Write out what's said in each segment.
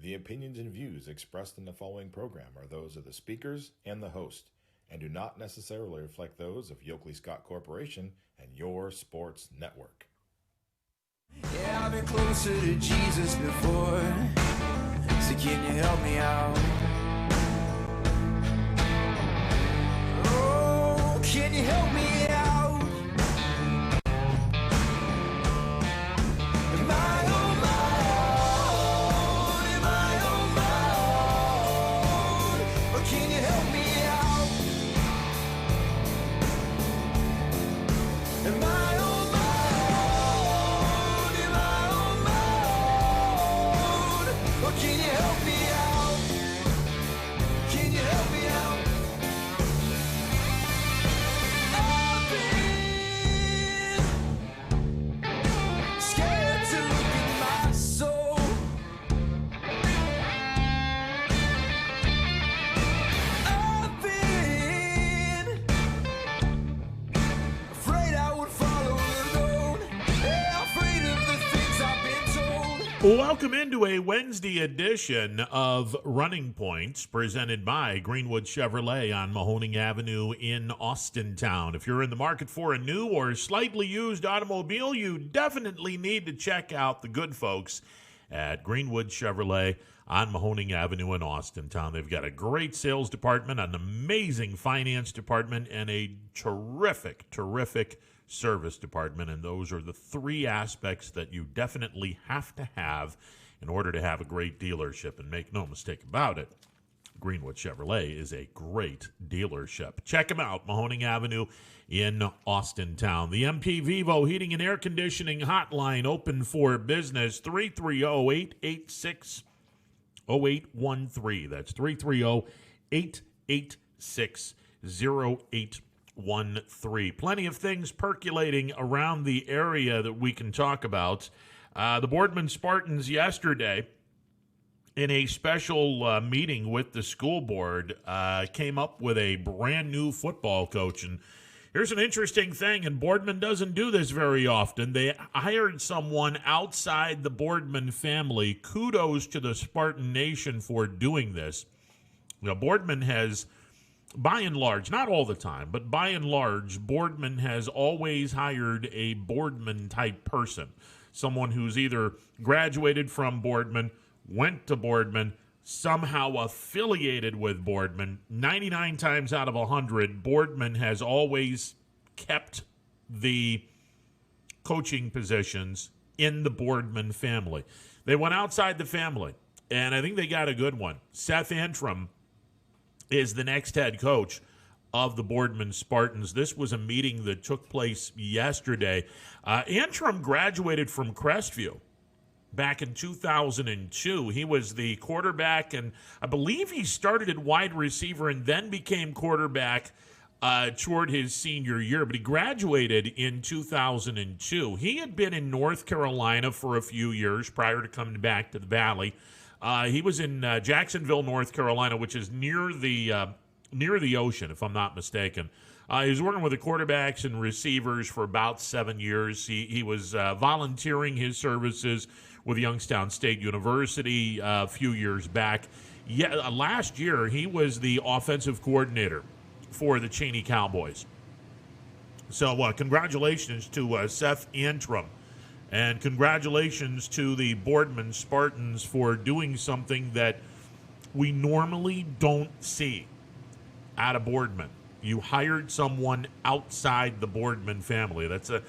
The opinions and views expressed in the following program are those of the speakers and the host, and do not necessarily reflect those of Yoakley Scott Corporation and your sports network. Yeah, I've been closer to Jesus before, so can you help me out? Oh, can you help me out? Am I on my own? Am I on my own? Or can you help me out? Am I on my own? Am I on my own? Or can you help me out? Can you help me out? I've been scared to look in my soul. I've been afraid I would follow alone. Yeah, afraid of the things I've been told. Welcome into a Wednesday edition of Running Points presented by Greenwood Chevrolet on Mahoning Avenue in Austintown. If you're in the market for a new or slightly used automobile, you definitely need to check out the good folks at Greenwood Chevrolet on Mahoning Avenue in Austintown. They've got a great sales department, an amazing finance department, and a terrific service department, and those are the three aspects that you definitely have to have in order to have a great dealership. And make no mistake about it, Greenwood Chevrolet is a great dealership. Check them out, Mahoning Avenue in Austintown. The MP Vivo Heating and Air Conditioning Hotline open for business, 330-886-0813. That's 330-886-0813. Plenty of things percolating around the area that we can talk about. The Boardman Spartans yesterday, in a special meeting with the school board, came up with a brand new football coach. And here's an interesting thing, and Boardman doesn't do this very often. They hired someone outside the Boardman family. Kudos to the Spartan Nation for doing this. You know, Boardman has, by and large, not all the time, but by and large, Boardman has always hired a Boardman-type person, someone who's either graduated from Boardman, went to Boardman, somehow affiliated with Boardman. 99 times out of 100, Boardman has always kept the coaching positions in the Boardman family. They went outside the family, and I think they got a good one. Seth Antrim is the next head coach of the Boardman Spartans. This was a meeting that took place yesterday. Antrim graduated from Crestview back in 2002. He was the quarterback, and I believe he started at wide receiver and then became quarterback toward his senior year, but he graduated in 2002. He had been in North Carolina for a few years prior to coming back to the Valley. He was in Jacksonville, North Carolina, which is near the ocean, if I'm not mistaken. He was working with the quarterbacks and receivers for about 7 years. He was volunteering his services with Youngstown State University a few years back. Last year, he was the offensive coordinator for the Cheney Cowboys. So congratulations to Seth Antrim. And congratulations to the Boardman Spartans for doing something that we normally don't see out of Boardman. You hired someone outside the Boardman family. That's a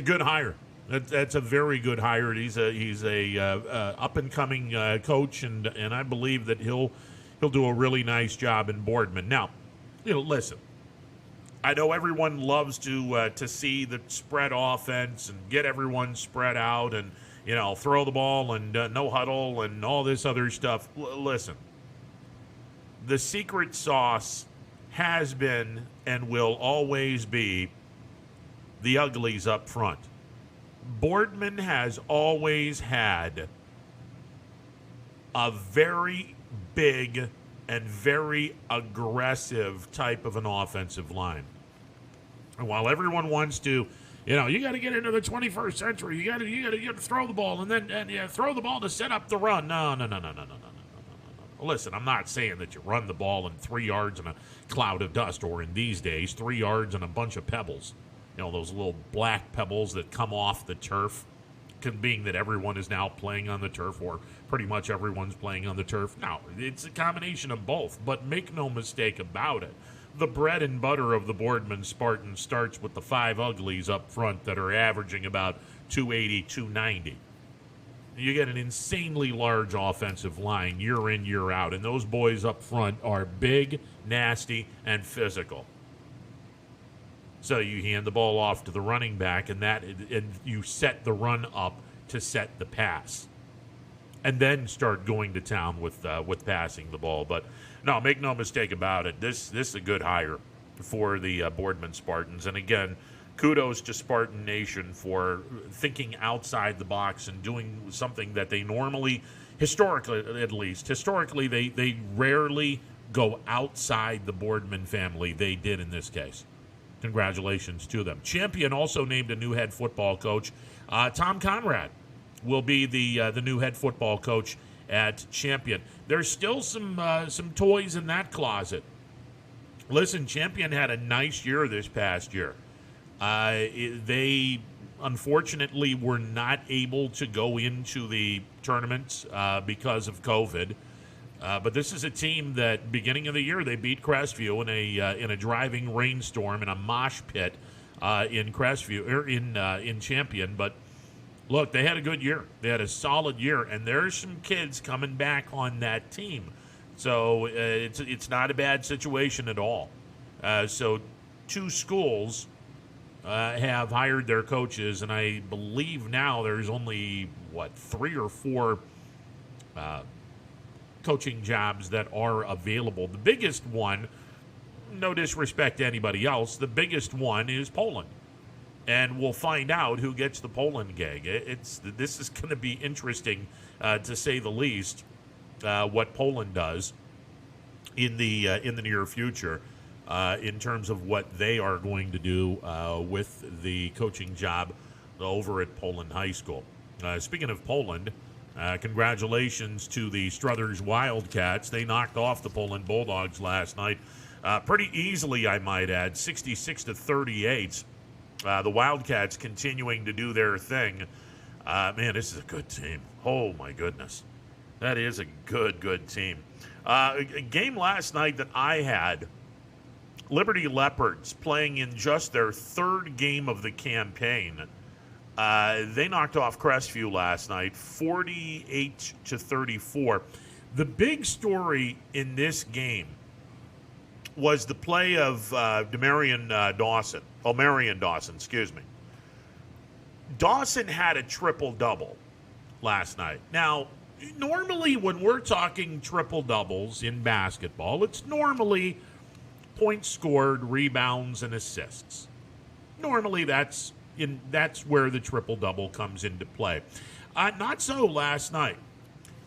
good hire. That's a very good hire. He's a up and coming coach, and I believe that he'll do a really nice job in Boardman. Now, listen. I know everyone loves to see the spread offense and get everyone spread out and, throw the ball and no huddle and all this other stuff. Listen, the secret sauce has been and will always be the uglies up front. Boardman has always had a very big and very aggressive type of an offensive line. And while everyone wants to, you got to get into the 21st century, you got to throw the ball and then throw the ball to set up the run. No. Listen, I'm not saying that you run the ball in 3 yards and a cloud of dust, or in these days, 3 yards and a bunch of pebbles. Those little black pebbles that come off the turf, being that everyone is now playing on the turf, or pretty much everyone's playing on the turf. No, it's a combination of both, but make no mistake about it. The bread and butter of the Boardman Spartans starts with the 5 uglies up front that are averaging about 280, 290. You get an insanely large offensive line year in, year out, and those boys up front are big, nasty, and physical. So you hand the ball off to the running back, and you set the run up to set the pass, and then start going to town with passing the ball. But no, make no mistake about it. This is a good hire for the Boardman Spartans, and again, kudos to Spartan Nation for thinking outside the box and doing something that they normally, historically, they rarely go outside the Boardman family. They did in this case. Congratulations to them. Champion also named a new head football coach. Tom Conrad will be the new head football coach at Champion. There's still some toys in that closet. Listen, Champion had a nice year this past year. They unfortunately were not able to go into the tournaments because of COVID. But this is a team that, beginning of the year, they beat Crestview in a driving rainstorm in a mosh pit in Crestview, or in Champion. But look, they had a good year. They had a solid year, and there's some kids coming back on that team. So it's not a bad situation at all. So 2 schools have hired their coaches, and I believe now there's only 3 or 4 coaching jobs that are available. The biggest one, no disrespect to anybody else, the biggest one is Poland. And we'll find out who gets the Poland gig. This is going to be interesting, to say the least, what Poland does in the near future, in terms of what they are going to do with the coaching job over at Poland High School. Speaking of Poland, congratulations to the Struthers Wildcats. They knocked off the Poland Bulldogs last night pretty easily, I might add, 66-38. The Wildcats continuing to do their thing. Man, this is a good team. Oh, my goodness. That is a good team. A game last night that I had, Liberty Leopards playing in just their 3rd game of the campaign. They knocked off Crestview last night, 48-34. The big story in this game was the play of Omarion Dawson, excuse me. Dawson had a triple-double last night. Now, normally when we're talking triple-doubles in basketball, it's normally points scored, rebounds, and assists. Normally that's where the triple-double comes into play. Not so last night.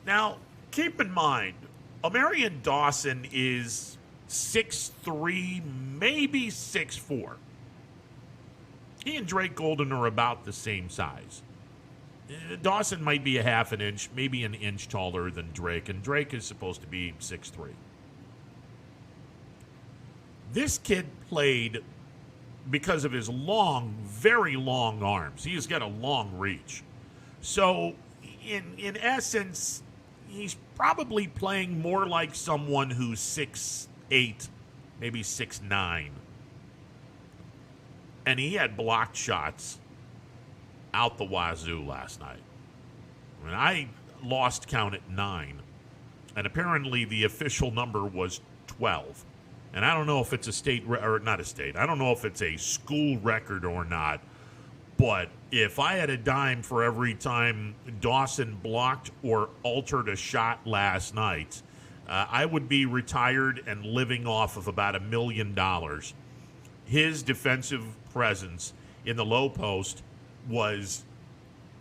Now, keep in mind, Omarion Dawson is 6'3", maybe 6'4". He and Drake Golden are about the same size. Dawson might be a half an inch, maybe an inch taller than Drake, and Drake is supposed to be 6'3". This kid played because of his long, very long arms. He's got a long reach. So, in essence, he's probably playing more like someone who's 6'8", maybe 6'9". And he had blocked shots out the wazoo last night. I mean, I lost count at 9. And apparently the official number was 12. And I don't know if it's a state, or not a state, I don't know if it's a school record or not, but if I had a dime for every time Dawson blocked or altered a shot last night, I would be retired and living off of about $1 million. His defensive presence in the low post was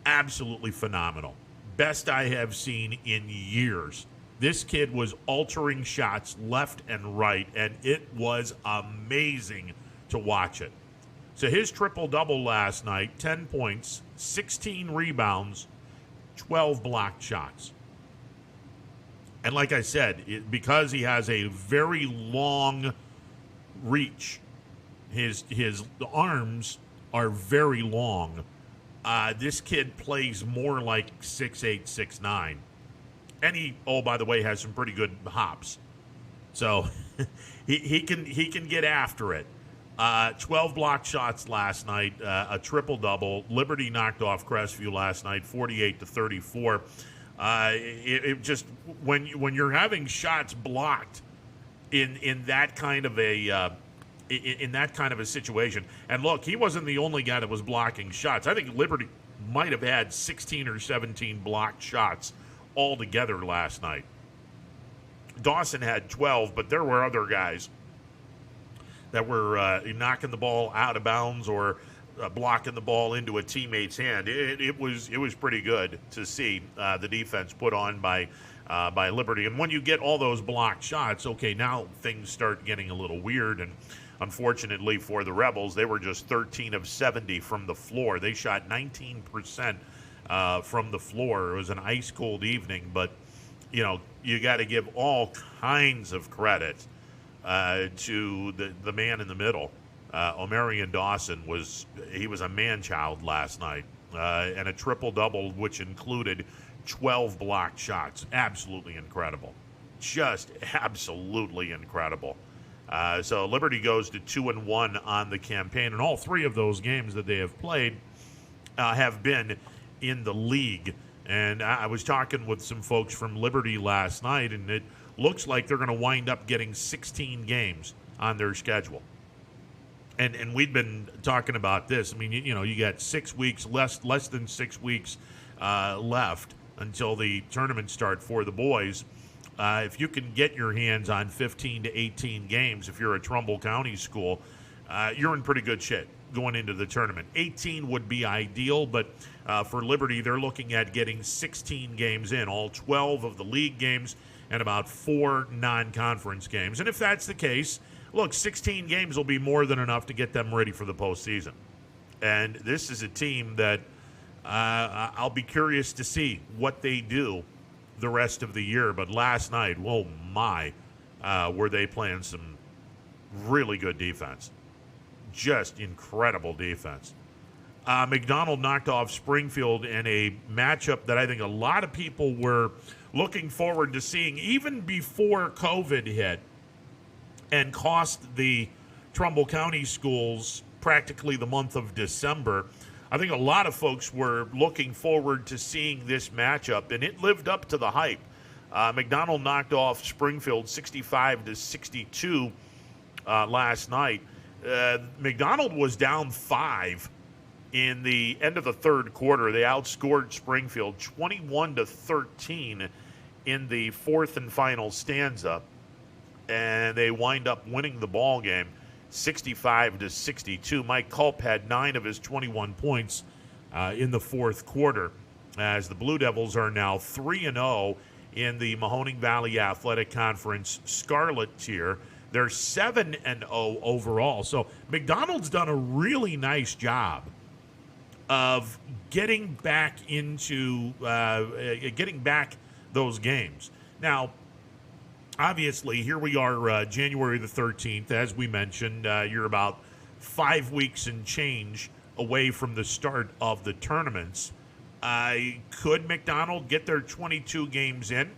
absolutely phenomenal. Best I have seen in years. This kid was altering shots left and right, and it was amazing to watch it. So his triple-double last night, 10 points, 16 rebounds, 12 blocked shots. And like I said, because he has a very long reach, his arms are very long. This kid plays more like 6'8", 6'9". And he, by the way, has some pretty good hops. So he can get after it. 12 blocked shots last night, a triple-double. Liberty knocked off Crestview last night, 48-34. It just when you're having shots blocked in that kind of a in that kind of a situation, and look, he wasn't the only guy that was blocking shots. I think Liberty might have had 16 or 17 blocked shots altogether last night. Dawson had 12, but there were other guys that were knocking the ball out of bounds or blocking the ball into a teammate's hand. It was pretty good to see the defense put on by Liberty. And when you get all those blocked shots, okay, now things start getting a little weird. And unfortunately for the Rebels, they were just 13 of 70 from the floor. They shot 19% from the floor. It was an ice-cold evening, but, you know, you got to give all kinds of credit to the man in the middle. Omarion Dawson was a man-child last night, and a triple-double, which included 12 blocked shots. Absolutely incredible. Just absolutely incredible. So Liberty goes to 2-1 on the campaign, and all three of those games that they have played have been in the league. And I was talking with some folks from Liberty last night, and it looks like they're going to wind up getting 16 games on their schedule. And we'd been talking about this. I mean, you know, you got 6 weeks, less than 6 weeks left until the tournament start for the boys. If you can get your hands on 15 to 18 games, if you're a Trumbull County school, you're in pretty good shape going into the tournament. 18 would be ideal, but for Liberty, they're looking at getting 16 games in, all 12 of the league games and about 4 non-conference games. And if that's the case, look, 16 games will be more than enough to get them ready for the postseason. And this is a team that I'll be curious to see what they do the rest of the year. But last night, oh my, were they playing some really good defense. Just incredible defense. McDonald knocked off Springfield in a matchup that I think a lot of people were looking forward to seeing even before COVID hit and cost the Trumbull County schools practically the month of December. I think a lot of folks were looking forward to seeing this matchup, and it lived up to the hype. McDonald knocked off Springfield 65-62 last night. McDonald was down 5 in the end of the third quarter. They outscored Springfield 21-13 in the fourth and final stanza, and they wind up winning the ball game 65-62. Mike Culp had 9 of his 21 points in the fourth quarter, as the Blue Devils are now 3-0 in the Mahoning Valley Athletic Conference Scarlet tier. They're 7-0 overall. So McDonald's done a really nice job of getting back into getting back those games. Now, obviously, here we are, January the 13th. As we mentioned, you're about 5 weeks and change away from the start of the tournaments. Could McDonald get their 22 games in?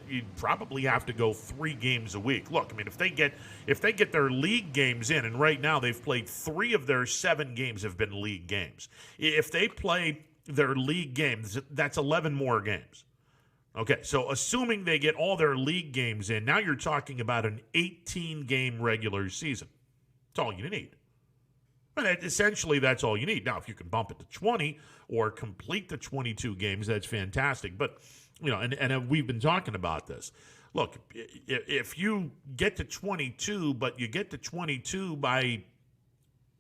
You'd probably have to go 3 games a week. Look, I mean, if they get their league games in, and right now they've played 3 of their 7 games have been league games. If they play their league games, that's 11 more games. Okay, so assuming they get all their league games in, now you're talking about an 18-game regular season. That's all you need. And essentially, that's all you need. Now, if you can bump it to 20 or complete the 22 games, that's fantastic. But, you know, and we've been talking about this. Look, if you get to 22, but you get to 22 by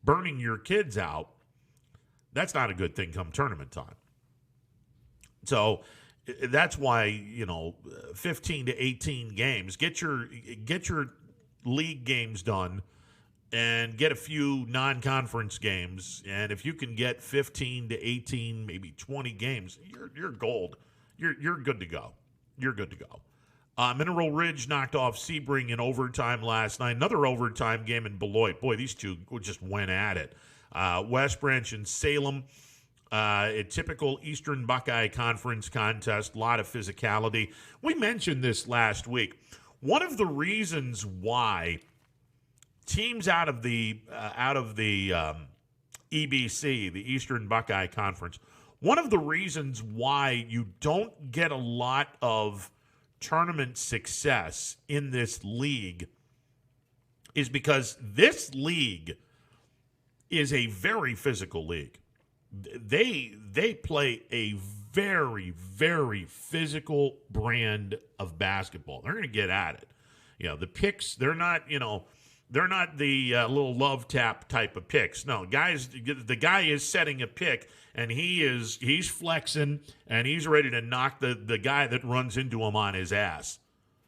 burning your kids out, that's not a good thing come tournament time. So that's why, you know, 15 to 18 games. Get your league games done and get a few non-conference games. And if you can get 15 to 18, maybe 20 games, you're gold. You're good to go. You're good to go. Mineral Ridge knocked off Sebring in overtime last night. Another overtime game in Beloit. Boy, these two just went at it. West Branch and Salem, a typical Eastern Buckeye Conference contest, a lot of physicality. We mentioned this last week. One of the reasons why teams out of the EBC, the Eastern Buckeye Conference, one of the reasons why you don't get a lot of tournament success in this league is because this league is a very physical league. They play a very, very physical brand of basketball. They're going to get at it. The picks, they're not the little love tap type of picks. No, guys, the guy is setting a pick, and he's flexing, and he's ready to knock the guy that runs into him on his ass.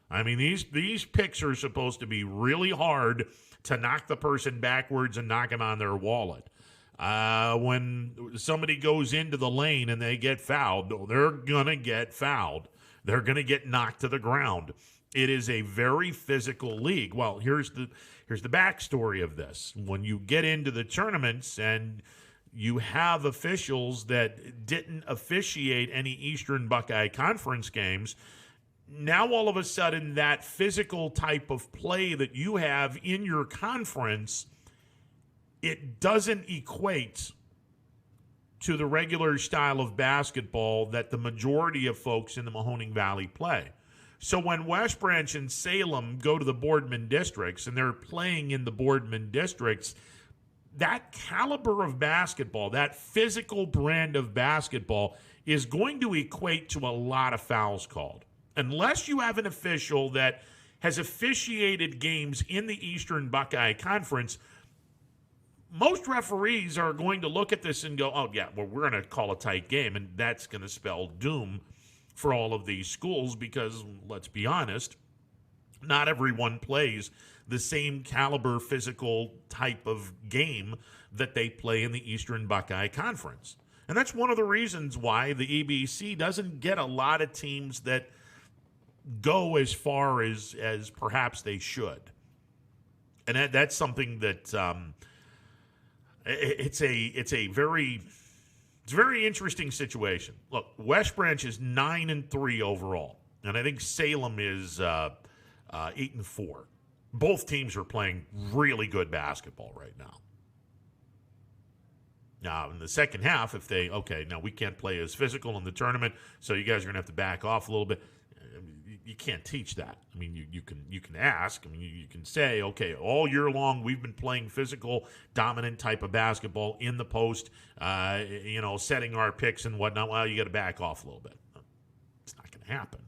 I mean, these picks are supposed to be really hard to knock the person backwards and knock them on their wallet. When somebody goes into the lane and they get fouled, they're going to get fouled. They're going to get knocked to the ground. It is a very physical league. Well, here's the backstory of this. When you get into the tournaments and you have officials that didn't officiate any Eastern Buckeye Conference games, now all of a sudden that physical type of play that you have in your conference, it doesn't equate to the regular style of basketball that the majority of folks in the Mahoning Valley play. So when West Branch and Salem go to the Boardman districts and they're playing in the Boardman districts, that caliber of basketball, that physical brand of basketball is going to equate to a lot of fouls called. Unless you have an official that has officiated games in the Eastern Buckeye Conference, most referees are going to look at this and go, oh, yeah, well, we're going to call a tight game, and that's going to spell doom for all of these schools because, let's be honest, not everyone plays the same caliber physical type of game that they play in the Eastern Buckeye Conference. And that's one of the reasons why the EBC doesn't get a lot of teams that go as far as perhaps they should. And that's something that it's a very interesting situation. Look, West Branch is 9-3 overall, and I think Salem is 8-4. Both teams are playing really good basketball right now. Now, in the second half, if now we can't play as physical in the tournament, so you guys are going to have to back off a little bit. You can't teach that. I mean, you can ask. I mean, you can say, okay, all year long we've been playing physical, dominant type of basketball in the post, setting our picks and whatnot. Well, you got to back off a little bit. It's not going to happen.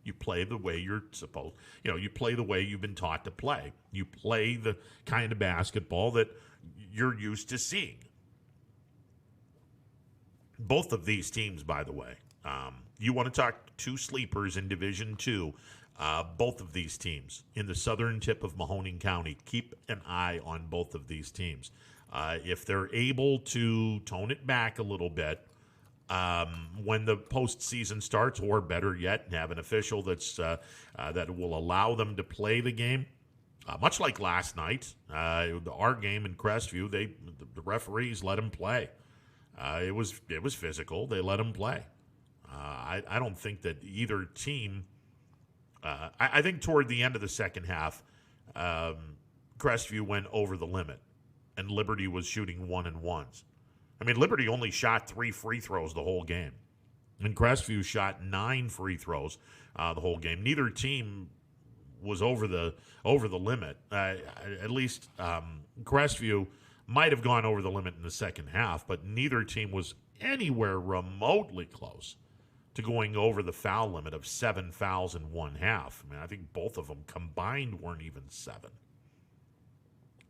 You play the way you're supposed. You play the way you've been taught to play. You play the kind of basketball that you're used to seeing. Both of these teams, by the way. You want to talk two sleepers in Division II, both of these teams in the southern tip of Mahoning County. Keep an eye on both of these teams. If they're able to tone it back a little bit when the postseason starts, or better yet, have an official that will allow them to play the game, much like last night, our game in Crestview, the referees let them play. It was physical. They let them play. I don't think that either team I think toward the end of the second half, Crestview went over the limit, and Liberty was shooting 1-and-1s. I mean, Liberty only shot 3 free throws the whole game, and Crestview shot 9 free throws the whole game. Neither team was over the limit. At least Crestview might have gone over the limit in the second half, but neither team was anywhere remotely close to going over the foul limit of 7 fouls in one half. I mean, I think both of them combined weren't even 7.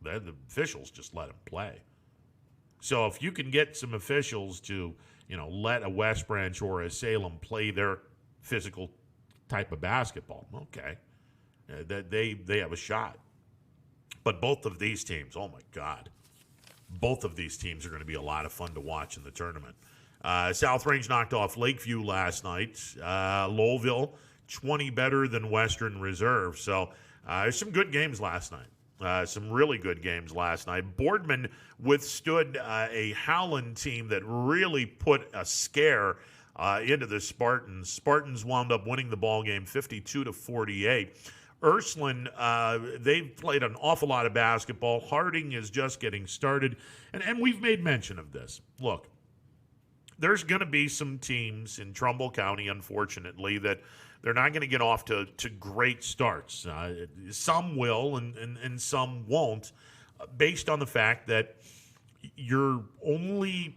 The officials just let them play. So if you can get some officials to, let a West Branch or a Salem play their physical type of basketball, okay, they have a shot. But both of these teams, oh my God, both of these teams are going to be a lot of fun to watch in the tournament. South Range knocked off Lakeview last night. Lowville 20 better than Western Reserve. So there's some good games last night. Some really good games last night. Boardman withstood a Howland team that really put a scare into the Spartans. Spartans wound up winning the ball game 52-48. Ursuline, they've played an awful lot of basketball. Harding is just getting started. And we've made mention of this. Look, there's going to be some teams in Trumbull County, unfortunately, that they're not going to get off to great starts. Some will and some won't, based on the fact that you're only,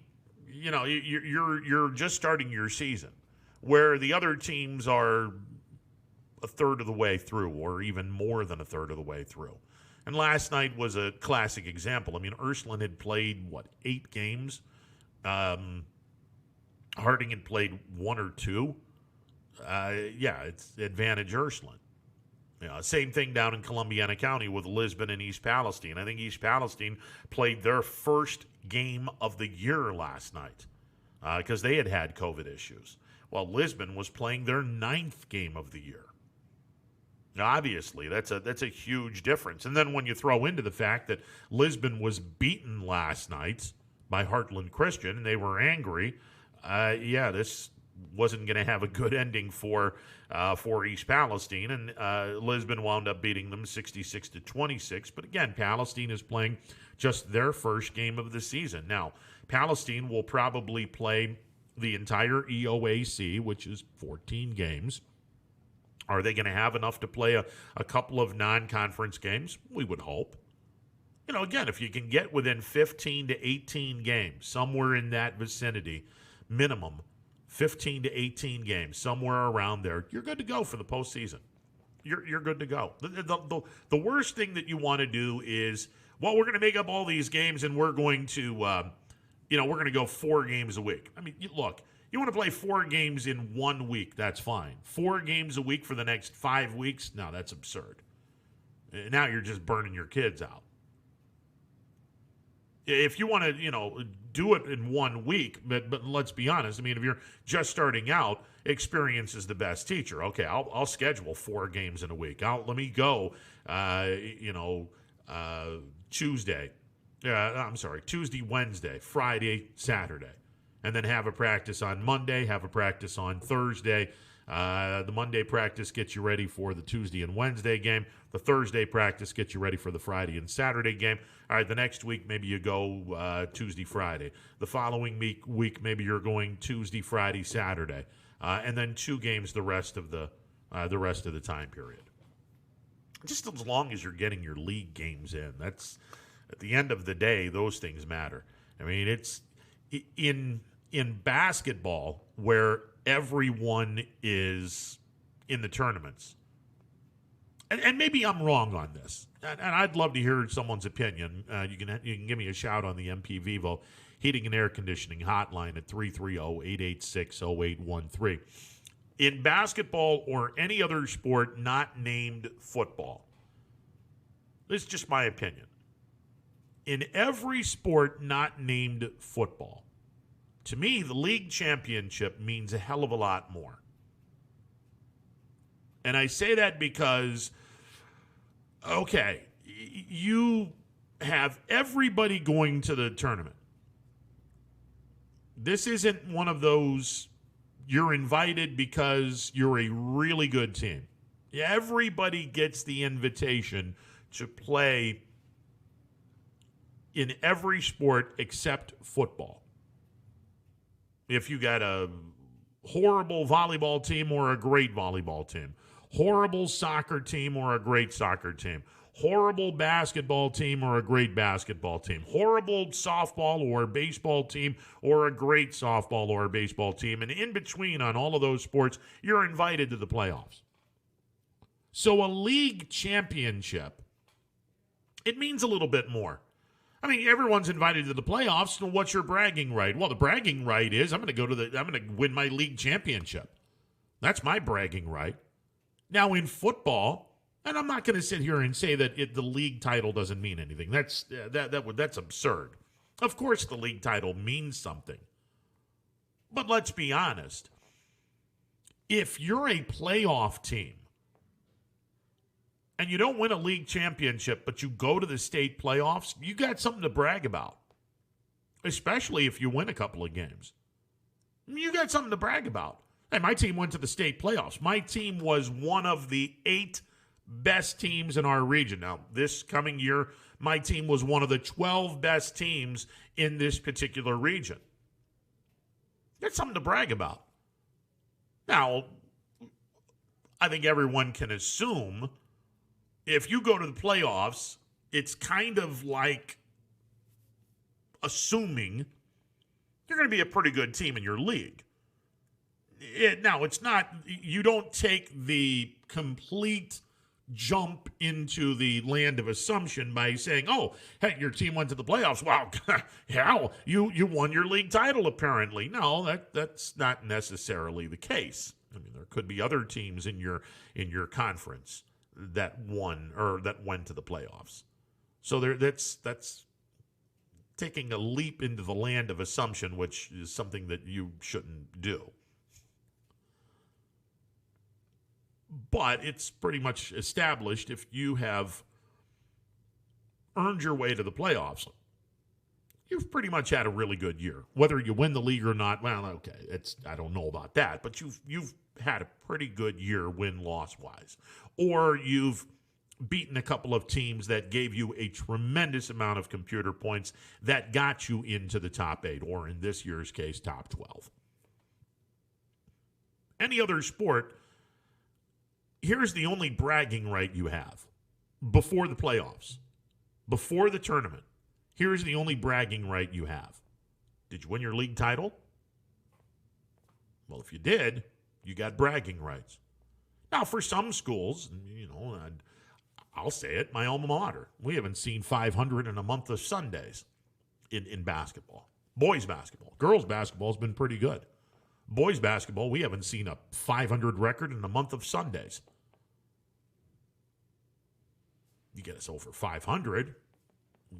you're just starting your season, where the other teams are a third of the way through, or even more than a third of the way through. And last night was a classic example. I mean, Ursuline had played, 8 games? Harding had played 1 or 2. It's advantage Ursuline. Same thing down in Columbiana County with Lisbon and East Palestine. I think East Palestine played their first game of the year last night because they had COVID issues. While Lisbon was playing their 9th game of the year. Now, obviously, that's a huge difference. And then when you throw into the fact that Lisbon was beaten last night by Heartland Christian, and they were angry, this wasn't going to have a good ending for East Palestine, and Lisbon wound up beating them 66-26. But again, Palestine is playing just their first game of the season. Now, Palestine will probably play the entire EOAC, which is 14 games. Are they going to have enough to play a couple of non-conference games? We would hope. Again, if you can get within 15 to 18 games, somewhere in that vicinity, minimum, 15 to 18 games, somewhere around there, you're good to go for the postseason. You're good to go. The worst thing that you want to do is, we're going to make up all these games and we're going to, we're going to go 4 games a week. I mean, look. You want to play 4 games in 1 week, that's fine. 4 games a week for the next 5 weeks? No, that's absurd. Now you're just burning your kids out. If you want to, do it in 1 week, but let's be honest. I mean, if you're just starting out, experience is the best teacher. Okay, I'll schedule 4 games in a week. Let me go, Tuesday, Wednesday, Friday, Saturday. And then have a practice on Monday, have a practice on Thursday. The Monday practice gets you ready for the Tuesday and Wednesday game. The Thursday practice gets you ready for the Friday and Saturday game. All right, the next week maybe you go Tuesday, Friday. The following week maybe you're going Tuesday, Friday, Saturday, and then 2 games the rest of the time period. Just as long as you're getting your league games in. That's at the end of the day, those things matter. I mean, it's in basketball, where everyone is in the tournaments, and maybe I'm wrong on this, and I'd love to hear someone's opinion. You can give me a shout on the MP Vivo Heating and Air Conditioning hotline at 330-886-0813. In basketball or any other sport not named football, this is just my opinion. In every sport not named football, to me, the league championship means a hell of a lot more. And I say that because, okay, you have everybody going to the tournament. This isn't one of those, you're invited because you're a really good team. Everybody gets the invitation to play in every sport except football. If you got a horrible volleyball team or a great volleyball team, horrible soccer team or a great soccer team, horrible basketball team or a great basketball team, horrible softball or baseball team or a great softball or baseball team, and in between on all of those sports, you're invited to the playoffs. So a league championship, it means a little bit more. I mean, everyone's invited to the playoffs, so what's your bragging right? Well, the bragging right is I'm going to win my league championship. That's my bragging right. Now in football, and I'm not going to sit here and say that the league title doesn't mean anything. That's absurd. Of course the league title means something. But let's be honest. if you're a playoff team and you don't win a league championship, but you go to the state playoffs, you got something to brag about, especially if you win a couple of games. You got something to brag about. Hey, my team went to the state playoffs. My team was one of the 8 best teams in our region. Now, this coming year, my team was one of the 12 best teams in this particular region. That's something to brag about. Now, I think everyone can assume if you go to the playoffs, it's kind of like assuming you're going to be a pretty good team in your league. Now, it's not, you don't take the complete jump into the land of assumption by saying, oh, hey, your team went to the playoffs. Wow, hell, you won your league title apparently. No, that's not necessarily the case. I mean, there could be other teams in your conference that won or that went to the playoffs. So that's taking a leap into the land of assumption, which is something that you shouldn't do. But it's pretty much established if you have earned your way to the playoffs, you've pretty much had a really good year. Whether you win the league or not, well, okay, I don't know about that, but you've had a pretty good year win-loss wise. Or you've beaten a couple of teams that gave you a tremendous amount of computer points that got you into the top 8, or in this year's case, top 12. Any other sport, here's the only bragging right you have before the playoffs, before the tournament. Here's the only bragging right you have. Did you win your league title? Well, if you did, you got bragging rights. Now, for some schools, I'll say it, my alma mater, we haven't seen 500 in a month of Sundays in basketball. Boys basketball. Girls basketball has been pretty good. Boys basketball, we haven't seen a 500 record in a month of Sundays. You get us over 500,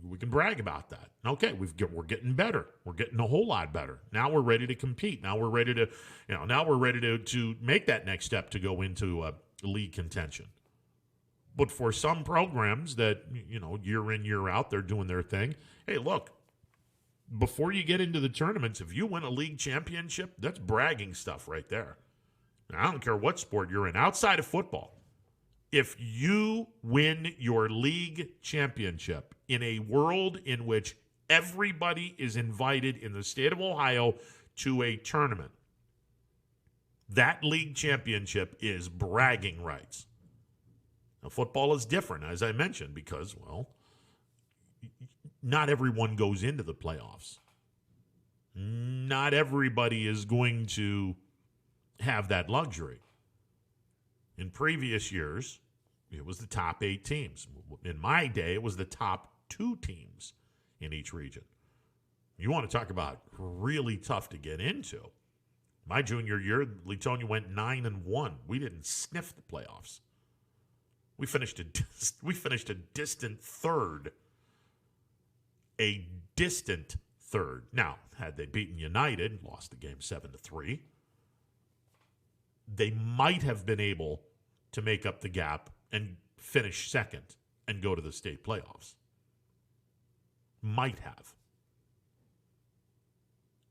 we can brag about that. Okay, we're getting better. We're getting a whole lot better. Now we're ready to compete. Now we're ready to make that next step to go into league contention. But for some programs that, year in, year out, they're doing their thing. Hey, look, before you get into the tournaments, if you win a league championship, that's bragging stuff right there. And I don't care what sport you're in, outside of football. If you win your league championship in a world in which everybody is invited in the state of Ohio to a tournament, that league championship is bragging rights. Now, football is different, as I mentioned, because, well, not everyone goes into the playoffs. Not everybody is going to have that luxury. In previous years, it was the top 8 teams. In my day, it was the top 2 teams in each region. You want to talk about really tough to get into. My junior year, Leetonia went 9-1. We didn't sniff the playoffs. We finished a distant third. A distant third. Now, had they beaten United, lost the game 7-3, they might have been able to make up the gap and finish second and go to the state playoffs. Might have.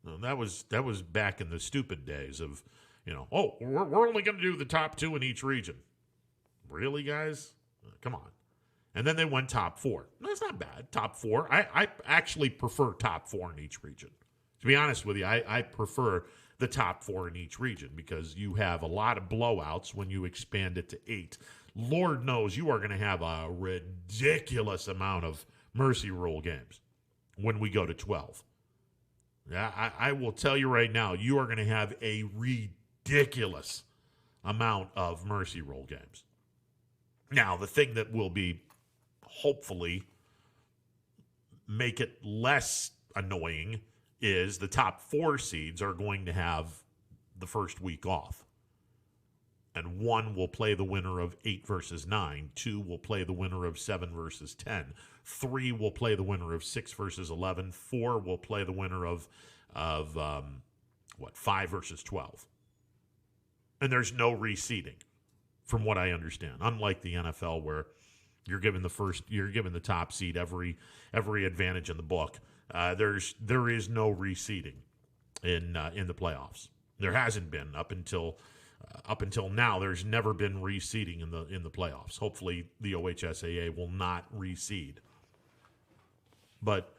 No, that was back in the stupid days of, we're only going to do the top 2 in each region. Really, guys? Come on. And then they went top 4. That's not bad. Top 4. I actually prefer top 4 in each region. To be honest with you, I prefer the top 4 in each region because you have a lot of blowouts when you expand it to 8. Lord knows you are going to have a ridiculous amount of mercy rule games when we go to 12. Yeah, I will tell you right now, you are going to have a ridiculous amount of mercy rule games. Now, the thing that will be hopefully make it less annoying is the top 4 seeds are going to have the first week off. And 1 will play the winner of 8 versus 9. 2 will play the winner of 7 versus 10. 3 will play the winner of 6 versus 11. 4 will play the winner of 5 versus 12. And there's no reseeding, from what I understand. Unlike the NFL, where you're given the top seed every advantage in the book. There is no reseeding in the playoffs. There hasn't been up until now. There's never been reseeding in the playoffs. Hopefully, the OHSAA will not reseed. But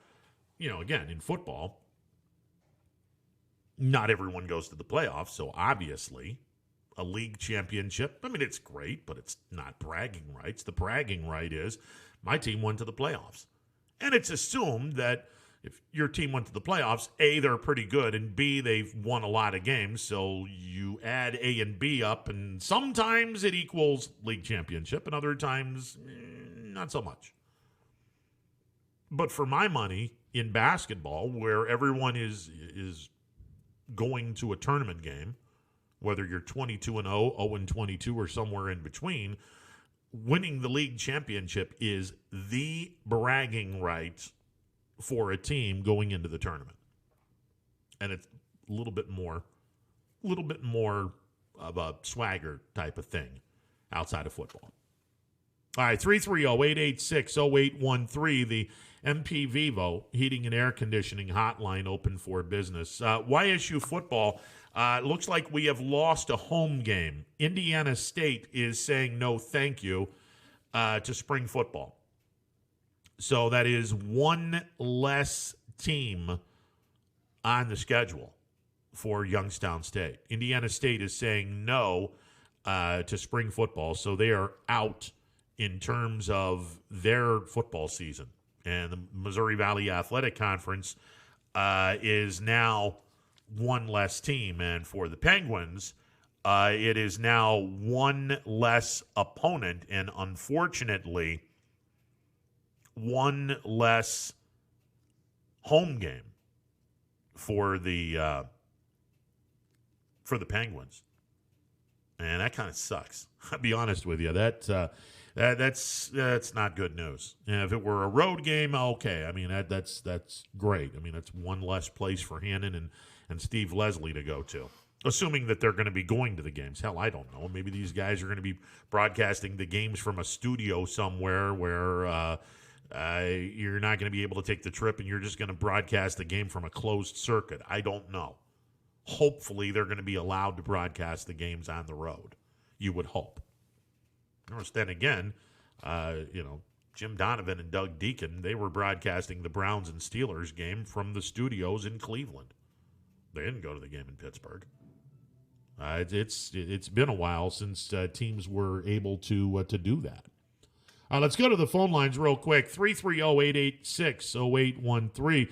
again, in football, not everyone goes to the playoffs. So obviously, a league championship, I mean, it's great, but it's not bragging rights. The bragging right is my team went to the playoffs. And it's assumed that if your team went to the playoffs, A, they're pretty good, and B, they've won a lot of games. So you add A and B up, and sometimes it equals league championship, and other times, not so much. But for my money, in basketball, where everyone is going to a tournament game, whether you're 22-0, 0-22, or somewhere in between, winning the league championship is the bragging right for a team going into the tournament. And it's a little bit more of a swagger type of thing outside of football. All right, 330-886-0813, the MP Vivo Heating and Air Conditioning Hotline open for business. YSU football, looks like we have lost a home game. Indiana State is saying no thank you to spring football. So that is one less team on the schedule for Youngstown State. Indiana State is saying no to spring football, so they are out in terms of their football season. And the Missouri Valley Athletic Conference is now one less team. And for the Penguins, it is now one less opponent, and unfortunately, one less home game for the Penguins. And that kind of sucks. I'll be honest with you. That's not good news. And if it were a road game, okay. I mean, that's great. I mean, that's one less place for Hannon and Steve Leslie to go to, assuming that they're going to be going to the games. Hell, I don't know. Maybe these guys are going to be broadcasting the games from a studio somewhere where you're not going to be able to take the trip and you're just going to broadcast the game from a closed circuit. I don't know. Hopefully, they're going to be allowed to broadcast the games on the road. You would hope. Of course, then again, Jim Donovan and Doug Deacon, they were broadcasting the Browns and Steelers game from the studios in Cleveland. They didn't go to the game in Pittsburgh. It's been a while since teams were able to do that. Let's go to the phone lines real quick. 330-886-0813.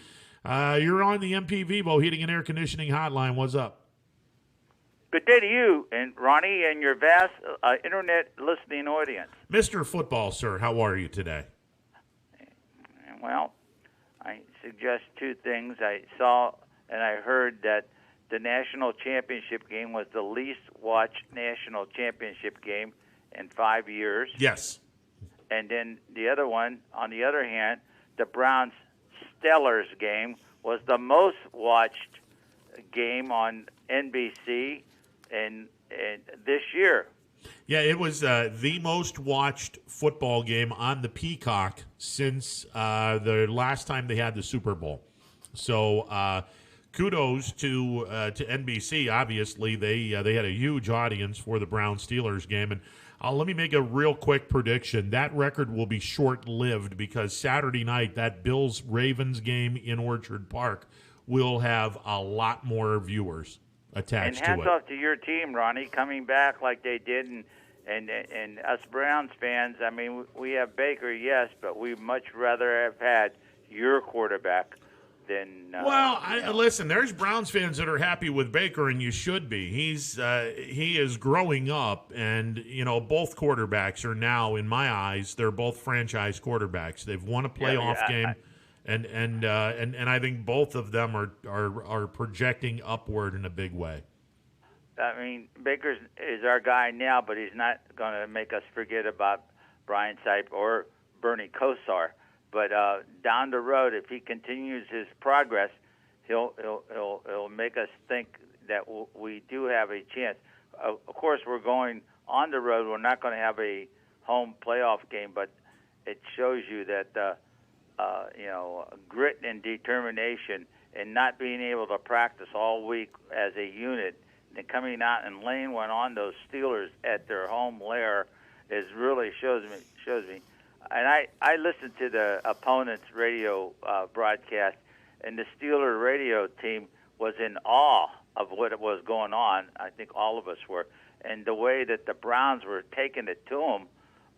You're on the MP Vivo Heating and Air Conditioning Hotline. What's up? Good day to you, and Ronnie, and your vast internet listening audience. Mr. Football, sir, how are you today? Well, I suggest two things. I saw and I heard that the national championship game was the least watched national championship game in 5 years. Yes. And then the other one, on the other hand, the Browns-Steelers game was the most watched game on NBC and this year. Yeah, it was the most watched football game on the Peacock since the last time they had the Super Bowl. So kudos to NBC. Obviously, they had a huge audience for the Browns-Steelers game. And let me make a real quick prediction. That record will be short-lived because Saturday night, that Bills-Ravens game in Orchard Park will have a lot more viewers attached to it. And hats off to your team, Ronnie, coming back like they did, and us Browns fans. I mean, we have Baker, yes, but we'd much rather have had your quarterback than. Listen, there's Browns fans that are happy with Baker, and you should be. He is growing up, and both quarterbacks are now, in my eyes, they're both franchise quarterbacks. They've won a playoff game. And I think both of them are projecting upward in a big way. I mean, Baker is our guy now, but he's not going to make us forget about Brian Sipe or Bernie Kosar. But down the road, if he continues his progress, he'll make us think that we do have a chance. of course, we're going on the road. We're not going to have a home playoff game, but it shows you that grit and determination and not being able to practice all week as a unit and coming out and laying one on those Steelers at their home lair is really shows me. And I listened to the opponent's radio broadcast, and the Steeler radio team was in awe of what was going on. I think all of us were. And the way that the Browns were taking it to them,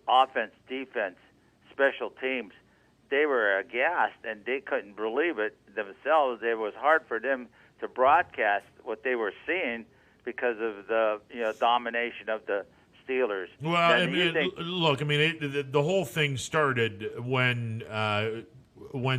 offense, defense, special teams, they were aghast, and they couldn't believe it themselves. It was hard for them to broadcast what they were seeing because of the domination of the Steelers. Well, the whole thing started when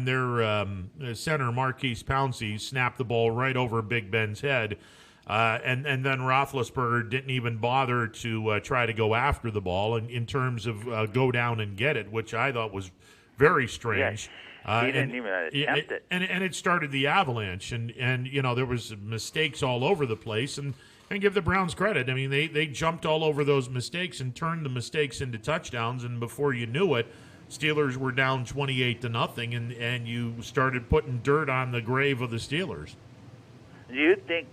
their center Marquise Pouncey snapped the ball right over Big Ben's head, and then Roethlisberger didn't even bother to try to go after the ball in terms of go down and get it, which I thought was very strange. He didn't even attempt it. And it started the avalanche, and there was mistakes all over the place, and give the Browns credit. I mean, they jumped all over those mistakes and turned the mistakes into touchdowns, and before you knew it, Steelers were down 28-0, and you started putting dirt on the grave of the Steelers. Do you think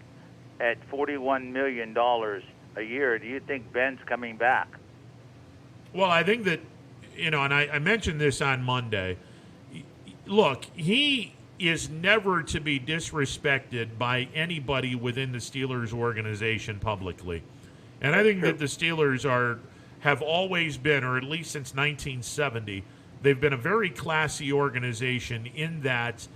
at $41 million a year, do you think Ben's coming back? Well, I think that, and I mentioned this on Monday. Look, he is never to be disrespected by anybody within the Steelers organization publicly. And I think that the Steelers have always been, or at least since 1970, they've been a very classy organization in that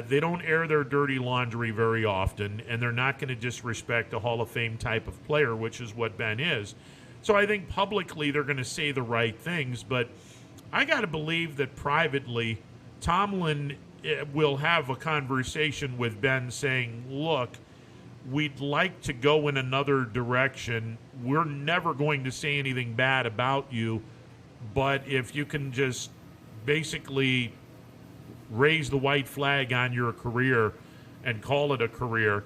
they don't air their dirty laundry very often, and they're not going to disrespect a Hall of Fame type of player, which is what Ben is. So I think publicly they're going to say the right things, but I got to believe that privately Tomlin will have a conversation with Ben saying, look, we'd like to go in another direction. We're never going to say anything bad about you, but if you can just basically raise the white flag on your career and call it a career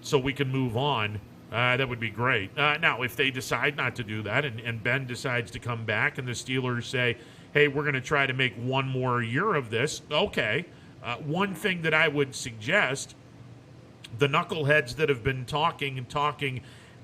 so we can move on, that would be great. Now, if they decide not to do that and Ben decides to come back and the Steelers say, hey, we're going to try to make one more year of this, okay. One thing that I would suggest, the knuckleheads that have been talking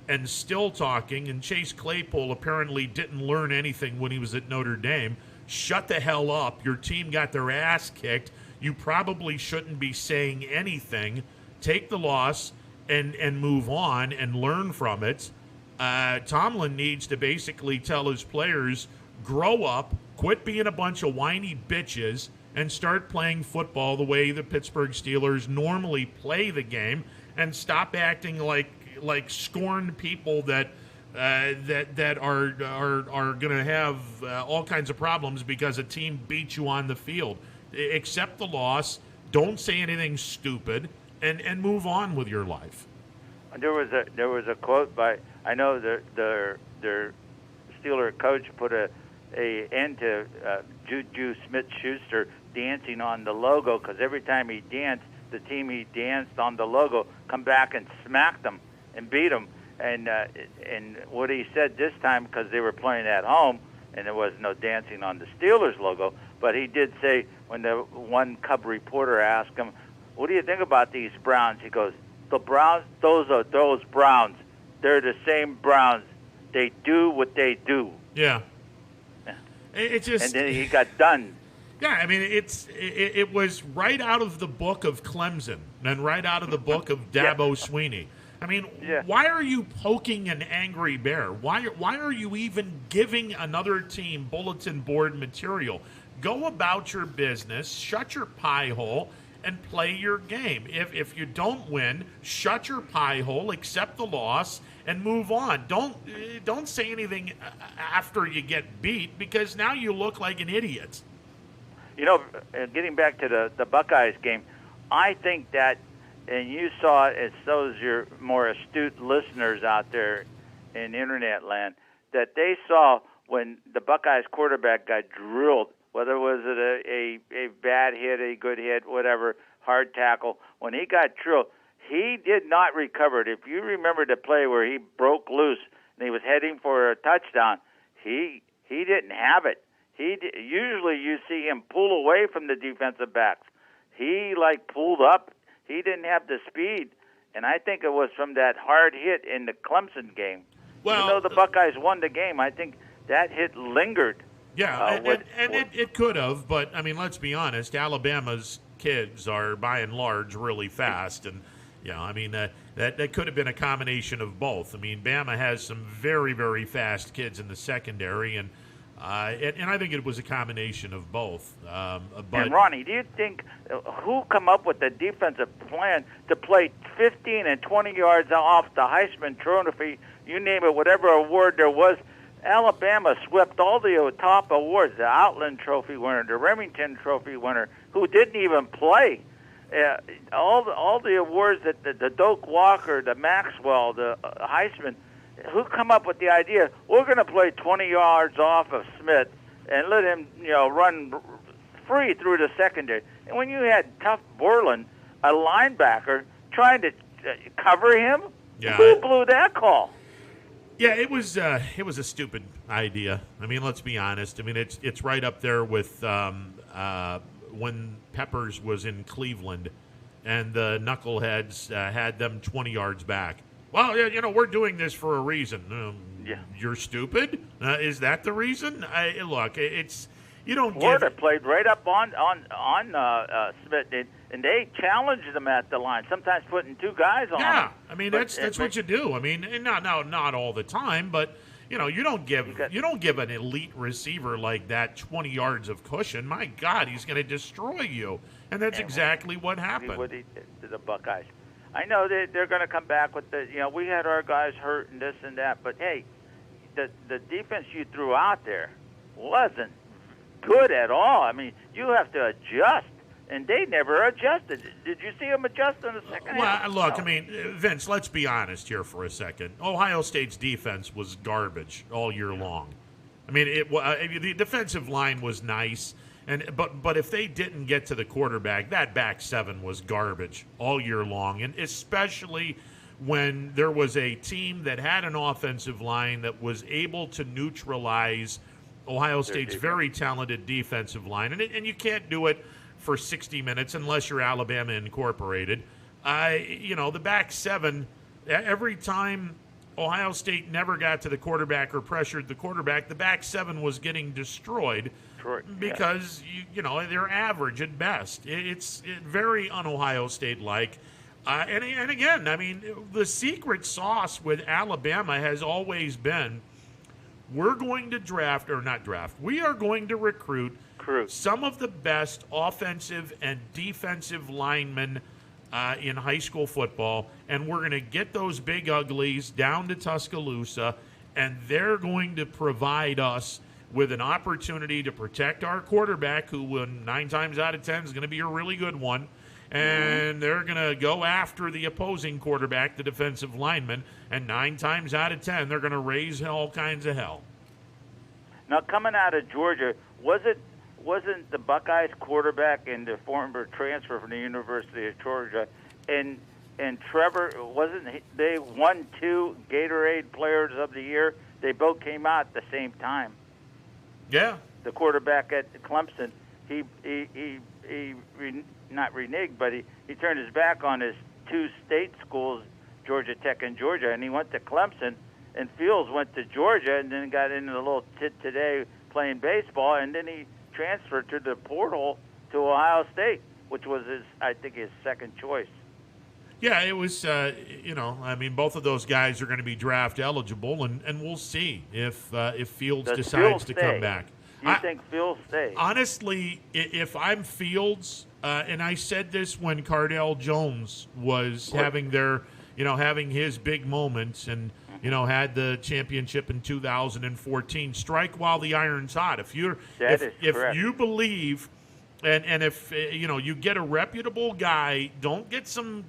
and still talking, and Chase Claypool apparently didn't learn anything when he was at Notre Dame, shut the hell up. Your team got their ass kicked. You probably shouldn't be saying anything. Take the loss and move on and learn from it. Tomlin needs to basically tell his players, grow up, quit being a bunch of whiny bitches, and start playing football the way the Pittsburgh Steelers normally play the game, and stop acting like scorned people that are going to have all kinds of problems because a team beat you on the field. Accept the loss. Don't say anything stupid, and move on with your life. There was a quote by, I know their Steeler coach put a end to Juju Smith-Schuster dancing on the logo, because every time he danced, the team he danced on the logo come back and smacked him and beat him. And what he said this time, because they were playing at home and there was no dancing on the Steelers logo, but he did say, when the one Cub reporter asked him, what do you think about these Browns? He goes, the Browns, those are those Browns. They're the same Browns. They do what they do. Yeah. It just, and then he got done. Yeah, I mean, it was right out of the book of Clemson and right out of the book of Dabo Sweeney. I mean, why are you poking an angry bear? Why are you even giving another team bulletin board material? Go about your business, shut your pie hole, and play your game. If you don't win, shut your pie hole, accept the loss, and move on. Don't say anything after you get beat, because now you look like an idiot. Getting back to the Buckeyes game, I think that, and you saw it as those your more astute listeners out there in internet land, that they saw when the Buckeyes quarterback got drilled, whether it was a bad hit, a good hit, whatever, hard tackle, when he got drilled, he did not recover it. If you remember the play where he broke loose and he was heading for a touchdown, he didn't have it. Usually you see him pull away from the defensive backs. He pulled up. He didn't have the speed, and I think it was from that hard hit in the Clemson game. Well, even though the Buckeyes won the game, I think that hit lingered. Yeah, it could have, but I mean, let's be honest. Alabama's kids are by and large really fast, and I mean that could have been a combination of both. I mean, Bama has some very, very fast kids in the secondary, and I think it was a combination of both. But and Ronnie, do you think who come up with the defensive plan to play 15 and 20 yards off the Heisman Trophy? You name it, whatever award there was. Alabama swept all the top awards, the Outland Trophy winner, the Remington Trophy winner, who didn't even play. All the awards that the Doak Walker, the Maxwell, the Heisman, who come up with the idea, we're going to play 20 yards off of Smith and let him run free through the secondary. And when you had Tough Borland, a linebacker, trying to cover him, who blew that call? Yeah, it was a stupid idea. I mean, let's be honest. I mean, it's right up there with when Peppers was in Cleveland, and the knuckleheads had them 20 yards back. Well, we're doing this for a reason. You're stupid. Is that the reason? Look, it's you don't. Florida played right up on Smith, and they challenged them at the line. Sometimes putting two guys on. Yeah, I mean that's what you do. I mean, not all the time, but you don't give an elite receiver like that 20 yards of cushion. My God, he's going to destroy you, and that's exactly what happened. What he did to the Buckeyes. I know they're going to come back with we had our guys hurt and this and that, but hey, the defense you threw out there wasn't good at all. I mean, you have to adjust, and they never adjusted. Did you see them adjust in the second half? Well, look, I mean, Vince, let's be honest here for a second. Ohio State's defense was garbage all year long. I mean, the defensive line was nice. But if they didn't get to the quarterback, that back seven was garbage all year long, and especially when there was a team that had an offensive line that was able to neutralize Ohio State's very talented defensive line, and you can't do it for 60 minutes unless you're Alabama Incorporated. The back seven, every time Ohio State never got to the quarterback or pressured the quarterback, the back seven was getting destroyed. Because they're average at best. It's very un-Ohio State-like. And again, I mean, the secret sauce with Alabama has always been we are going to recruit some of the best offensive and defensive linemen in high school football, and we're going to get those big uglies down to Tuscaloosa, and they're going to provide us with an opportunity to protect our quarterback, who 9 times out of 10 is going to be a really good one. And they're going to go after the opposing quarterback, the defensive lineman, and 9 times out of 10 they're going to raise all kinds of hell. Now, coming out of Georgia, wasn't the Buckeyes quarterback and the former transfer from the University of Georgia, and Trevor, they won 2 Gatorade Players of the Year? They both came out at the same time. Yeah. The quarterback at Clemson, he not reneged, but he turned his back on his 2 state schools, Georgia Tech and Georgia, and he went to Clemson, and Fields went to Georgia and then got into a little tit today playing baseball, and then he transferred to the portal to Ohio State, which was I think his second choice. Yeah, it was, I mean, both of those guys are going to be draft eligible, and we'll see if Fields decides to come back. You think Fields stays? Honestly, if I'm Fields, and I said this when Cardale Jones was having his big moments and, had the championship in 2014, strike while the iron's hot. If you believe... And if you get a reputable guy, don't get some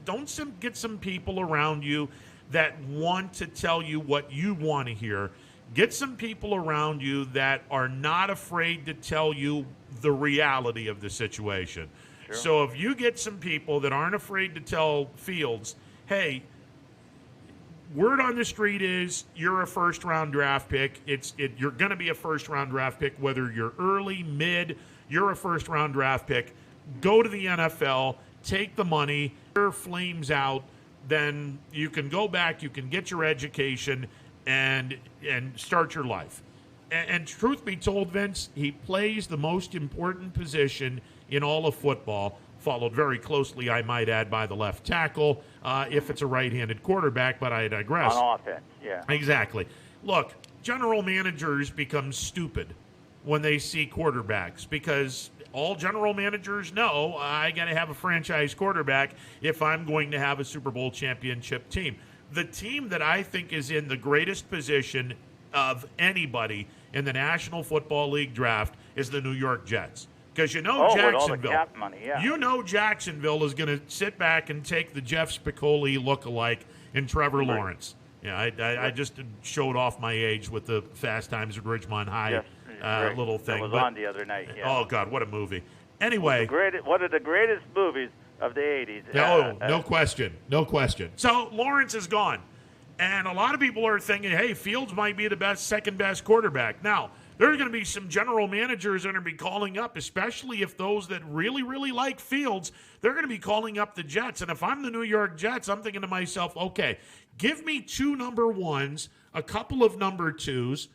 people around you that want to tell you what you want to hear. Get some people around you that are not afraid to tell you the reality of the situation. Sure. So if you get some people that aren't afraid to tell Fields, hey, word on the street is you're a first-round draft pick. You're going to be a first-round draft pick, whether you're early, mid, you're a first-round draft pick. Go to the NFL, take the money, your flames out, then you can go back, you can get your education, and start your life. And truth be told, Vince, he plays the most important position in all of football, followed very closely, I might add, by the left tackle, if it's a right-handed quarterback, but I digress. On offense, yeah. Exactly. Look, general managers become stupid when they see quarterbacks because all general managers know I got to have a franchise quarterback if I'm going to have a Super Bowl championship team. The team that I think is in the greatest position of anybody in the National Football League draft is the New York Jets. Because with all the Jacksonville, cap money, yeah. you know Jacksonville is going to sit back and take the Jeff Spicoli lookalike in Trevor Lawrence. Yeah, I just showed off my age with the Fast Times at Ridgemont High little thing. That was on the other night. Yeah. Oh God, what a movie! Anyway, one of the greatest movies of the '80s. No question, no question. So Lawrence is gone, and a lot of people are thinking, hey, Fields might be the second best quarterback. Now, there's going to be some general managers that are going to be calling up, especially if those that really, really like Fields, they're going to be calling up the Jets. And if I'm the New York Jets, I'm thinking to myself, okay, give me 2 number ones, a couple of number 2s,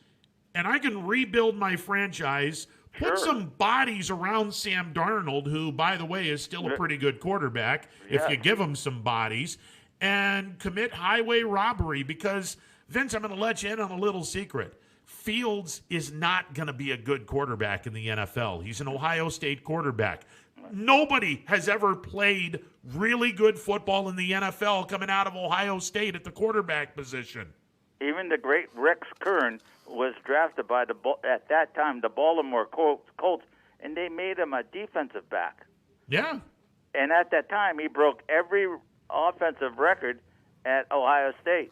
and I can rebuild my franchise, put some bodies around Sam Darnold, who, by the way, is still a pretty good quarterback, if you give him some bodies, and commit highway robbery because, Vince, I'm going to let you in on a little secret. Fields is not going to be a good quarterback in the NFL. He's an Ohio State quarterback. Nobody has ever played really good football in the NFL coming out of Ohio State at the quarterback position. Even the great Rex Kern was drafted by at that time the Baltimore Colts, and they made him a defensive back. Yeah. And at that time, he broke every offensive record at Ohio State.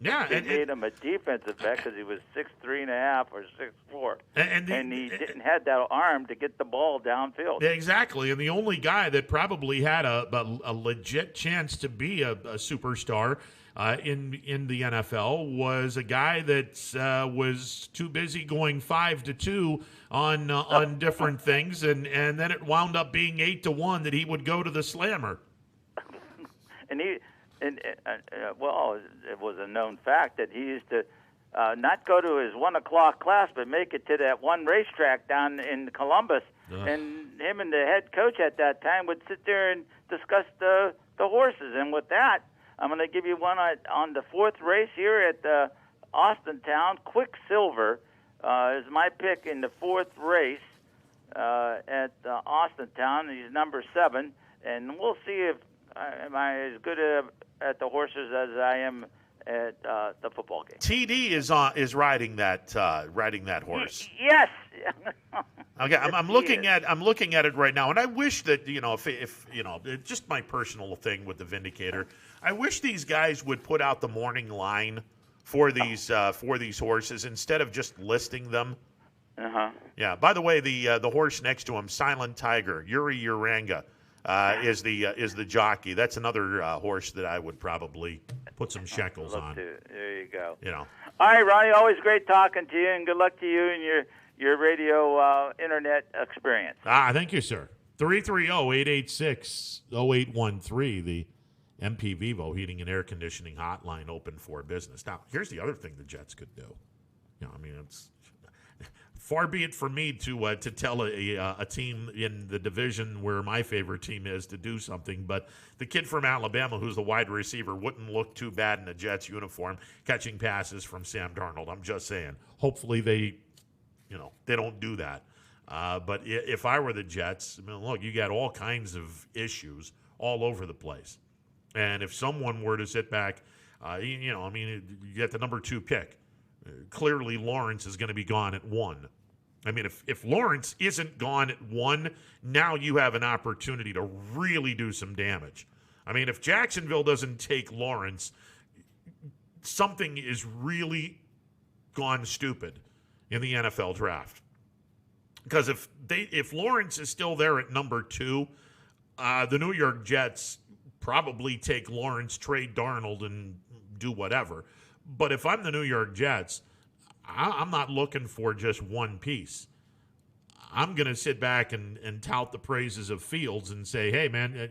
Yeah, they made him a defensive back because he was 6'3.5" or 6'4", and he didn't have that arm to get the ball downfield. Exactly, and the only guy that probably had a legit chance to be a superstar in the NFL was a guy that was too busy going 5-2 on different things, and then it wound up being 8-1 that he would go to the slammer. Well, it was a known fact that he used to not go to his 1 o'clock class, but make it to that one racetrack down in Columbus. And him and the head coach at that time would sit there and discuss the horses. And with that, I'm going to give you one on the 4th race here at Austintown. Quicksilver is my pick in the 4th race at Austintown. He's number 7, and we'll see if am I as good at the horses as I am at the football game. TD is riding that horse. Yes. Okay, I'm looking at it right now, and I wish that if just my personal thing with the Vindicator, I wish these guys would put out the morning line for these horses instead of just listing them. Yeah. By the way, the horse next to him, Silent Tiger, Yuri Uranga. Is the jockey. That's another horse that I would probably put some shekels on. There you go. All right, Ronnie, always great talking to you, and good luck to you and your radio internet experience. Thank you, sir. 330-886-0813, the MP Vivo Heating and Air Conditioning hotline open for business. Now, here's the other thing the Jets could do. It's far be it from me to tell a team in the division where my favorite team is to do something, but the kid from Alabama who's the wide receiver wouldn't look too bad in a Jets uniform catching passes from Sam Darnold. I'm just saying. Hopefully they don't do that. But if I were the Jets, look, you got all kinds of issues all over the place. And if someone were to sit back, you get the number 2 pick. Clearly, Lawrence is going to be gone at 1. If Lawrence isn't gone at 1, now you have an opportunity to really do some damage. If Jacksonville doesn't take Lawrence, something is really gone stupid in the NFL draft. Because if Lawrence is still there at number 2, the New York Jets probably take Lawrence, trade Darnold, and do whatever. But if I'm the New York Jets, I'm not looking for just one piece. I'm going to sit back and tout the praises of Fields and say, hey, man,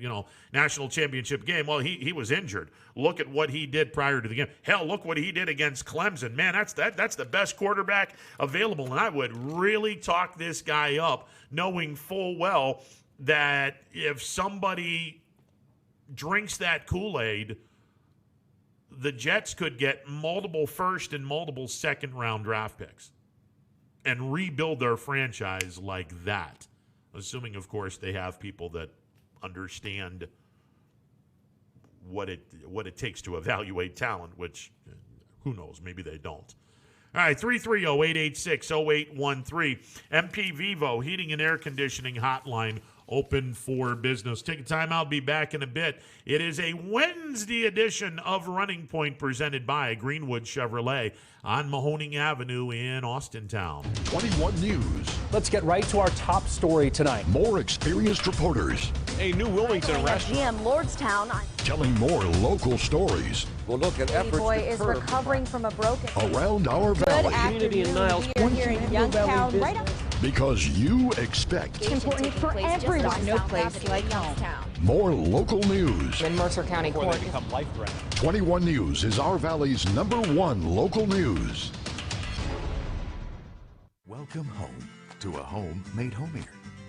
national championship game. Well, he was injured. Look at what he did prior to the game. Hell, look what he did against Clemson. Man, that's the best quarterback available. And I would really talk this guy up, knowing full well that if somebody drinks that Kool-Aid, the Jets could get multiple first and multiple second-round draft picks and rebuild their franchise like that, assuming, of course, they have people that understand what it takes to evaluate talent, which, who knows, maybe they don't. All right, 330-886-0813. MP Vivo Heating and Air Conditioning Hotline open for business. Take a time out. Be back in a bit. It is a Wednesday edition of Running Point presented by Greenwood Chevrolet on Mahoning Avenue in Austintown. 21 News. Let's get right to our top story tonight. More experienced reporters. A new Wilmington restaurant. GM Lordstown. Telling more local stories. We'll look at efforts Boy is recovering from a broken around our valley. Community in Niles. We are here in Youngstown, right up. Because you expect It's important for everyone. No place like home. more local news. In Mercer County Court. 21 News is our valley's #1 local news. Welcome home to a home made homier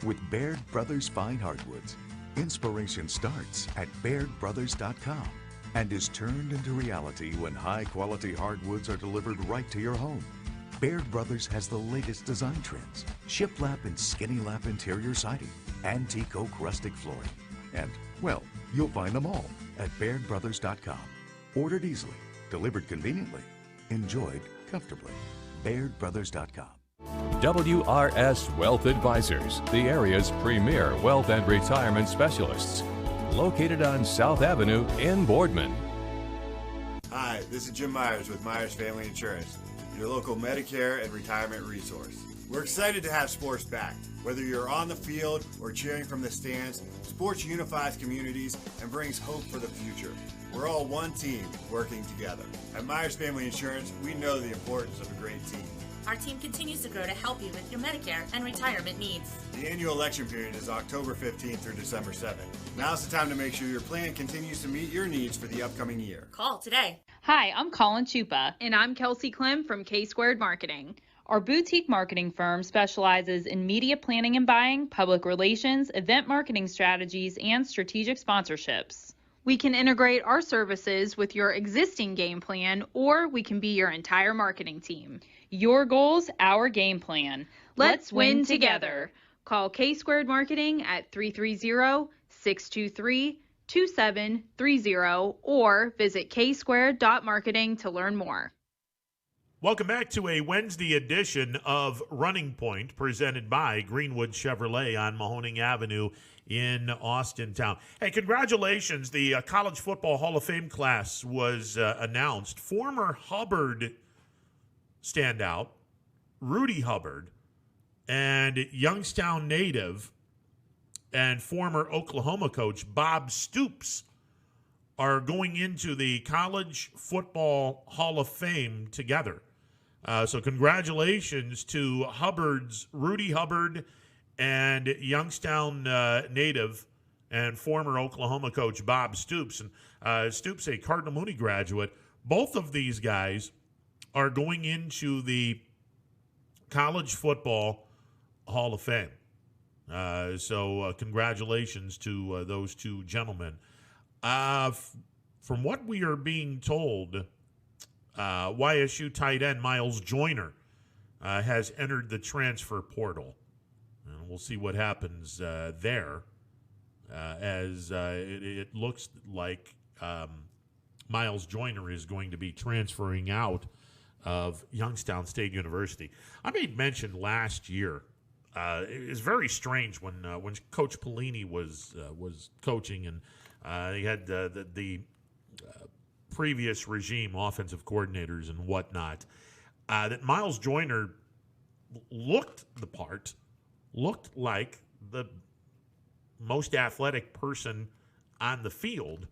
with Baird Brothers Fine Hardwoods. Inspiration starts at BairdBrothers.com and is turned into reality when high-quality hardwoods are delivered right to your home. Baird Brothers has the latest design trends, shiplap and skinny lap interior siding, antique oak rustic flooring, and, well, you'll find them all at BairdBrothers.com. Ordered easily, delivered conveniently, enjoyed comfortably. BairdBrothers.com. WRS Wealth Advisors, the area's premier wealth and retirement specialists. Located on South Avenue in Boardman. Hi, this is Jim Myers with Myers Family Insurance, your local Medicare and retirement resource. We're excited to have sports back. Whether you're on the field or cheering from the stands, sports unifies communities and brings hope for the future. We're all one team working together. At Myers Family Insurance, we know the importance of a great team. Our team continues to grow to help you with your Medicare and retirement needs. The annual election period is October 15th through December 7th. Now's the time to make sure your plan continues to meet your needs for the upcoming year. Call today. Hi, I'm Colin Chupa. And I'm Kelsey Clem from K-Squared Marketing. Our boutique marketing firm specializes in media planning and buying, public relations, event marketing strategies, and strategic sponsorships. We can integrate our services with your existing game plan, or we can be your entire marketing team. Your goals, our game plan. Let's win together. Call K-Squared Marketing at 330-623-2730 or visit ksquared.marketing to learn more. Welcome back to a Wednesday edition of Running Point presented by Greenwood Chevrolet on Mahoning Avenue in Austintown. Hey, congratulations. The College Football Hall of Fame class was announced. Former Hubbard standout, Rudy Hubbard, and Youngstown native and former Oklahoma coach Bob Stoops are going into the College Football Hall of Fame together. So congratulations to Rudy Hubbard and Youngstown native and former Oklahoma coach Bob Stoops. And Stoops, a Cardinal Mooney graduate. Both of these guys are going into the College Football Hall of Fame. So congratulations to those two gentlemen. From what we are being told, YSU tight end Miles Joyner has entered the transfer portal. And we'll see what happens there as it looks like Miles Joyner is going to be transferring out of Youngstown State University. I made mention last year. It was very strange when Coach Pelini was coaching, and they had the previous regime, offensive coordinators and whatnot. That Miles Joyner looked the part, looked like the most athletic person on the field,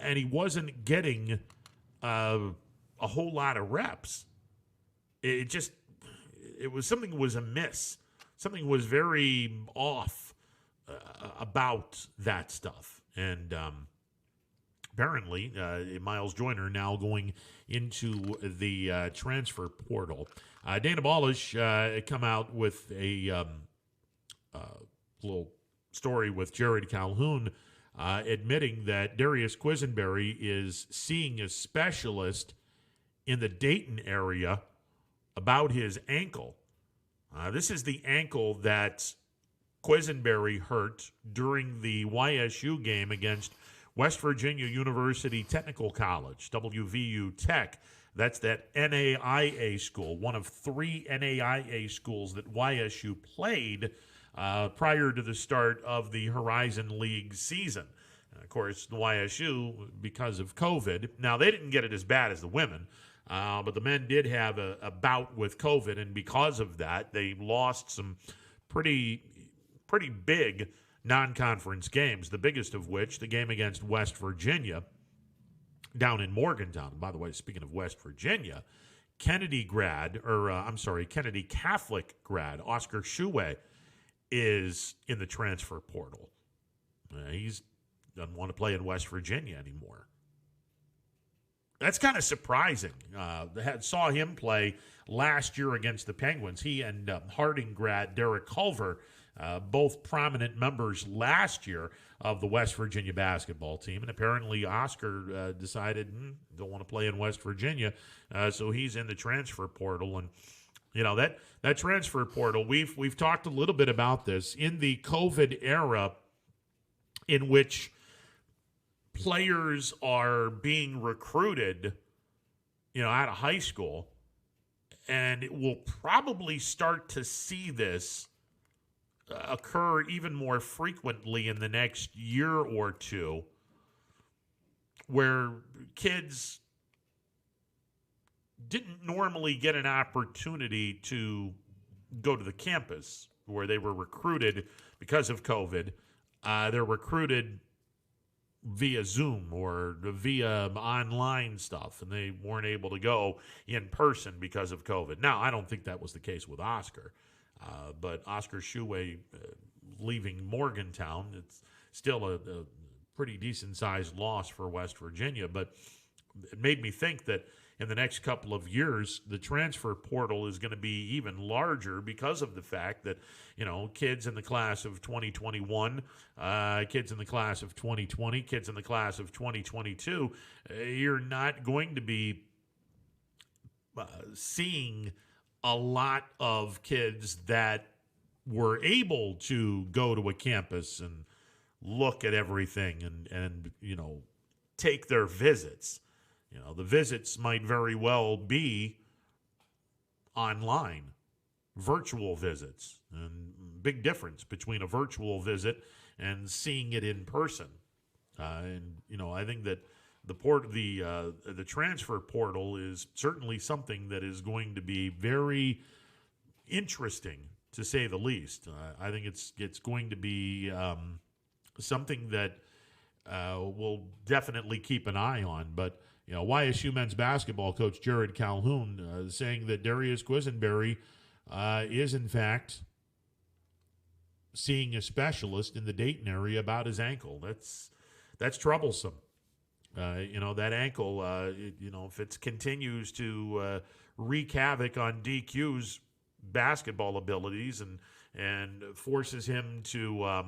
and he wasn't getting a whole lot of reps. It was something was amiss. Something was very off about that stuff. And apparently, Miles Joyner now going into the transfer portal. Dana Balish come out with a little story with Jared Calhoun admitting that Darius Quisenberry is seeing a specialist in the Dayton area about his ankle. This is the ankle that Quisenberry hurt during the YSU game against West Virginia University Technical College, WVU Tech. That's that NAIA school, one of 3 NAIA schools that YSU played prior to the start of the Horizon League season. Of course, the YSU, because of COVID, now they didn't get it as bad as the women, but the men did have a bout with COVID, and because of that, they lost some pretty big non-conference games, the biggest of which, the game against West Virginia down in Morgantown. By the way, speaking of West Virginia, Kennedy Catholic grad, Oscar Shuey, is in the transfer portal. He's doesn't want to play in West Virginia anymore. That's kind of surprising. Saw him play last year against the Penguins. He and Harding grad Derek Culver, both prominent members last year of the West Virginia basketball team. And apparently Oscar decided, don't want to play in West Virginia, so he's in the transfer portal. And, you know, that transfer portal, we've talked a little bit about this. In the COVID era in which players are being recruited, you know, out of high school, and it will probably start to see this occur even more frequently in the next year or two, where kids didn't normally get an opportunity to go to the campus where they were recruited because of COVID. They're recruited via Zoom or via online stuff, and they weren't able to go in person because of COVID. Now, I don't think that was the case with Oscar, but Oscar Shuey leaving Morgantown, it's still a pretty decent-sized loss for West Virginia, but it made me think that in the next couple of years, the transfer portal is going to be even larger because of the fact that, you know, kids in the class of 2021, kids in the class of 2020, kids in the class of 2022, you're not going to be seeing a lot of kids that were able to go to a campus and look at everything and you know, take their visits. You know, the visits might very well be online, virtual visits, and big difference between a virtual visit and seeing it in person. And you know, I think that the transfer portal is certainly something that is going to be very interesting, to say the least. I think it's going to be something that we'll definitely keep an eye on, but. You know, YSU men's basketball coach Jared Calhoun saying that Darius Quisenberry is, in fact, seeing a specialist in the Dayton area about his ankle. That's troublesome. You know, that ankle, if it continues to wreak havoc on DQ's basketball abilities and forces him to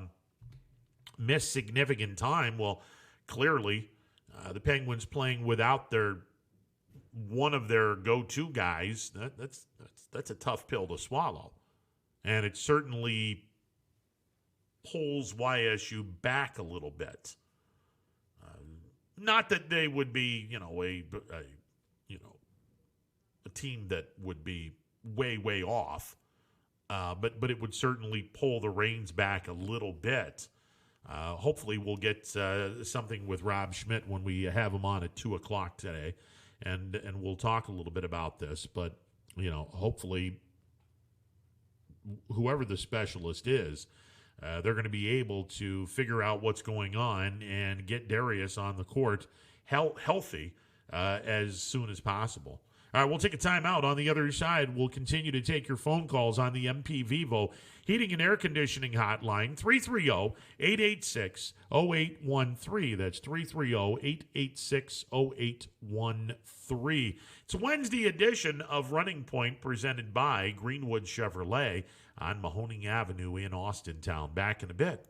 miss significant time, well, clearly the Penguins playing without one of their go-to guys, that's a tough pill to swallow. And it certainly pulls YSU back a little bit. Not that they would be, a team that would be way off, but it would certainly pull the reins back a little bit. Hopefully we'll get something with Rob Schmidt when we have him on at 2 o'clock today, and we'll talk a little bit about this. But, you know, hopefully whoever the specialist is, they're going to be able to figure out what's going on and get Darius on the court healthy as soon as possible. All right, we'll take a timeout. On the other side, we'll continue to take your phone calls on the MP Vivo Heating and Air Conditioning Hotline, 330-886-0813. That's 330-886-0813. It's a Wednesday edition of Running Point presented by Greenwood Chevrolet on Mahoning Avenue in Austintown. Back in a bit.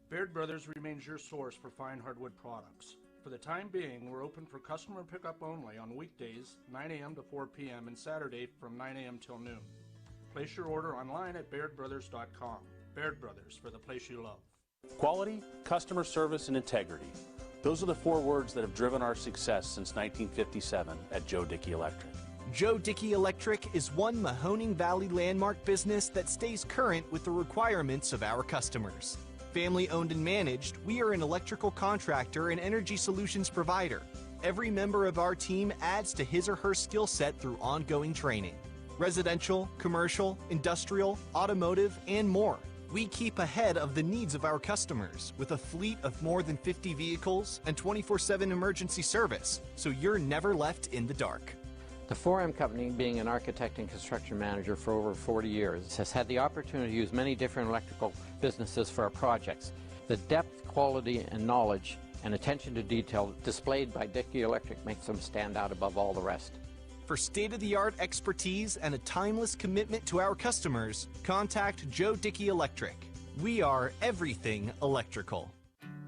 Baird Brothers remains your source for fine hardwood products. For the time being, we're open for customer pickup only on weekdays, 9 a.m. to 4 p.m., and Saturday from 9 a.m. till noon. Place your order online at BairdBrothers.com. Baird Brothers, for the place you love. Quality, customer service, and integrity. Those are the 4 words that have driven our success since 1957 at Joe Dickey Electric. Joe Dickey Electric is one Mahoning Valley landmark business that stays current with the requirements of our customers. Family owned and managed, we are an electrical contractor and energy solutions provider. Every member of our team adds to his or her skill set through ongoing training. Residential, commercial, industrial, automotive, and more. We keep ahead of the needs of our customers with a fleet of more than 50 vehicles and 24/7 emergency service, so you're never left in the dark. The 4M Company, being an architect and construction manager for over 40 years, has had the opportunity to use many different electrical businesses for our projects. The depth, quality, and knowledge and attention to detail displayed by Dickey Electric makes them stand out above all the rest. For state-of-the-art expertise and a timeless commitment to our customers, contact Joe Dickey Electric. We are everything electrical.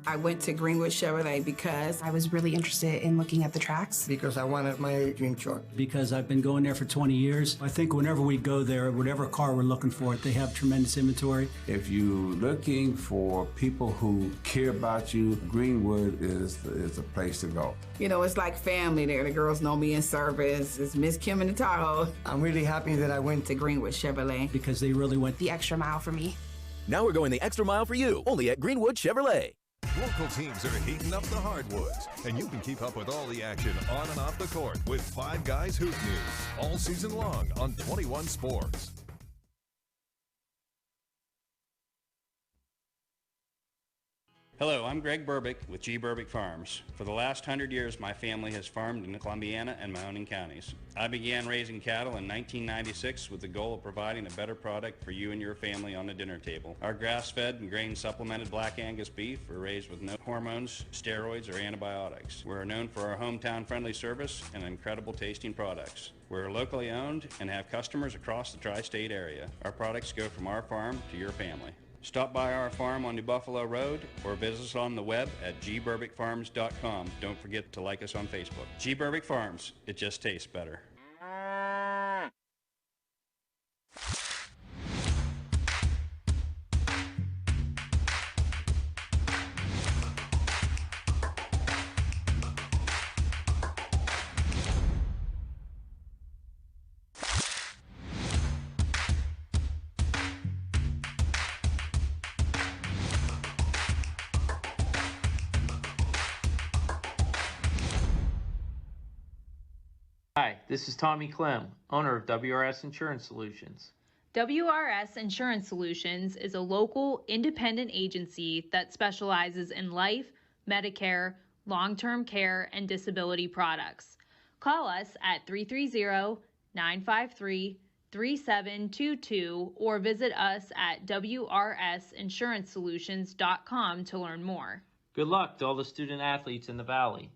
I went to Greenwood Chevrolet because I was really interested in looking at the tracks. Because I wanted my dream truck. Because I've been going there for 20 years. I think whenever we go there, whatever car we're looking for, they have tremendous inventory. If you're looking for people who care about you, Greenwood is the place to go. You know, it's like family there. The girls know me in service. It's Miss Kim in the Tahoe. I'm really happy that I went to Greenwood Chevrolet. Because they really went the extra mile for me. Now we're going the extra mile for you, only at Greenwood Chevrolet. Local teams are heating up the hardwoods, and you can keep up with all the action on and off the court with Five Guys Hoop News all season long on 21 Sports. Hello, I'm Greg Burbick with G. Burbick Farms. For the last 100 years, my family has farmed in Columbiana and Mahoning counties. I began raising cattle in 1996 with the goal of providing a better product for you and your family on the dinner table. Our grass-fed and grain-supplemented Black Angus beef are raised with no hormones, steroids, or antibiotics. We're known for our hometown-friendly service and incredible tasting products. We're locally owned and have customers across the tri-state area. Our products go from our farm to your family. Stop by our farm on New Buffalo Road or visit us on the web at gburbickfarms.com. Don't forget to like us on Facebook. G. Burbick Farms, it just tastes better. Hi, this is Tommy Clem, owner of WRS Insurance Solutions. WRS Insurance Solutions is a local independent agency that specializes in life, Medicare, long-term care, and disability products. Call us at 330-953-3722 or visit us at wrsinsurancesolutions.com to learn more. Good luck to all the student athletes in the Valley.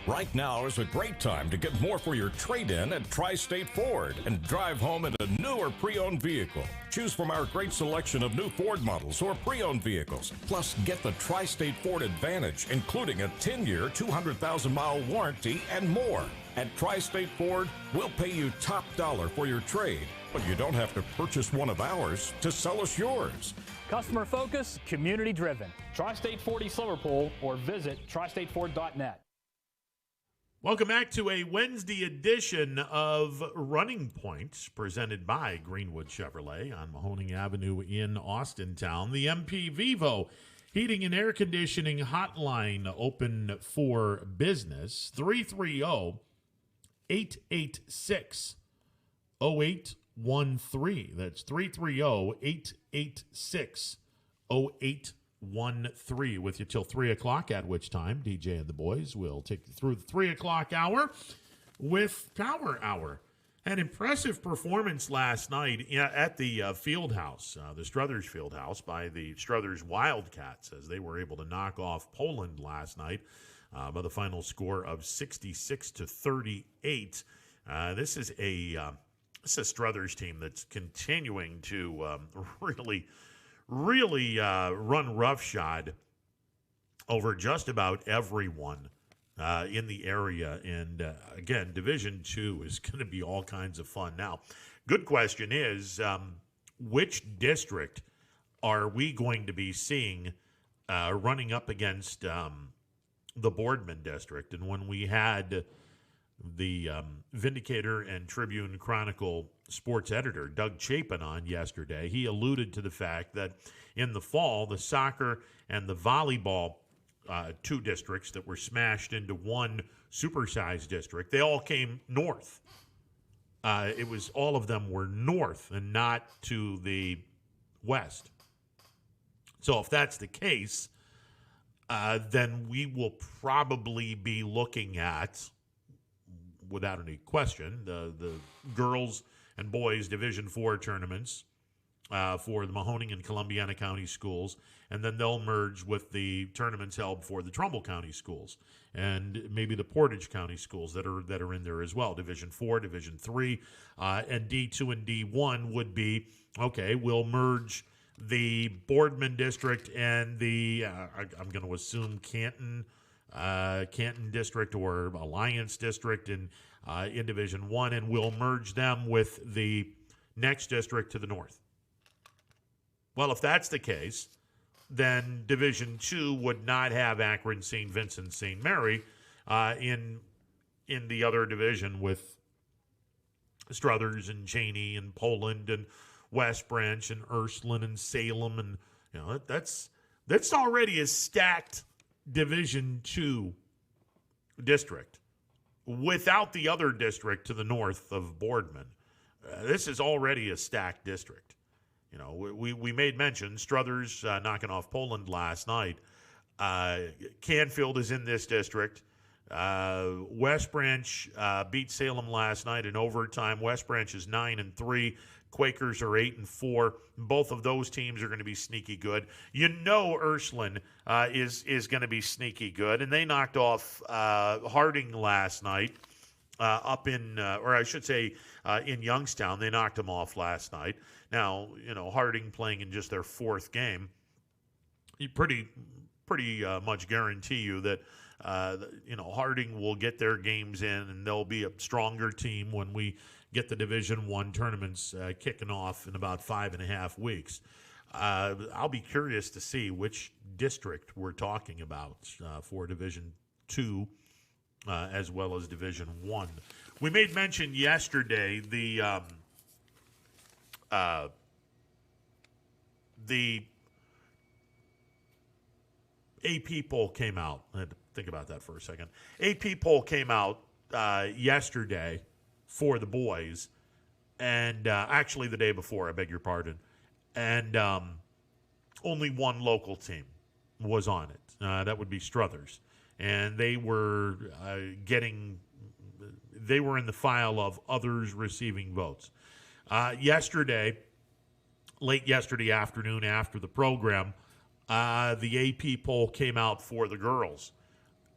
Right now is a great time to get more for your trade-in at Tri-State Ford and drive home in a new or pre-owned vehicle. Choose from our great selection of new Ford models or pre-owned vehicles. Plus, get the Tri-State Ford Advantage, including a 10-year, 200,000-mile warranty and more. At Tri-State Ford, we'll pay you top dollar for your trade, but you don't have to purchase one of ours to sell us yours. Customer focus, community driven. Tri-State Ford East Liverpool or visit tristateford.net. Welcome back to a Wednesday edition of Running Point, presented by Greenwood Chevrolet on Mahoning Avenue in Austintown. The MP Vivo Heating and Air Conditioning Hotline open for business, 330-886-0813. That's 330-886-0813. 0813 with you till 3 o'clock, at which time DJ and the boys will take you through the 3 o'clock hour with Power Hour. An impressive performance last night at the field house, the Struthers field house, by the Struthers Wildcats, as they were able to knock off Poland last night by the final score of 66-38. This is a Struthers team that's continuing to really run roughshod over just about everyone in the area. And again, Division II is going to be all kinds of fun. Now, good question is, which district are we going to be seeing running up against the Boardman district? And when we had the Vindicator and Tribune Chronicle sports editor, Doug Chapin, on yesterday, he alluded to the fact that in the fall, the soccer and the volleyball two districts that were smashed into one supersized district, they all came north. It was all of them were north and not to the west. So if that's the case, then we will probably be looking at, without any question, the girls and boys Division IV tournaments for the Mahoning and Columbiana County schools, and then they'll merge with the tournaments held for the Trumbull County schools and maybe the Portage County schools that are in there as well. Division IV, Division III, and D2 and D1 would be, okay, we'll merge the Boardman district and the, I'm going to assume Canton district or Alliance district in Division I, and we'll merge them with the next district to the north. Well, if that's the case, then Division II would not have Akron, St. Vincent, St. Mary in the other division with Struthers and Cheney and Poland and West Branch and Ursuline and Salem, and that's already a stacked Division II district without the other district to the north of Boardman. This is already a stacked district. We made mention, Struthers knocking off Poland last night. Canfield is in this district. West Branch beat Salem last night in overtime. West Branch is 9-3. Quakers are 8-4. Both of those teams are going to be sneaky good. Ursuline is going to be sneaky good, and they knocked off Harding last night up in, or I should say, in Youngstown. They knocked them off last night. Now, Harding playing in just their fourth game, you pretty much guarantee you that Harding will get their games in, and they'll be a stronger team when we get the Division I tournaments kicking off in about 5.5 weeks. I'll be curious to see which district we're talking about for Division II as well as Division I. We made mention yesterday the AP poll came out. I had to think about that for a second. AP poll came out yesterday for the boys, and actually the day before, I beg your pardon. And only one local team was on it. That would be Struthers. And they were they were in the file of others receiving votes. Late yesterday afternoon after the program, the AP poll came out for the girls.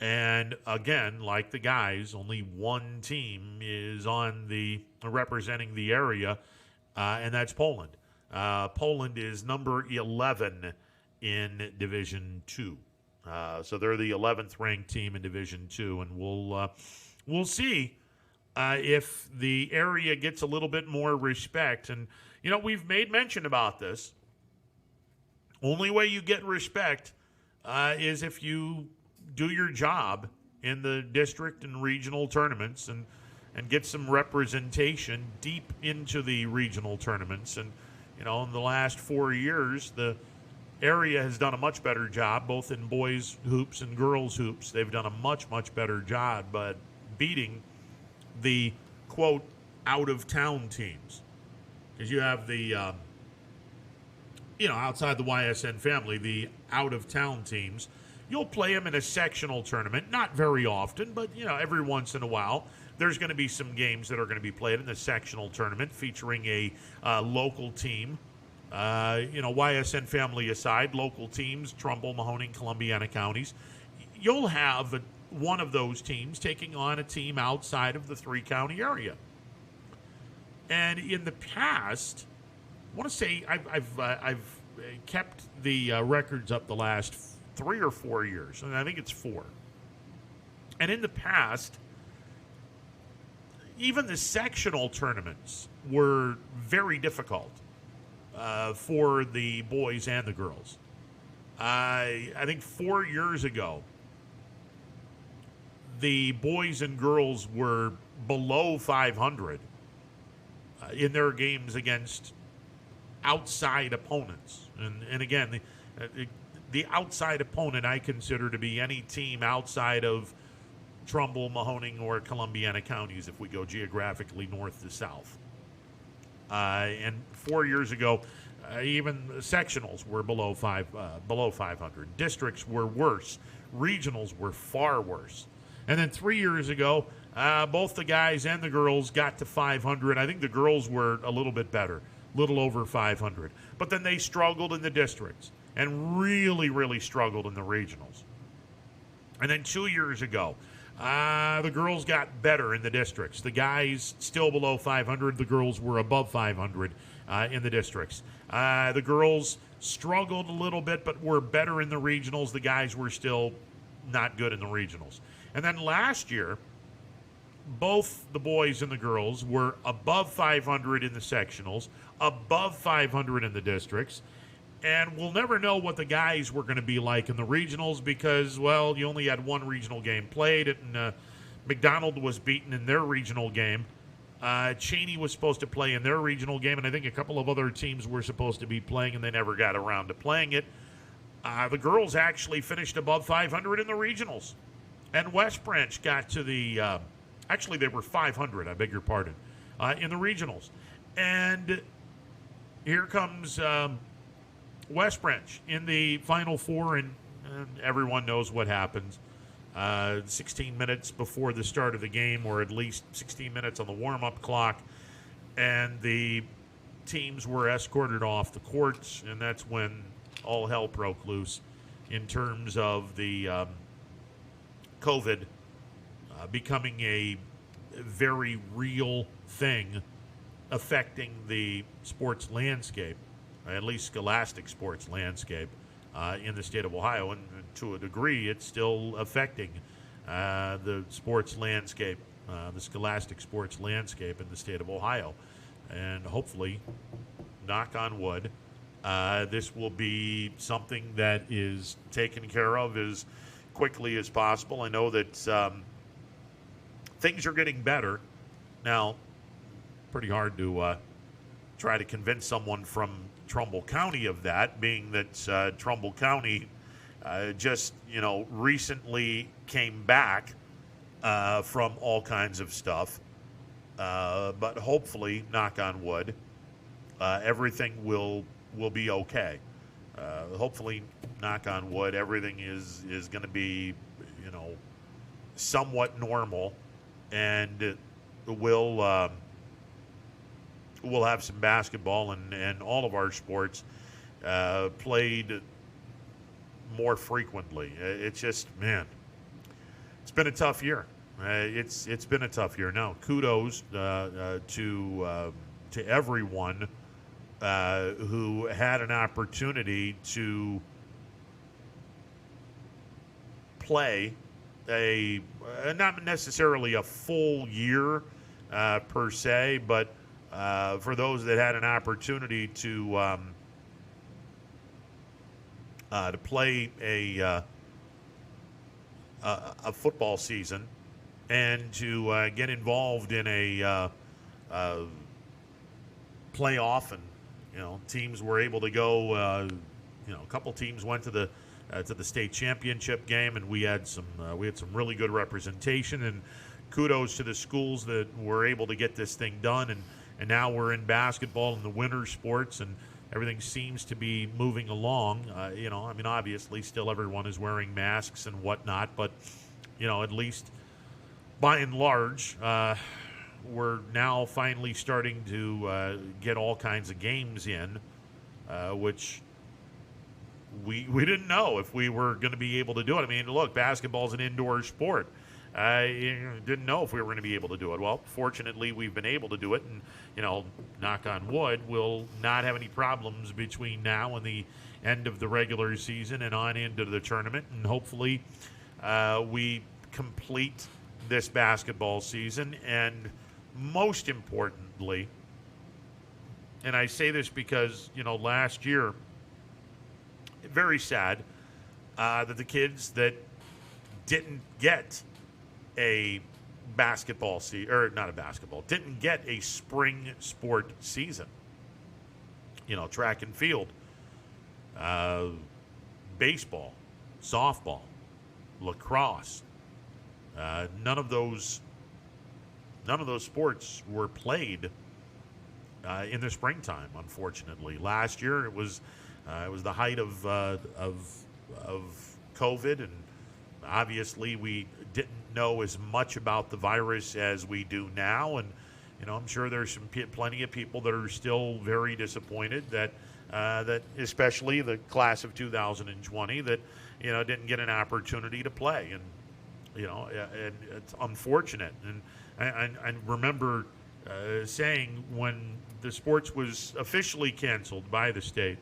And again, like the guys, only one team is representing the area, and that's Poland. Poland is number 11 in Division II. So they're the 11th ranked team in Division II, and we'll see if the area gets a little bit more respect. And we've made mention about this. Only way you get respect is if you do your job in the district and regional tournaments and get some representation deep into the regional tournaments. And in the last 4 years, the area has done a much better job, both in boys hoops and girls hoops. They've done a much, much better job, but beating the, quote, out-of-town teams. Because you have the outside the YSN family, the out-of-town teams, you'll play them in a sectional tournament. Not very often, but, every once in a while. There's going to be some games that are going to be played in the sectional tournament featuring a local team. YSN family aside, local teams, Trumbull, Mahoning, Columbiana counties. You'll have one of those teams taking on a team outside of the three-county area. And in the past, I want to say I've kept the records up the last 3 or 4 years, and I think it's 4. And in the past, even the sectional tournaments were very difficult for the boys and the girls. I think 4 years ago, the boys and girls were below 500 in their games against outside opponents. And again, the outside opponent I consider to be any team outside of Trumbull, Mahoning, or Columbiana counties if we go geographically north to south. And 4 years ago, even sectionals were below 500. Districts were worse. Regionals were far worse. And then 3 years ago, both the guys and the girls got to 500. I think the girls were a little bit better, a little over 500. But then they struggled in the districts and really, really struggled in the regionals. And then 2 years ago, the girls got better in the districts. The guys still below 500. The girls were above 500 in the districts. The girls struggled a little bit, but were better in the regionals. The guys were still not good in the regionals. And then last year, both the boys and the girls were above 500 in the sectionals, above 500 in the districts. And we'll never know what the guys were going to be like in the regionals because, well, you only had one regional game played, and McDonald was beaten in their regional game. Cheney was supposed to play in their regional game, and I think a couple of other teams were supposed to be playing, and they never got around to playing it. The girls actually finished above 500 in the regionals. And West Branch got to the actually, they were 500, I beg your pardon, in the regionals. And here comes West Branch in the Final Four, and everyone knows what happens. 16 minutes before the start of the game, or at least 16 minutes on the warm-up clock, and the teams were escorted off the courts, and that's when all hell broke loose in terms of the COVID becoming a very real thing affecting the sports landscape, at least scholastic sports landscape in the state of Ohio. And to a degree, it's still affecting the sports landscape, the scholastic sports landscape in the state of Ohio. And hopefully, knock on wood, this will be something that is taken care of as quickly as possible. I know that things are getting better. Now, pretty hard to try to convince someone from Trumbull County of that, being that Trumbull County just, recently came back from all kinds of stuff. But hopefully, knock on wood, everything will be okay. Hopefully, knock on wood, everything is going to be, somewhat normal, and we'll have some basketball and all of our sports played more frequently. It's just, man, it's been a tough year. It's been a tough year. Now, kudos to everyone who had an opportunity to play not necessarily a full year per se, but for those that had an opportunity to play a football season and to get involved in a playoff, and teams were able to go. A couple teams went to the state championship game, and we had some really good representation. And kudos to the schools that were able to get this thing done. And now we're in basketball in the winter sports, and everything seems to be moving along. Obviously, still everyone is wearing masks and whatnot, but at least by and large, we're now finally starting to get all kinds of games in, which we didn't know if we were going to be able to do it. I mean, look, basketball's an indoor sport. I didn't know if we were going to be able to do it. Well, fortunately, we've been able to do it, and, knock on wood, we'll not have any problems between now and the end of the regular season and on into the tournament, and hopefully we complete this basketball season, and most importantly, and I say this because, last year, very sad that the kids that didn't get a basketball season, or not a basketball, didn't get a spring sport season. Track and field, baseball, softball, lacrosse. None of those sports were played in the springtime. Unfortunately, last year it was the height of COVID, and obviously we didn't know as much about the virus as we do now. And I'm sure there's plenty of people that are still very disappointed that especially the class of 2020 that didn't get an opportunity to play, and and it's unfortunate. And I remember saying when the sports was officially canceled by the state,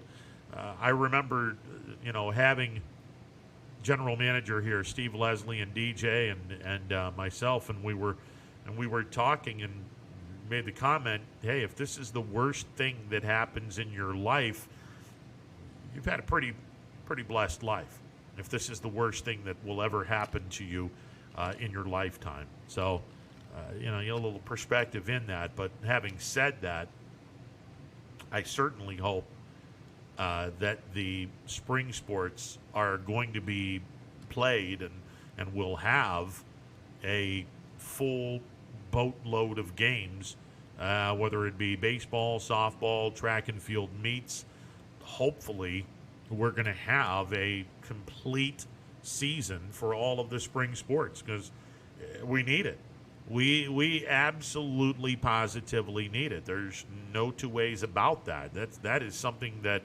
I remember having general manager here, Steve Leslie, and DJ and myself, and we were talking and made the comment, hey, if this is the worst thing that happens in your life, you've had a pretty blessed life. If this is the worst thing that will ever happen to you in your lifetime. So, you get a little perspective in that. But having said that, I certainly hope that the spring sports are going to be played and will have a full boatload of games, whether it be baseball, softball, track and field meets. Hopefully, we're going to have a complete season for all of the spring sports because we need it. We absolutely, positively need it. There's no two ways about that. That is something that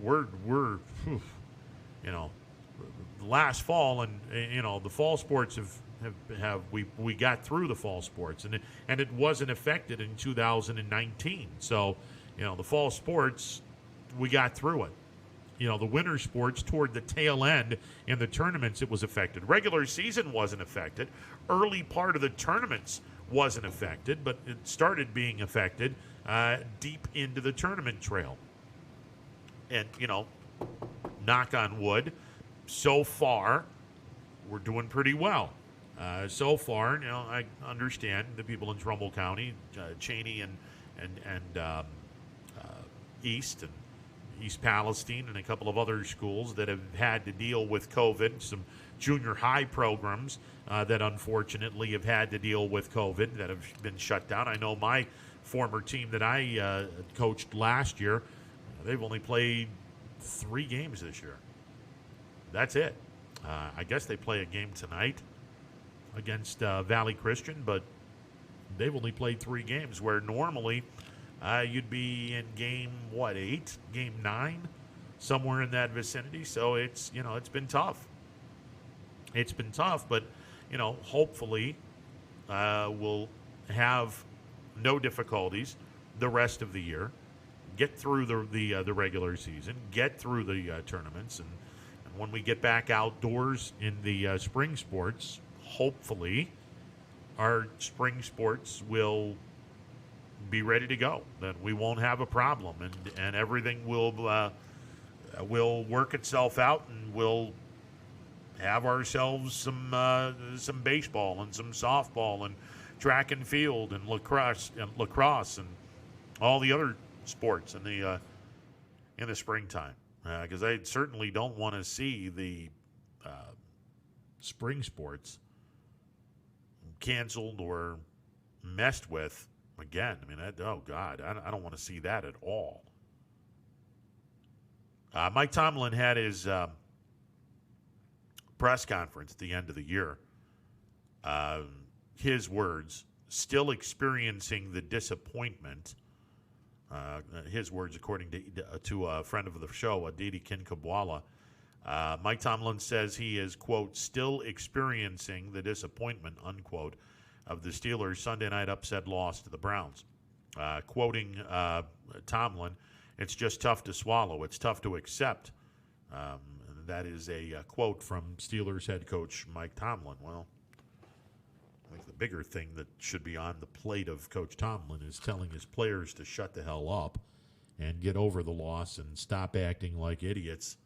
we're last fall, and the fall sports have we got through the fall sports, and it wasn't affected in 2019. So the fall sports, we got through it. The winter sports toward the tail end in the tournaments, it was affected. Regular season wasn't affected. Early part of the tournaments wasn't affected, but it started being affected deep into the tournament trail. And, knock on wood, so far, we're doing pretty well. So far, I understand the people in Trumbull County, Cheney and East Palestine and a couple of other schools that have had to deal with COVID, some junior high programs that unfortunately have had to deal with COVID that have been shut down. I know my former team that I coached last year, they've only played 3 games this year. That's it. I guess they play a game tonight against Valley Christian, but they've only played 3 games, where normally you'd be in game 8, game 9, somewhere in that vicinity. So it's it's been tough. It's been tough, but hopefully we'll have no difficulties the rest of the year. Get through the regular season, get through the tournaments, and when we get back outdoors in the spring sports, hopefully our spring sports will be ready to go. That we won't have a problem, and everything will work itself out, and we'll have ourselves some baseball and some softball and track and field and lacrosse and all the other sports in the springtime. Because I certainly don't want to see the spring sports canceled or messed with Again, I mean, oh, God, I don't want to see that at all. Mike Tomlin had his press conference at the end of the year. His words, still experiencing the disappointment. His words, according to a friend of the show, Aditi Kinkabwala. Mike Tomlin says he is, quote, still experiencing the disappointment, unquote, of the Steelers' Sunday night upset loss to the Browns. Quoting Tomlin, it's just tough to swallow. It's tough to accept. That is a quote from Steelers head coach Mike Tomlin. Well, I think the bigger thing that should be on the plate of Coach Tomlin is telling his players to shut the hell up and get over the loss and stop acting like idiots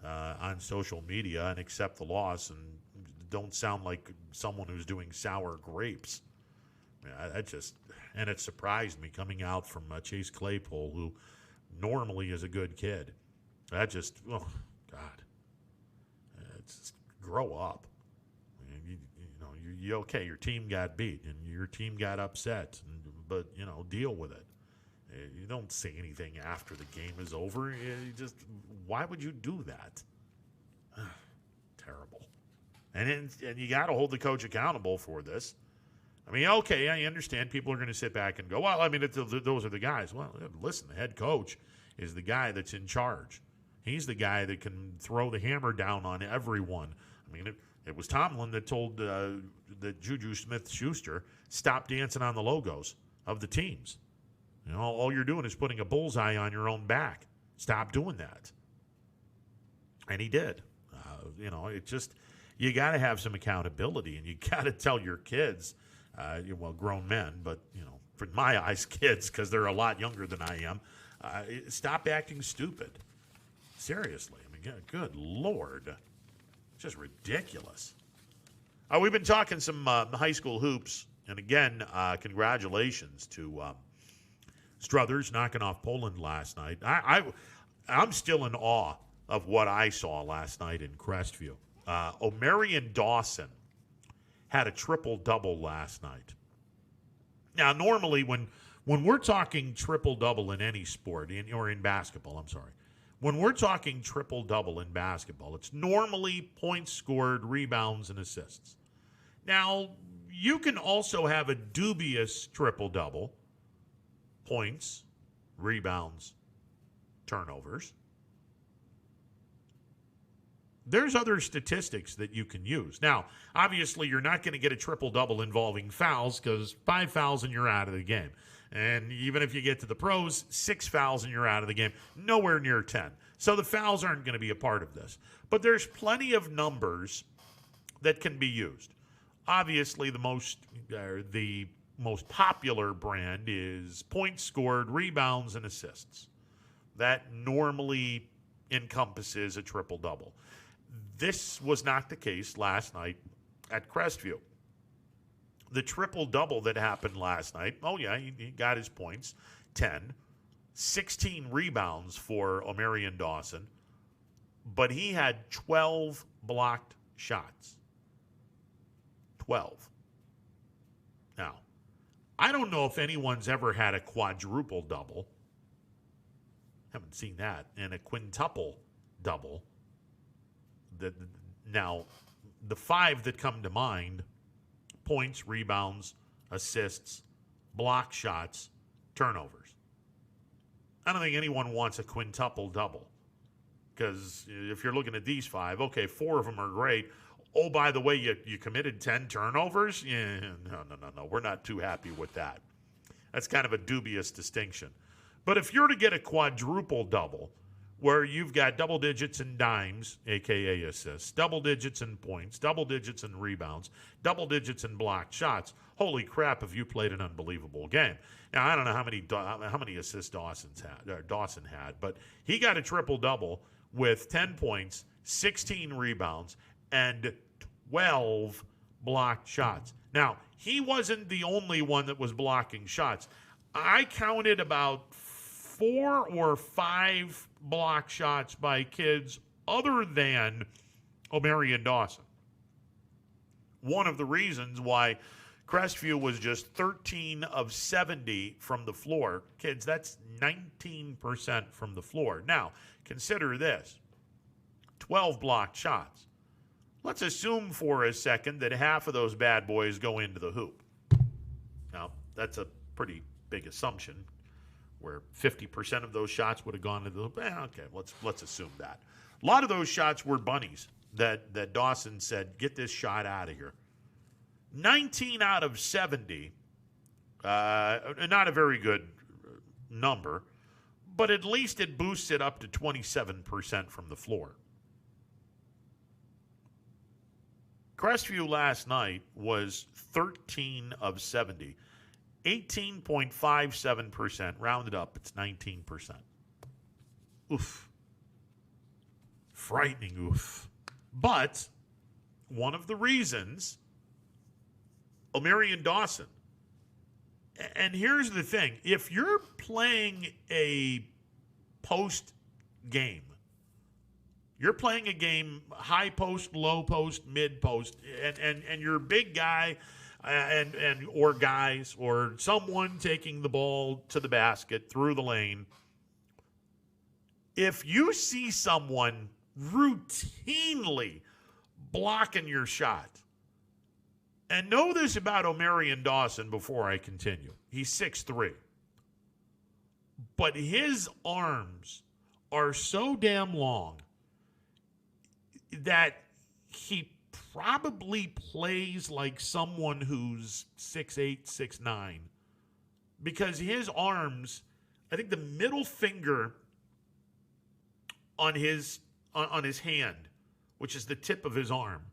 on social media and accept the loss and don't sound like someone who's doing sour grapes. And it surprised me coming out from Chase Claypool, who normally is a good kid. Oh, God. It's grow up. You okay, your team got beat and your team got upset, but, deal with it. You don't say anything after the game is over. Why would you do that? Terrible. And you got to hold the coach accountable for this. I mean, okay, I understand people are going to sit back and go, well, I mean, those are the guys. Well, listen, the head coach is the guy that's in charge. He's the guy that can throw the hammer down on everyone. I mean, it was Tomlin that told the Juju Smith-Schuster, stop dancing on the logos of the teams. All you're doing is putting a bullseye on your own back. Stop doing that. And he did. You got to have some accountability, and you got to tell your kids, grown men, but, for my eyes, kids, because they're a lot younger than I am, stop acting stupid. Seriously. I mean, good Lord. Just ridiculous. We've been talking some high school hoops, and again, congratulations to Struthers knocking off Poland last night. I'm still in awe of what I saw last night in Crestview. Omarion Dawson had a triple-double last night. Now, normally when we're talking triple-double in any sport, or in basketball, when we're talking triple-double in basketball, it's normally points scored, rebounds, and assists. Now, you can also have a dubious triple-double, points, rebounds, turnovers. There's other statistics that you can use. Now, obviously, you're not going to get a triple-double involving fouls because 5 fouls and you're out of the game. And even if you get to the pros, 6 fouls and you're out of the game. Nowhere near 10. So the fouls aren't going to be a part of this. But there's plenty of numbers that can be used. Obviously, the most popular brand is points scored, rebounds, and assists. That normally encompasses a triple-double. This was not the case last night at Crestview. The triple-double that happened last night, he got his points, 10, 16 rebounds for Omarion Dawson, but he had 12 blocked shots. 12. Now, I don't know if anyone's ever had a quadruple-double. Haven't seen that. And a quintuple-double. Now, the 5 that come to mind, points, rebounds, assists, block shots, turnovers. I don't think anyone wants a quintuple-double because if you're looking at these 5, 4 of them are great. Oh, by the way, you committed 10 turnovers? Yeah, no. We're not too happy with that. That's kind of a dubious distinction. But if you're to get a quadruple-double, where you've got double digits in dimes, a.k.a. assists, double digits in points, double digits in rebounds, double digits in blocked shots. Holy crap, have you played an unbelievable game. Now, I don't know how many assists Dawson had, but he got a triple-double with 10 points, 16 rebounds, and 12 blocked shots. Now, he wasn't the only one that was blocking shots. I counted about 4 or 5 block shots by kids other than Omarion Dawson. One of the reasons why Crestview was just 13 of 70 from the floor. Kids, that's 19% from the floor. Now, consider this. 12 blocked shots. Let's assume for a second that half of those bad boys go into the hoop. Now, that's a pretty big assumption, where 50% of those shots would have gone into the hoop. Okay, let's assume that. A lot of those shots were bunnies that Dawson said, get this shot out of here. 19 out of 70, not a very good number, but at least it boosts it up to 27% from the floor. Crestview last night was 13 of 70, 18.57%. Rounded up, it's 19%. Oof. Frightening oof. But one of the reasons, O'Marion Dawson, and here's the thing, if you're playing a post game, you're playing a game high post, low post, mid post, and you're a big guy and or guys or someone taking the ball to the basket through the lane. If you see someone routinely blocking your shot, and know this about O'Marion Dawson before I continue. He's 6'3". But his arms are so damn long that he probably plays like someone who's 6'8", 6'9", because his arms, I think the middle finger on his hand, which is the tip of his arm,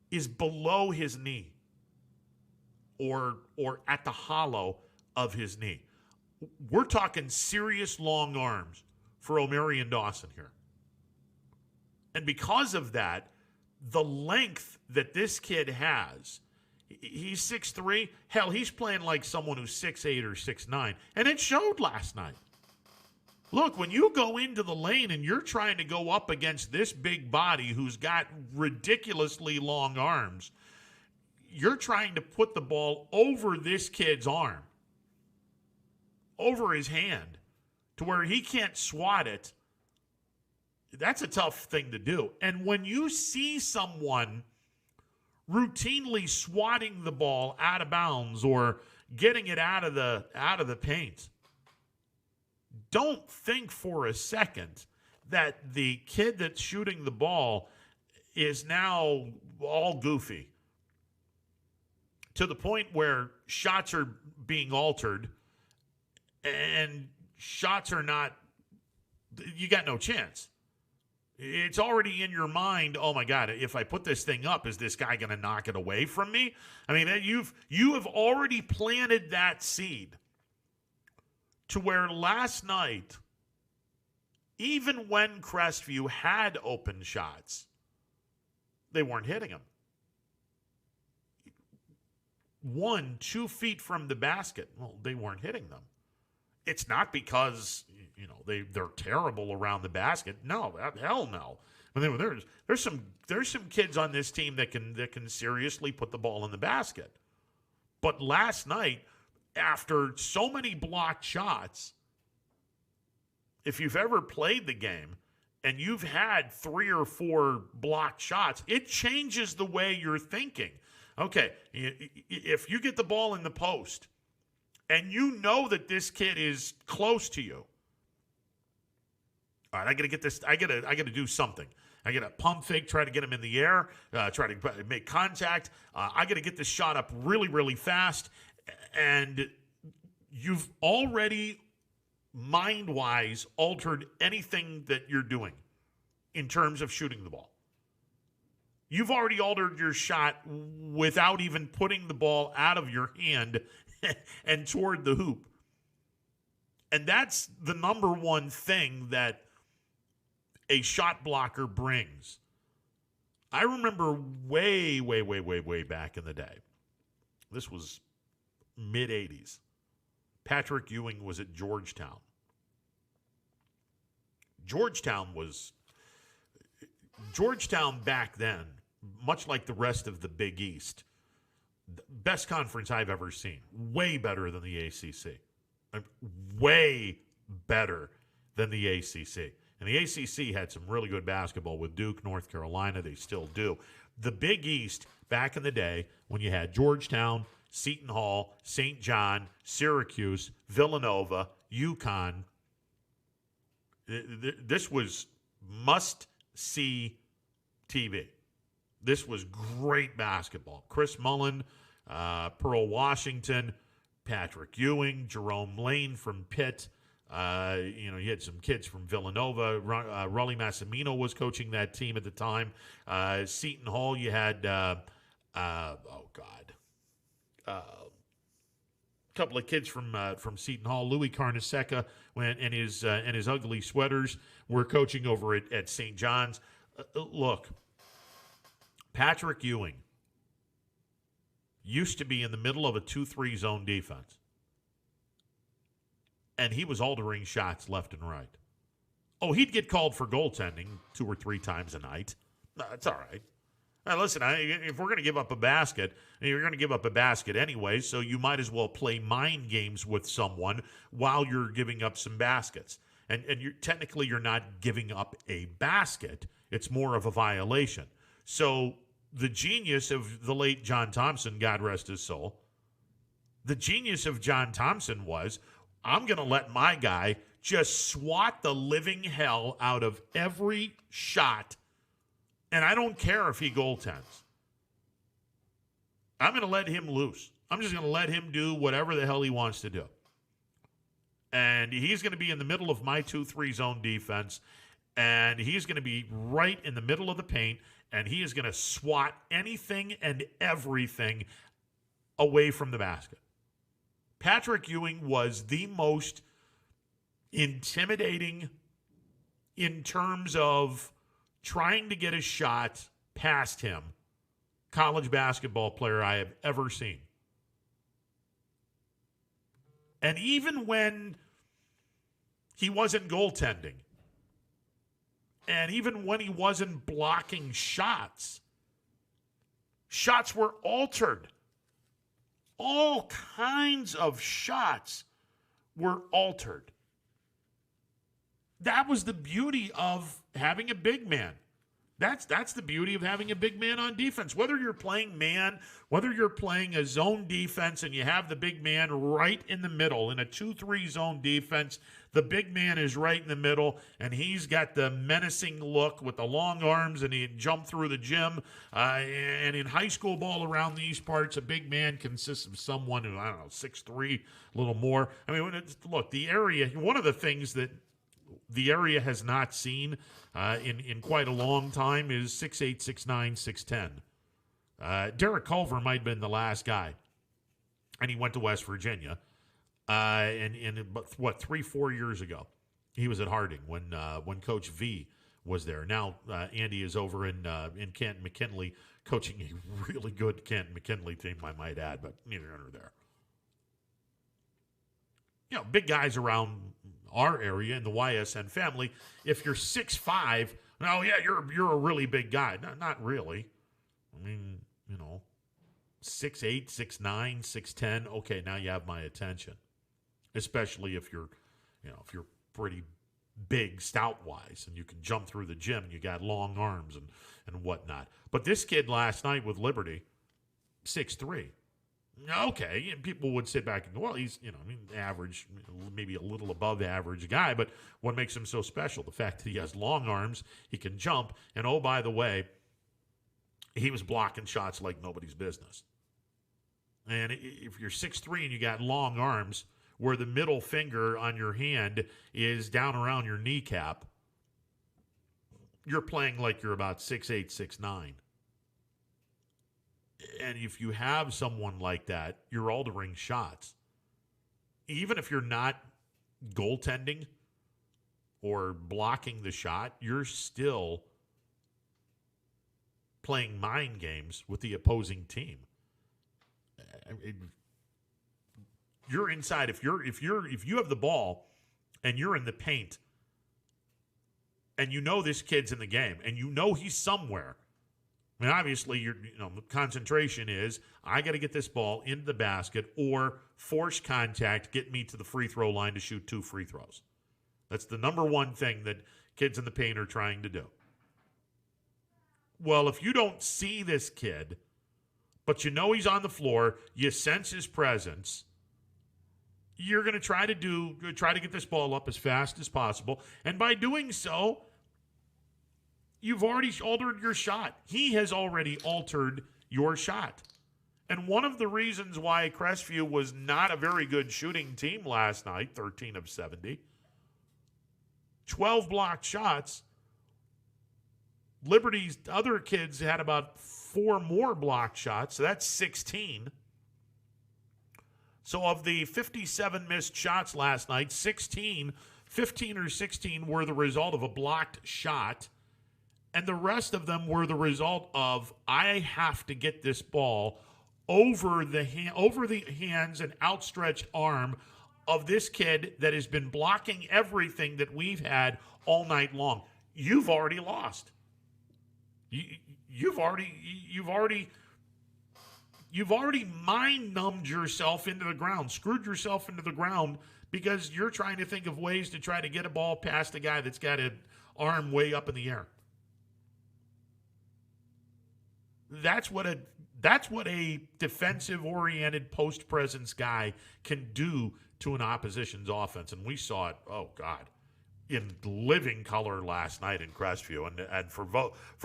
is below his knee or at the hollow of his knee. We're talking serious long arms for O'Marion Dawson here. And because of that, the length that this kid has, he's 6'3". Hell, he's playing like someone who's 6'8" or 6'9". And it showed last night. Look, when you go into the lane and you're trying to go up against this big body who's got ridiculously long arms, you're trying to put the ball over this kid's arm, over his hand, to where he can't swat it. That's a tough thing to do. And when you see someone routinely swatting the ball out of bounds or getting it out of the paint, don't think for a second that the kid that's shooting the ball is now all goofy to the point where shots are being altered and shots are not, you got no chance. It's already in your mind, oh my God, if I put this thing up, is this guy going to knock it away from me? I mean, you have already planted that seed to where last night, even when Crestview had open shots, they weren't hitting him. 2 feet from the basket, well, they weren't hitting them. It's not because they're terrible around the basket. No, hell no. I mean, there's some kids on this team that can seriously put the ball in the basket. But last night, after so many blocked shots, if you've ever played the game and you've had 3 or 4 blocked shots, it changes the way you're thinking. Okay, if you get the ball in the post and you know that this kid is close to you, all right, I got to get this. I got to do something. I got to pump fake, try to get him in the air, try to make contact. I got to get this shot up really, really fast. And you've already mind-wise altered anything that you're doing in terms of shooting the ball. You've already altered your shot without even putting the ball out of your hand and toward the hoop. And that's the number one thing that a shot blocker brings. I remember way back in the day. This was mid-'80s. Patrick Ewing was at Georgetown. Georgetown back then, much like the rest of the Big East, Best conference I've ever seen. Way better than the ACC. Way better than the ACC. And the ACC had some really good basketball with Duke, North Carolina. They still do. The Big East, back in the day, when you had Georgetown, Seton Hall, St. John, Syracuse, Villanova, UConn, this was must-see TV. This was great basketball. Chris Mullin, Pearl Washington, Patrick Ewing, Jerome Lane from Pitt. You had some kids from Villanova. Raleigh Massimino was coaching that team at the time. Seton Hall, you had, a couple of kids from Seton Hall. Louis Carnesecca and his ugly sweaters were coaching over at St. John's. Look, Patrick Ewing used to be in the middle of a 2-3 zone defense. And he was altering shots left and right. Oh, he'd get called for goaltending 2 or 3 times a night. That's all right. Now, listen, if we're going to give up a basket, you're going to give up a basket anyway, so you might as well play mind games with someone while you're giving up some baskets. And technically, you're not giving up a basket. It's more of a violation. So the genius of the late John Thompson, God rest his soul, the genius of John Thompson was, I'm going to let my guy just swat the living hell out of every shot, and I don't care if he goaltends. I'm going to let him loose. I'm just going to let him do whatever the hell he wants to do. And he's going to be in the middle of my 2-3 zone defense, and he's going to be right in the middle of the paint, and he is going to swat anything and everything away from the basket. Patrick Ewing was the most intimidating in terms of trying to get a shot past him college basketball player I have ever seen. And even when he wasn't goaltending, and even when he wasn't blocking shots, shots were altered. All kinds of shots were altered. That was the beauty of having a big man. That's the beauty of having a big man on defense. Whether you're playing man, whether you're playing a zone defense and you have the big man right in the middle, in a 2-3 zone defense, the big man is right in the middle, and he's got the menacing look with the long arms, and he jump through the gym. And in high school ball around these parts, a big man consists of someone who, 6'3", a little more. I mean, look, the area, one of the things that the area has not seen in quite a long time is 6'8", 6'9", 6'10". Derek Culver might have been the last guy, and he went to West Virginia. And 3-4 years ago, he was at Harding when Coach V was there. Now Andy is over in Canton McKinley coaching a really good Canton McKinley team, I might add, but neither here nor there. Big guys around our area in the YSN family. If you're 6'5", oh yeah, you're a really big guy. No, not really. I mean, 6'8", 6'9", 6'10". Okay, now you have my attention. Especially if you're pretty big stout-wise and you can jump through the gym and you got long arms and whatnot. But this kid last night with Liberty, 6'3". Okay, and people would sit back and go, well, he's, average, maybe a little above average guy, but what makes him so special? The fact that he has long arms, he can jump, and oh, by the way, he was blocking shots like nobody's business. And if you're 6'3" and you got long arms, where the middle finger on your hand is down around your kneecap, you're playing like you're about 6'8", 6'9". And if you have someone like that, you're altering shots. Even if you're not goaltending or blocking the shot, you're still playing mind games with the opposing team. You're inside. If you have the ball and you're in the paint and this kid's in the game and he's somewhere, I mean, obviously, the concentration is, I got to get this ball into the basket or force contact, get me to the free throw line to shoot 2 free throws. That's the number one thing that kids in the paint are trying to do. Well, if you don't see this kid, but you know he's on the floor, you sense his presence, you're going to try to get this ball up as fast as possible. And by doing so, you've already altered your shot. He has already altered your shot. And one of the reasons why Crestview was not a very good shooting team last night, 13 of 70, 12 blocked shots. Liberty's other kids had about 4 more blocked shots, so that's 16. So of the 57 missed shots last night, 15 or 16 were the result of a blocked shot. And the rest of them were the result of, I have to get this ball over the hands and outstretched arm of this kid that has been blocking everything that we've had all night long. You've already lost. You've already mind-numbed yourself into the ground, screwed yourself into the ground because you're trying to think of ways to try to get a ball past a guy that's got an arm way up in the air. That's what a defensive-oriented post-presence guy can do to an opposition's offense. And we saw it, oh, God, in living color last night in Crestview. And for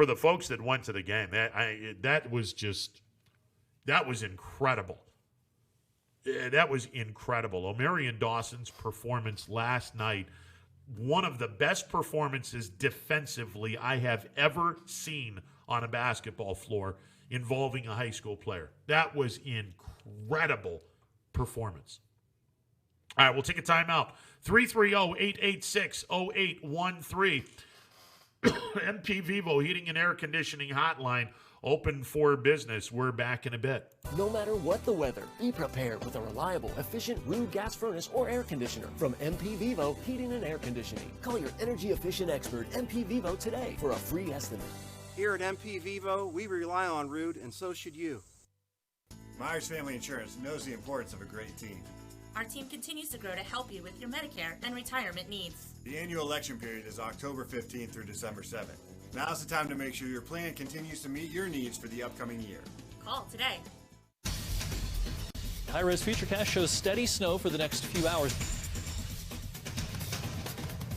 the folks that went to the game, that was incredible. That was incredible. O'Marion Dawson's performance last night, one of the best performances defensively I have ever seen on a basketball floor involving a high school player. That was incredible performance. All right, we'll take a timeout. 330-886-0813. MP Vivo Heating and Air Conditioning Hotline, open for business. We're back in a bit. No matter what the weather, be prepared with a reliable, efficient Rude gas furnace or air conditioner from MP Vivo Heating and Air Conditioning. Call your energy-efficient expert, MP Vivo, today for a free estimate. Here at MP Vivo, we rely on Rude, and so should you. Myers Family Insurance knows the importance of a great team. Our team continues to grow to help you with your Medicare and retirement needs. The annual election period is October 15th through December 7th. Now's the time to make sure your plan continues to meet your needs for the upcoming year. Call today. High-res Futurecast shows steady snow for the next few hours.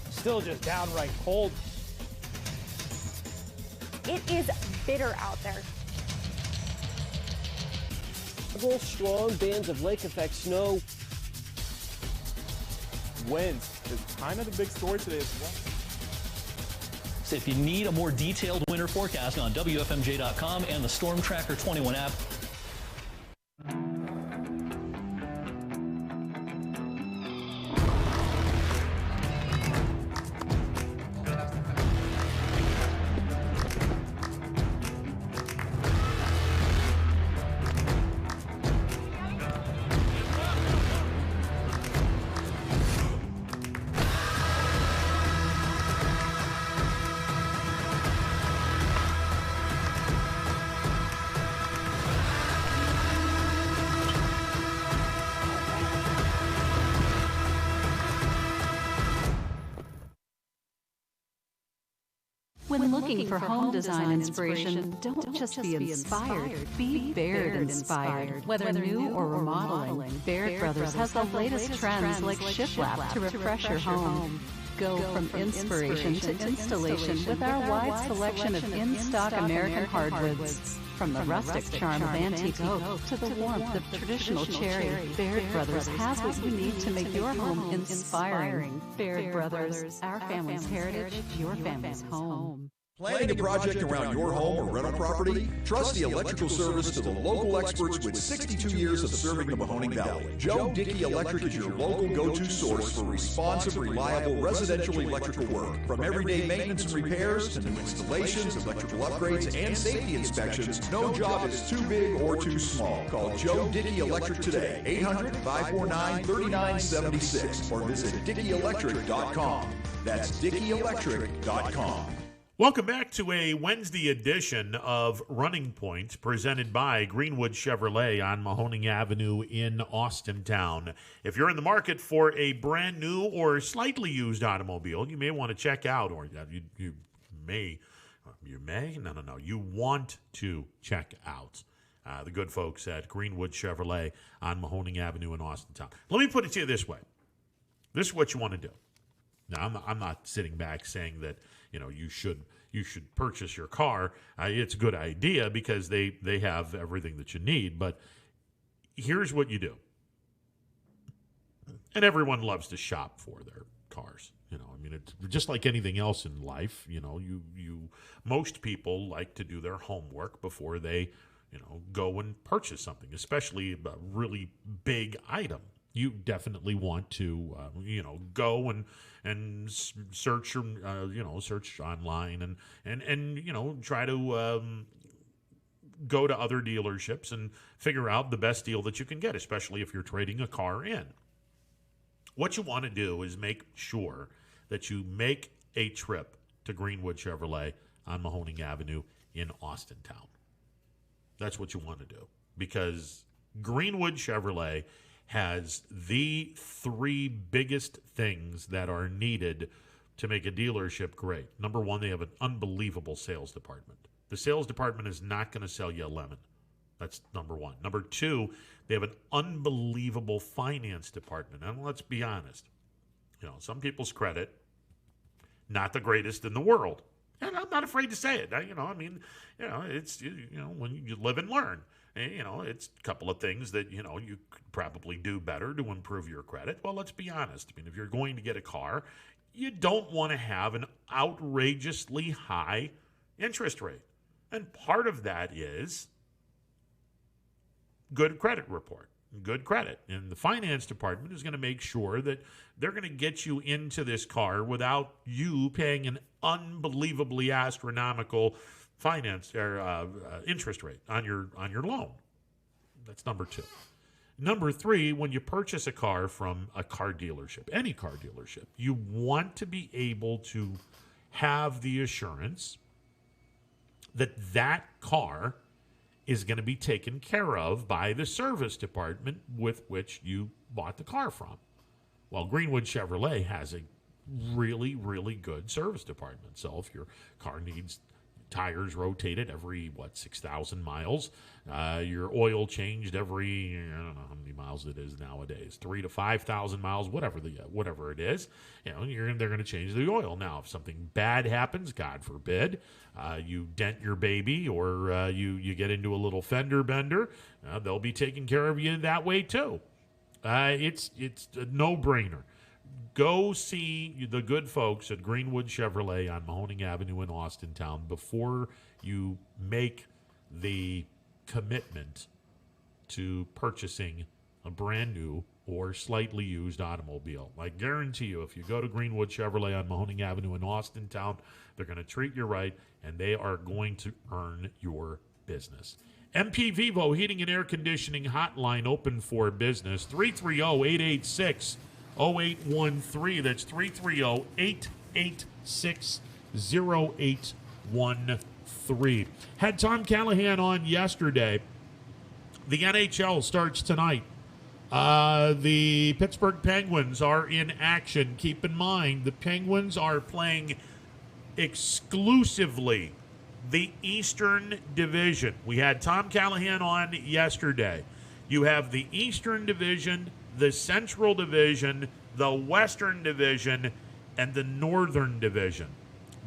Still just downright cold. It is bitter out there. Several strong bands of lake effect snow. Wind is kind of the big story today as well. So if you need a more detailed winter forecast on WFMJ.com and the Storm Tracker 21 app. When looking for home design inspiration, don't just be inspired, be Baird inspired. Whether new or remodeling, Baird Brothers has the latest trends like shiplap to refresh your home. Go from inspiration to installation with our wide selection of in-stock American hardwoods. From the rustic charm of antique oak to the warmth of traditional cherry, Baird Brothers has what you need to make your home inspiring. Baird Brothers, our family's heritage, your family's home. Planning a project around your home or rental property? Trust the electrical service to the local experts with 62 years of serving the Mahoning Valley. Joe Dickey Electric is your local go-to source for responsive, reliable residential electrical work. From everyday maintenance and repairs to new installations, electrical upgrades, and safety inspections, no job is too big or too small. Call Joe Dickey Electric today, 800-549-3976, or visit DickeyElectric.com. That's DickeyElectric.com. Welcome back to a Wednesday edition of Running Point presented by Greenwood Chevrolet on Mahoning Avenue in Austintown. If you're in the market for a brand new or slightly used automobile, you may want to check out, or you want to check out the good folks at Greenwood Chevrolet on Mahoning Avenue in Austintown. Let me put it to you this way. This is what you want to do. Now, I'm not sitting back saying that, you should purchase your car. It's a good idea because they have everything that you need. But here's what you do. And everyone loves to shop for their cars. It's just like anything else in life. Most people like to do their homework before they, go and purchase something, especially a really big item. You definitely want to, go and search, search online and try to go to other dealerships and figure out the best deal that you can get, especially if you're trading a car in. What you want to do is make sure that you make a trip to Greenwood Chevrolet on Mahoning Avenue in Austintown. That's what you want to do, because Greenwood Chevrolet has the three biggest things that are needed to make a dealership great. Number one, they have an unbelievable sales department. The sales department is not going to sell you a lemon. That's number one. Number two, they have an unbelievable finance department. And let's be honest, some people's credit, not the greatest in the world. And I'm not afraid to say it. It's, when you live and learn. It's a couple of things that, you could probably do better to improve your credit. Well, let's be honest. If you're going to get a car, you don't want to have an outrageously high interest rate. And part of that is good credit report, good credit. And the finance department is going to make sure that they're going to get you into this car without you paying an unbelievably astronomical finance or interest rate on your loan. That's number two. Number three, when you purchase a car from a car dealership, any car dealership, you want to be able to have the assurance that that car is going to be taken care of by the service department with which you bought the car from. Well, Greenwood Chevrolet has a really, really good service department. So if your car needs tires rotated every 6,000 miles, your oil changed every, I don't know how many miles it is nowadays, 3,000 to 5,000 miles, whatever it is, they're going to change the oil. Now, if something bad happens, God forbid, you dent your baby or you get into a little fender bender, they'll be taking care of you that way too. It's a no-brainer. Go see the good folks at Greenwood Chevrolet on Mahoning Avenue in Austintown before you make the commitment to purchasing a brand new or slightly used automobile. I guarantee you, if you go to Greenwood Chevrolet on Mahoning Avenue in Austintown, they're going to treat you right, and they are going to earn your business. MP Vivo Heating and Air Conditioning Hotline open for business, 330-886-0813. That's 330-886-0813. Had Tom Callahan on yesterday. The NHL starts tonight. The Pittsburgh Penguins are in action. Keep in mind, the Penguins are playing exclusively the Eastern Division. We had Tom Callahan on yesterday. You have the Eastern Division, the Central Division, the Western Division, and the Northern Division.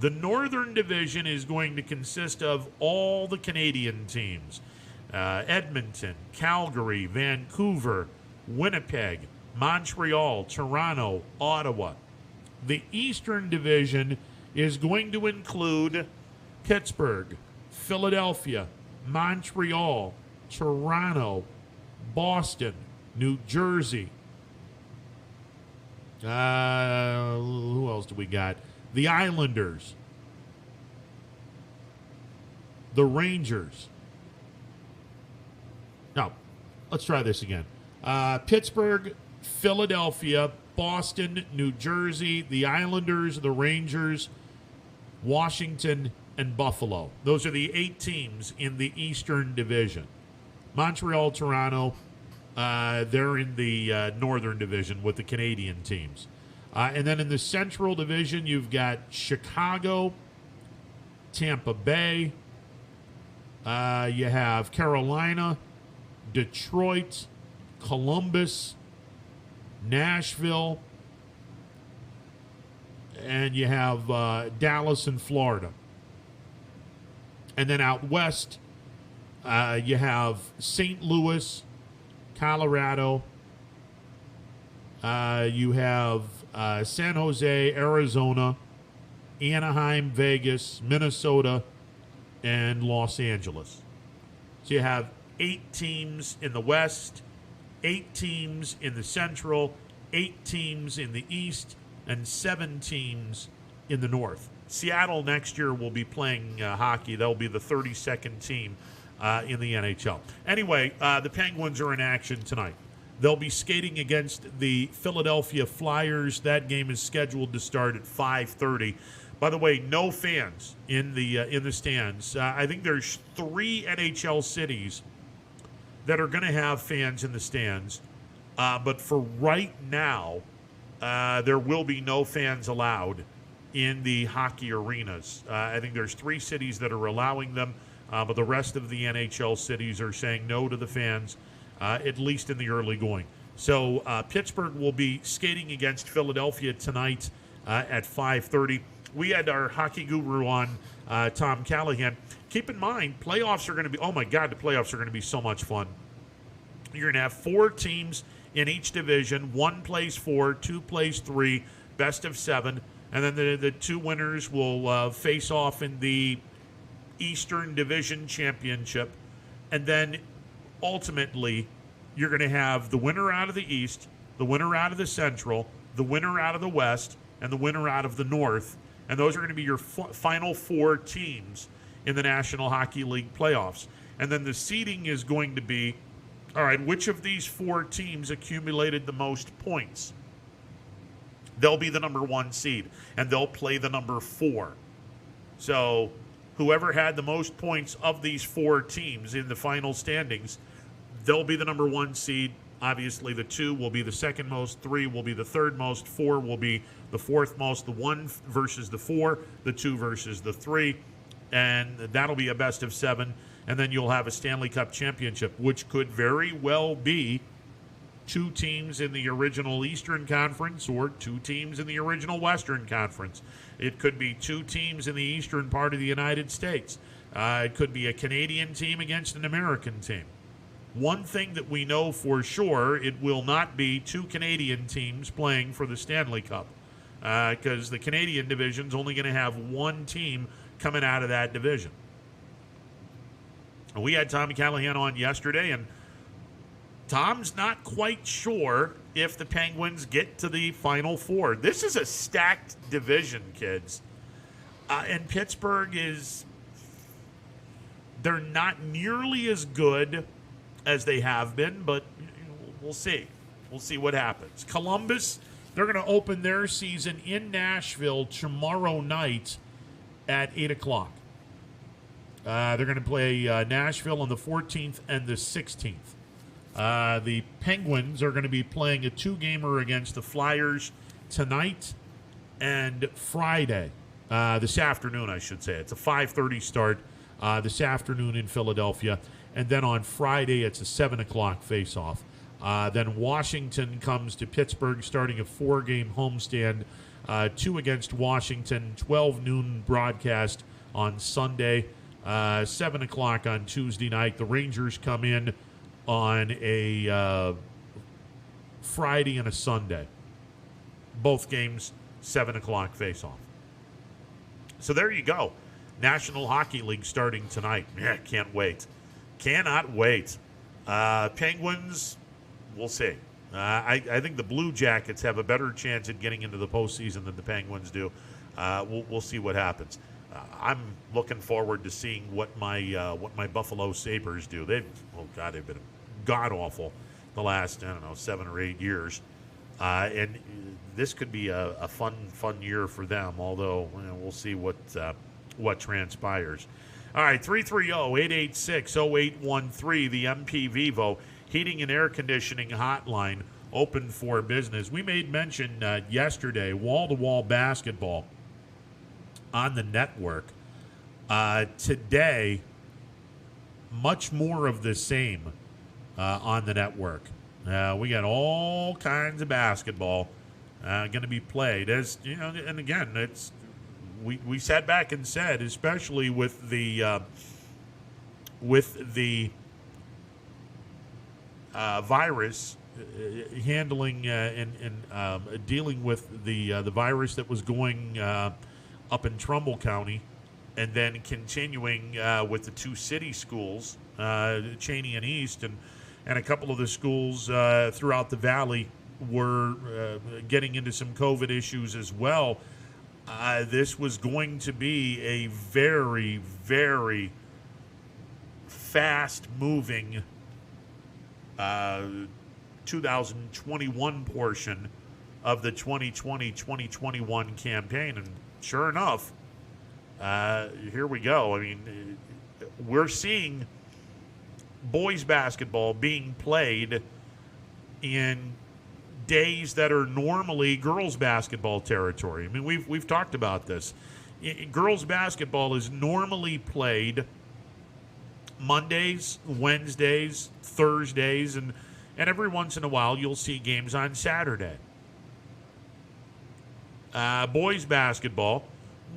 The Northern Division is going to consist of all the Canadian teams. Edmonton, Calgary, Vancouver, Winnipeg, Montreal, Toronto, Ottawa. The Eastern Division is going to include Pittsburgh, Philadelphia, Montreal, Toronto, Boston, New Jersey. Who else do we got? The Islanders, the Rangers. No, let's try this again. Pittsburgh, Philadelphia, Boston, New Jersey, the Islanders, the Rangers, Washington, and Buffalo. Those are the 8 teams in the Eastern Division. Montreal, Toronto, they're in the Northern Division with the Canadian teams. And then in the Central Division, you've got Chicago, Tampa Bay, you have Carolina, Detroit, Columbus, Nashville, and you have Dallas and Florida. And then out west, you have St. Louis, Colorado. You have San Jose, Arizona, Anaheim, Vegas, Minnesota, and Los Angeles. So you have 8 teams in the West, 8 teams in the Central, 8 teams in the East, and 7 teams in the North. Seattle next year will be playing hockey. They'll be the 32nd team in the NHL. Anyway, the Penguins are in action tonight. They'll be skating against the Philadelphia Flyers. That game is scheduled to start at 5:30. By the way, no fans in the stands. I think there's 3 NHL cities that are going to have fans in the stands. But for right now, there will be no fans allowed in the hockey arenas. I think there's 3 cities that are allowing them, but the rest of the NHL cities are saying no to the fans, at least in the early going. So Pittsburgh will be skating against Philadelphia tonight at 5:30. We had our hockey guru on, Tom Callahan. Keep in mind, playoffs are going to be, oh my God, the playoffs are going to be so much fun. You're going to have 4 teams in each division. 1 plays 4, 2 plays 3, best of 7. And then the 2 winners will face off in the Eastern Division Championship. And then ultimately, you're going to have the winner out of the East, the winner out of the Central, the winner out of the West, and the winner out of the North. And those are going to be your final 4 teams in the National Hockey League playoffs. And then the seeding is going to be, all right, which of these 4 teams accumulated the most points? They'll be the number 1 seed, and they'll play the number 4. So whoever had the most points of these 4 teams in the final standings, they'll be the number 1 seed. Obviously, the 2 will be the second most, 3 will be the third most, 4 will be the fourth most, the 1 versus the 4, the 2 versus the 3, and that'll be a best of 7. And then you'll have a Stanley Cup championship, which could very well be 2 teams in the original Eastern Conference or 2 teams in the original Western Conference. It could be 2 teams in the eastern part of the United States. It could be a Canadian team against an American team. One thing that we know for sure, it will not be 2 Canadian teams playing for the Stanley Cup, because the Canadian division's only going to have 1 team coming out of that division. We had Tom Callahan on yesterday, and Tom's not quite sure if the Penguins get to the Final 4. This is a stacked division, kids. And Pittsburgh they're not nearly as good as they have been, but we'll see. We'll see what happens. Columbus, they're going to open their season in Nashville tomorrow night at 8 o'clock. They're going to play Nashville on the 14th and the 16th. The Penguins are going to be playing a 2-gamer against the Flyers tonight and Friday. This afternoon, I should say. It's a 5:30 start this afternoon in Philadelphia. And then on Friday, it's a 7 o'clock face-off. Then Washington comes to Pittsburgh, starting a 4-game homestand. 2 against Washington, 12 noon broadcast on Sunday, 7 o'clock on Tuesday night. The Rangers come in on a Friday and a Sunday. Both games, 7 o'clock face-off. So there you go. National Hockey League starting tonight. Yeah, can't wait. Cannot wait. Penguins, we'll see. I think the Blue Jackets have a better chance at getting into the postseason than the Penguins do. We'll see what happens. I'm looking forward to seeing what my Buffalo Sabres do. They've been god awful the last 7 or 8 years. And this could be a fun year for them, although we'll see what transpires. All right, 330-886-0813, the MP Vivo Heating and Air Conditioning Hotline, open for business. We made mention yesterday, wall-to-wall basketball on the network. Today, much more of the same on the network. We got all kinds of basketball going to be played. As you know, and again, it's we sat back and said, especially with the virus, handling and dealing with the virus that was going up in Trumbull County, and then continuing with the two city schools, Cheney and East, and a couple of the schools throughout the valley were getting into some COVID issues as well. This was going to be a very, very fast-moving 2021 portion of the 2020-2021 campaign. And sure enough, here we go. I mean, we're seeing boys basketball being played in days that are normally girls basketball territory. I mean, we've talked about this. Girls basketball is normally played Mondays, Wednesdays, Thursdays, and every once in a while you'll see games on Saturday. Boys basketball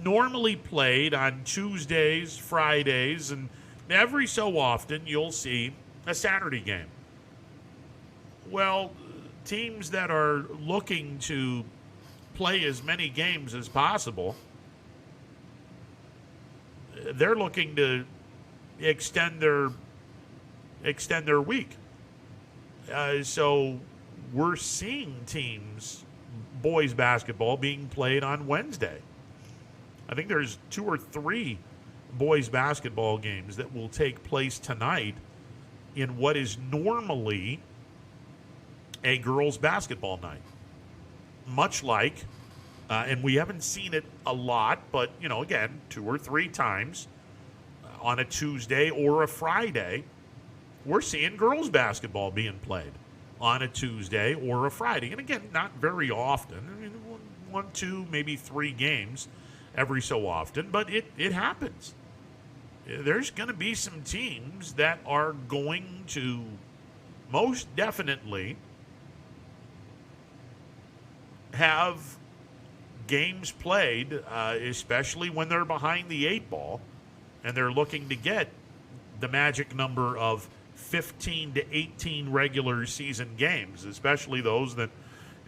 normally played on Tuesdays, Fridays, and every so often you'll see a Saturday game. Well, teams that are looking to play as many games as possible, they're looking to extend their week. So we're seeing teams, boys basketball, being played on Wednesday. I think there's 2 or 3 boys basketball games that will take place tonight in what is normally a girls basketball night. Much like, and we haven't seen it a lot, but, again, 2 or 3 times on a Tuesday or a Friday, we're seeing girls basketball being played on a Tuesday or a Friday. And again, not very often. I mean, 1, 2, maybe 3 games every so often, but it happens. There's going to be some teams that are going to most definitely have games played, especially when they're behind the 8 ball and they're looking to get the magic number of 15 to 18 regular season games, especially those that,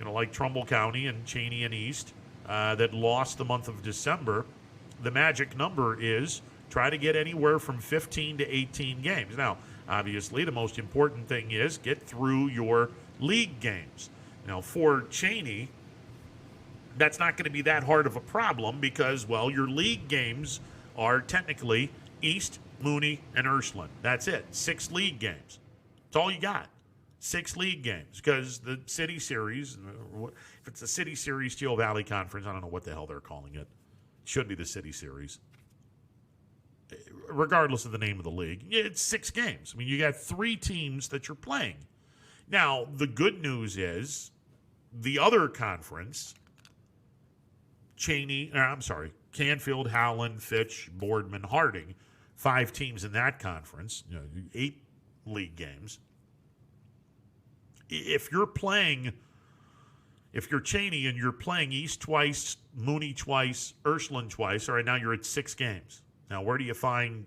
like Trumbull County and Cheney and East, that lost the month of December. The magic number is try to get anywhere from 15 to 18 games. Now, obviously, the most important thing is get through your league games. Now, for Cheney, that's not going to be that hard of a problem because, well, your league games are technically East, Mooney, and Ursuline. That's it. 6 league games. That's all you got. 6 league games because the City Series, if it's the City Series Steel Valley Conference, I don't know what the hell they're calling it. It should be the City Series. Regardless of the name of the league, it's 6 games. I mean, you got 3 teams that you're playing. Now, the good news is the other conference, Canfield, Howland, Fitch, Boardman, Harding, 5 teams in that conference, 8 league games. If you're Cheney and you're playing East twice, Mooney twice, Ursuline twice, all right, now you're at 6 games. Now, where do you find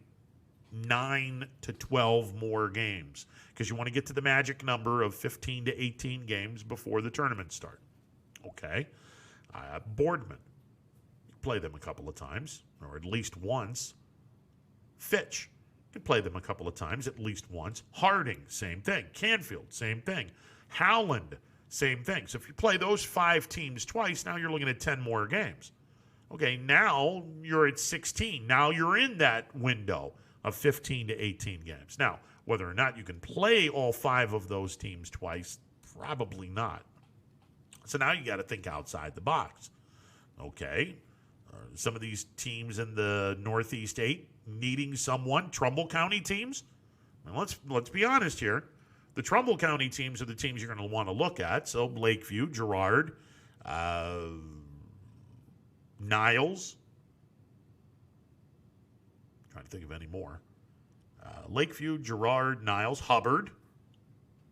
9 to 12 more games? Because you want to get to the magic number of 15 to 18 games before the tournament start. Okay. Boardman, you play them a couple of times, or at least once. Fitch, you can play them a couple of times, at least once. Harding, same thing. Canfield, same thing. Howland, same thing. So if you play those 5 teams twice, now you're looking at 10 more games. Okay, now you're at 16. Now you're in that window of 15 to 18 games. Now, whether or not you can play all 5 of those teams twice, probably not. So now you got to think outside the box. Okay, some of these teams in the Northeast 8 needing someone, Trumbull County teams. Well, let's be honest here. The Trumbull County teams are the teams you're going to want to look at. So Lakeview, Girard, Niles. Trying to think of any more. Lakeview, Girard, Niles, Hubbard.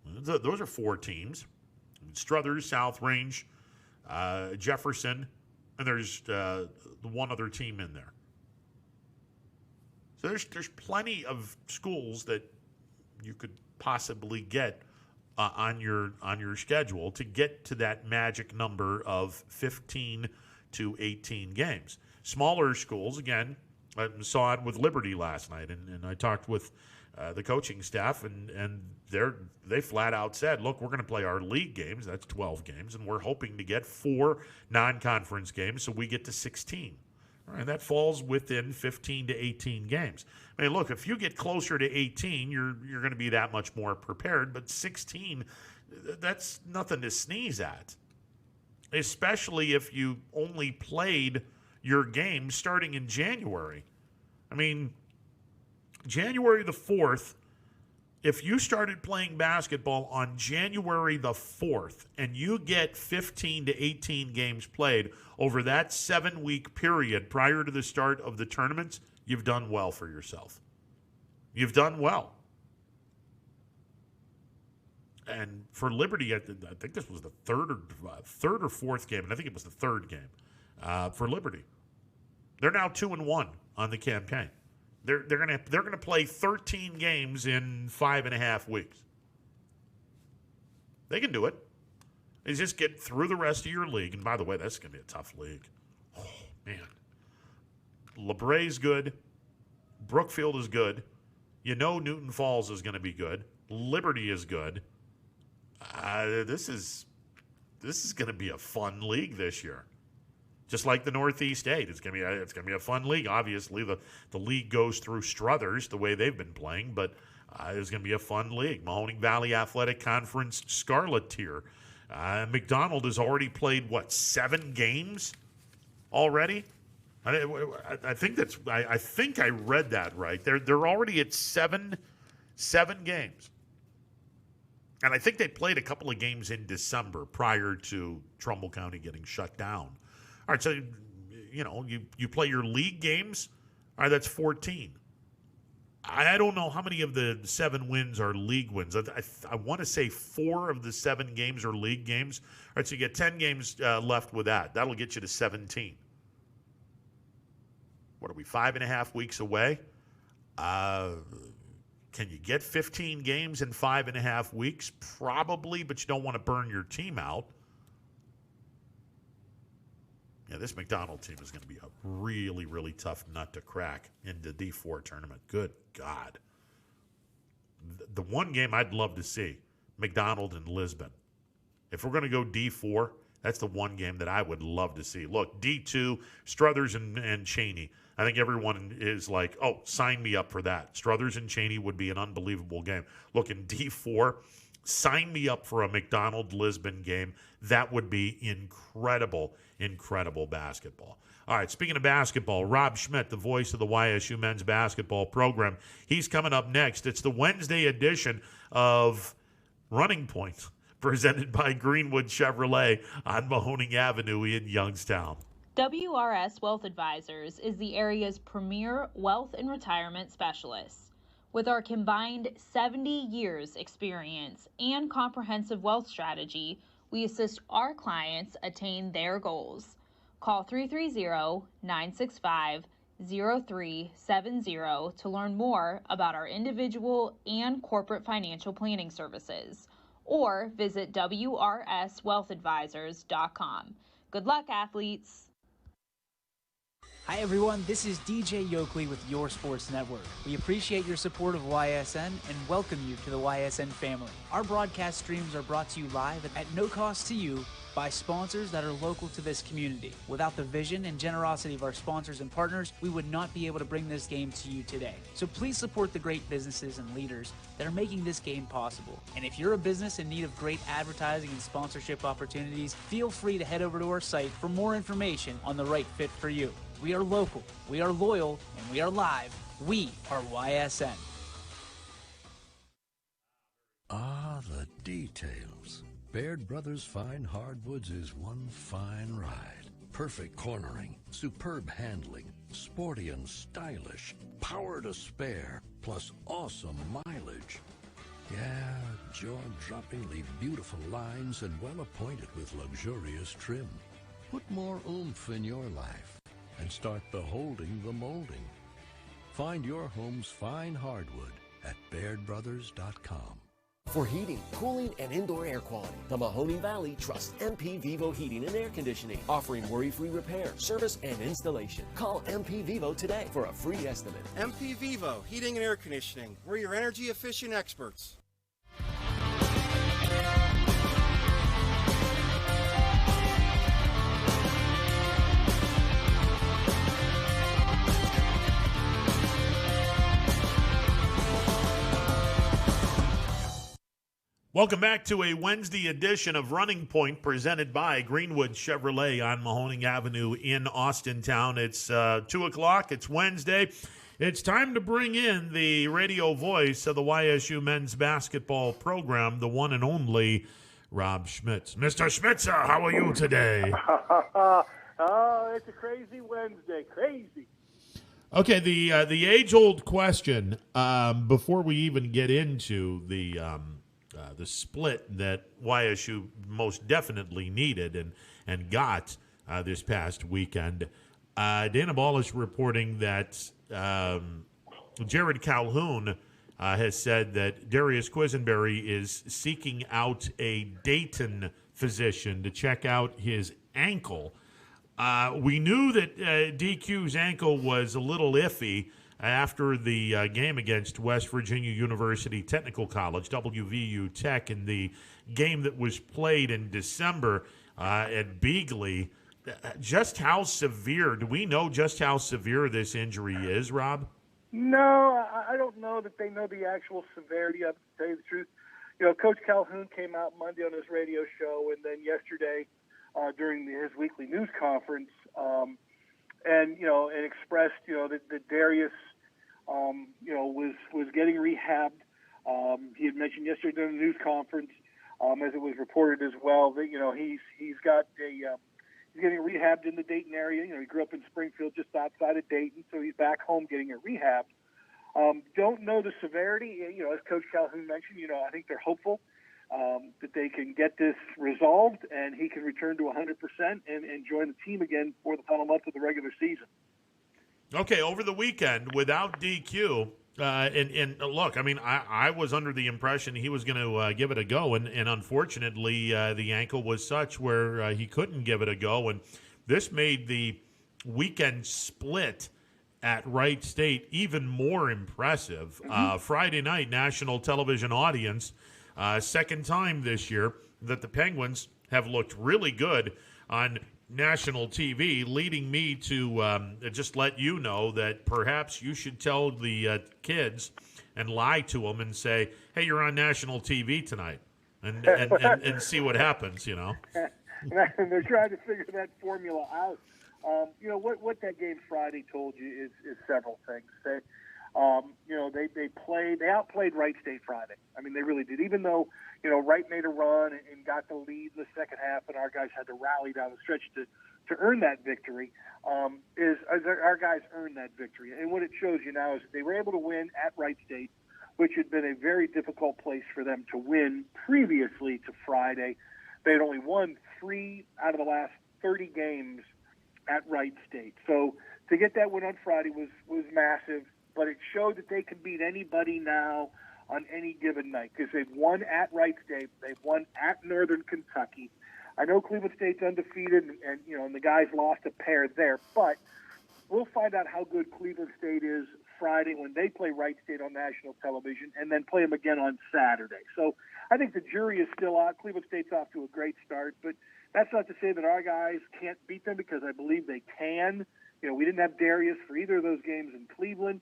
Those are 4 teams. Struthers, South Range, Jefferson, and there's one other team in there. So there's plenty of schools that you could possibly get on your schedule to get to that magic number of 15 to 18 games. Smaller schools, again, I saw it with Liberty last night, and I talked with the coaching staff, and they flat out said, look, we're going to play our league games, that's 12 games, and we're hoping to get 4 non-conference games so we get to 16. All right, that falls within 15 to 18 games. I mean, look, if you get closer to 18, you're going to be that much more prepared, but 16, that's nothing to sneeze at, especially if you only played your game starting in January. I mean, January the 4th, if you started playing basketball on January the 4th and you get 15 to 18 games played over that 7-week period prior to the start of the tournaments, you've done well for yourself. You've done well. And for Liberty, I think this was the third or fourth game, and I think it was the third game for Liberty. They're now 2-1 on the campaign. They're gonna play 13 games in 5.5 weeks. They can do it. They just get through the rest of your league. And by the way, that's gonna be a tough league. Oh man, LeBray's good. Brookfield is good. You know Newton Falls is gonna be good. Liberty is good. This is gonna be a fun league this year. Just like the Northeast 8, it's gonna be a fun league. Obviously, the league goes through Struthers the way they've been playing, but it's gonna be a fun league. Mahoning Valley Athletic Conference Scarlet Tier. McDonald has already played 7 games already. I think I read that right. They're already at seven games, and I think they played a couple of games in December prior to Trumbull County getting shut down. All right, so, you play your league games. All right, that's 14. I don't know how many of the 7 wins are league wins. I want to say 4 of the 7 games are league games. All right, so you get 10 games left with that. That'll get you to 17. What are we, 5.5 weeks away? Can you get 15 games in 5.5 weeks? Probably, but you don't want to burn your team out. Yeah, this McDonald team is going to be a really, really tough nut to crack in the D4 tournament. Good God. The one game I'd love to see, McDonald and Lisbon. If we're going to go D4, that's the one game that I would love to see. Look, D2, Struthers and Cheney. I think everyone is like, oh, sign me up for that. Struthers and Cheney would be an unbelievable game. Look, in D4, sign me up for a McDonald-Lisbon game. That would be incredible, incredible basketball. All right, speaking of basketball, Rob Schmidt, the voice of the YSU men's basketball program, he's coming up next. It's the Wednesday edition of Running Point, presented by Greenwood Chevrolet on Mahoning Avenue in Youngstown. WRS Wealth Advisors is the area's premier wealth and retirement specialist. With our combined 70 years experience and comprehensive wealth strategy, we assist our clients attain their goals. Call 330-965-0370 to learn more about our individual and corporate financial planning services, or visit wrswealthadvisors.com. Good luck, athletes. Hi everyone, this is DJ Yoakley with Your Sports Network. We appreciate your support of YSN and welcome you to the YSN family. Our broadcast streams are brought to you live at no cost to you by sponsors that are local to this community. Without the vision and generosity of our sponsors and partners, we would not be able to bring this game to you today. So please support the great businesses and leaders that are making this game possible. And if you're a business in need of great advertising and sponsorship opportunities, feel free to head over to our site for more information on the right fit for you. We are local, we are loyal, and we are live. We are YSN. Ah, the details. Baird Brothers Fine Hardwoods is one fine ride. Perfect cornering, superb handling, sporty and stylish, power to spare, plus awesome mileage. Yeah, jaw-droppingly beautiful lines and well appointed with luxurious trim. Put more oomph in your life and start beholding the molding. Find your home's fine hardwood at BairdBrothers.com. For heating, cooling, and indoor air quality, the Mahoning Valley trusts MP Vivo Heating and Air Conditioning, offering worry-free repair, service, and installation. Call MP Vivo today for a free estimate. MP Vivo Heating and Air Conditioning. We're your energy-efficient experts. Welcome back to a Wednesday edition of Running Point presented by Greenwood Chevrolet on Mahoning Avenue in Austintown. It's 2 o'clock. It's Wednesday. It's time to bring in the radio voice of the YSU men's basketball program, the one and only Rob Schmitz. Mr. Schmitz, how are you today? Oh, it's a crazy Wednesday. Crazy. Okay, the age-old question before we even get into the split that YSU most definitely needed and got this past weekend. Dana Ball is reporting that Jared Calhoun has said that Darius Quisenberry is seeking out a Dayton physician to check out his ankle. We knew that DQ's ankle was a little iffy after the game against West Virginia University Technical College, WVU Tech, in the game that was played in December at Beagley. Just how severe, do we know just how severe this injury is, Rob? No, I don't know that they know the actual severity of it, to tell you the truth. You know, Coach Calhoun came out Monday on his radio show, and then yesterday during his weekly news conference, and expressed, that Darius, was getting rehabbed. He had mentioned yesterday during the news conference, as it was reported as well, that he's getting rehabbed in the Dayton area. He grew up in Springfield, just outside of Dayton, so he's back home getting it rehabbed. Don't know the severity. As Coach Calhoun mentioned, I think they're hopeful that they can get this resolved and he can return to 100% and join the team again for the final month of the regular season. Okay, over the weekend, without DQ, and look, I mean, I was under the impression he was going to give it a go, and unfortunately, the ankle was such where he couldn't give it a go, and this made the weekend split at Wright State even more impressive. Friday night, national television audience, second time this year that the Penguins have looked really good on national TV, leading me to just let you know that perhaps you should tell the kids and lie to them and say, hey, you're on national TV tonight, and see what happens, And they're trying to figure that formula out. What that game Friday told you is several things. They outplayed Wright State Friday. I mean, they really did. Even though, Wright made a run and got the lead in the second half, and our guys had to rally down the stretch to earn that victory, our guys earned that victory. And what it shows you now is that they were able to win at Wright State, which had been a very difficult place for them to win previously to Friday. They had only won 3 out of the last 30 games at Wright State. So to get that win on Friday was massive, but it showed that they can beat anybody now on any given night because they've won at Wright State, they've won at Northern Kentucky. I know Cleveland State's undefeated, and the guys lost a pair there, but we'll find out how good Cleveland State is Friday when they play Wright State on national television, and then play them again on Saturday. So I think the jury is still out. Cleveland State's off to a great start, but that's not to say that our guys can't beat them, because I believe they can. We didn't have Darius for either of those games in Cleveland.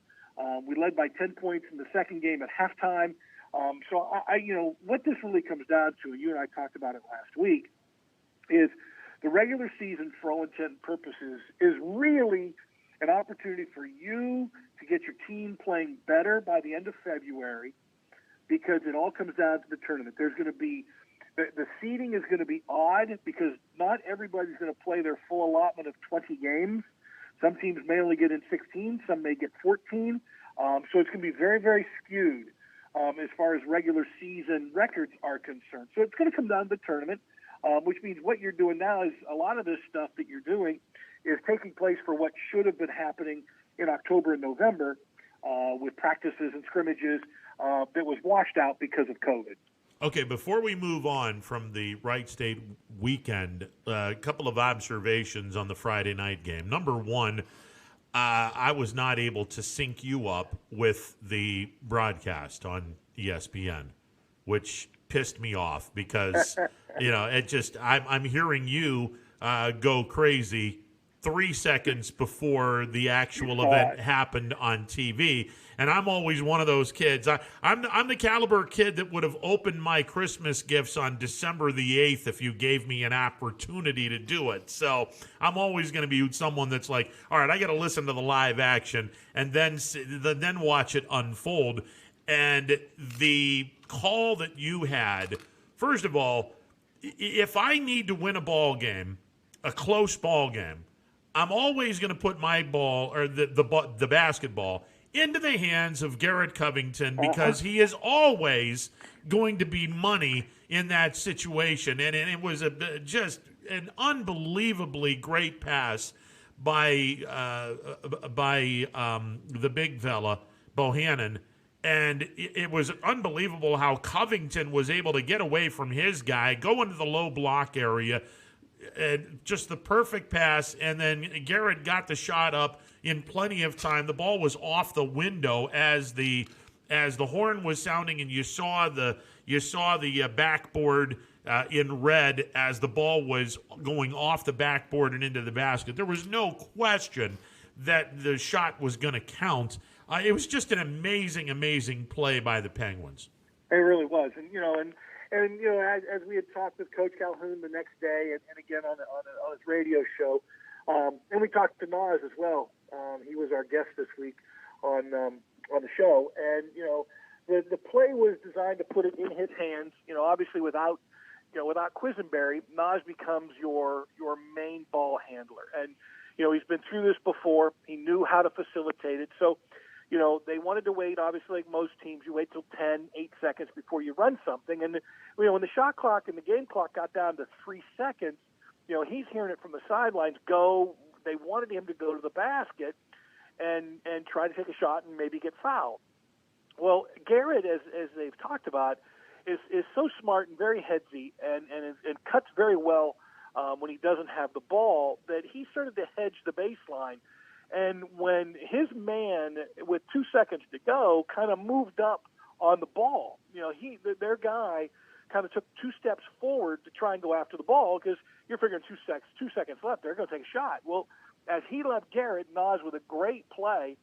We led by 10 points in the second game at halftime. So what this really comes down to, and you and I talked about it last week, is the regular season, for all intent and purposes, is really an opportunity for you to get your team playing better by the end of February, because it all comes down to the tournament. There's going to be the seeding is going to be odd, because not everybody's going to play their full allotment of 20 games. Some teams may only get in 16, some may get 14. So it's going to be very, very skewed as far as regular season records are concerned. So it's going to come down to the tournament, which means what you're doing now is a lot of this stuff that you're doing is taking place for what should have been happening in October and November with practices and scrimmages that was washed out because of COVID. Okay, before we move on from the Wright State weekend, a couple of observations on the Friday night game. Number one, I was not able to sync you up with the broadcast on ESPN, which pissed me off because, I'm hearing you go crazy 3 seconds before the actual event happened on TV. And I'm always one of those kids. I'm the caliber kid that would have opened my Christmas gifts on December the 8th if you gave me an opportunity to do it. So I'm always going to be someone that's like, all right, I got to listen to the live action and then watch it unfold. And the call that you had, first of all, if I need to win a ball game, a close ball game, I'm always going to put my ball or the basketball into the hands of Garrett Covington, because he is always going to be money in that situation. And it was just an unbelievably great pass by the big fella, Bohannon. And it was unbelievable how Covington was able to get away from his guy, go into the low block area, and just the perfect pass, and then Garrett got the shot up in plenty of time. The ball was off the window as the horn was sounding, and you saw the backboard in red as the ball was going off the backboard and into the basket. There was no question that the shot was going to count. It was just an amazing, amazing play by the Penguins. It really was, and as we had talked with Coach Calhoun the next day, and again on his radio show, and we talked to Nas as well. He was our guest this week on the show, and the play was designed to put it in his hands. Obviously without Quisenberry, Nas becomes your main ball handler, and he's been through this before. He knew how to facilitate it, so. They wanted to wait, obviously, like most teams. You wait till 8 seconds before you run something. And, when the shot clock and the game clock got down to 3 seconds, he's hearing it from the sidelines go. They wanted him to go to the basket and try to take a shot and maybe get fouled. Well, Garrett, as they've talked about, is so smart and very headsy and cuts very well when he doesn't have the ball, that he started to hedge the baseline. And when his man, with 2 seconds to go, kind of moved up on the ball, their guy kind of took 2 steps forward to try and go after the ball, because you're figuring 2 seconds left, they're going to take a shot. Well, as he left Garrett, Nas with a great play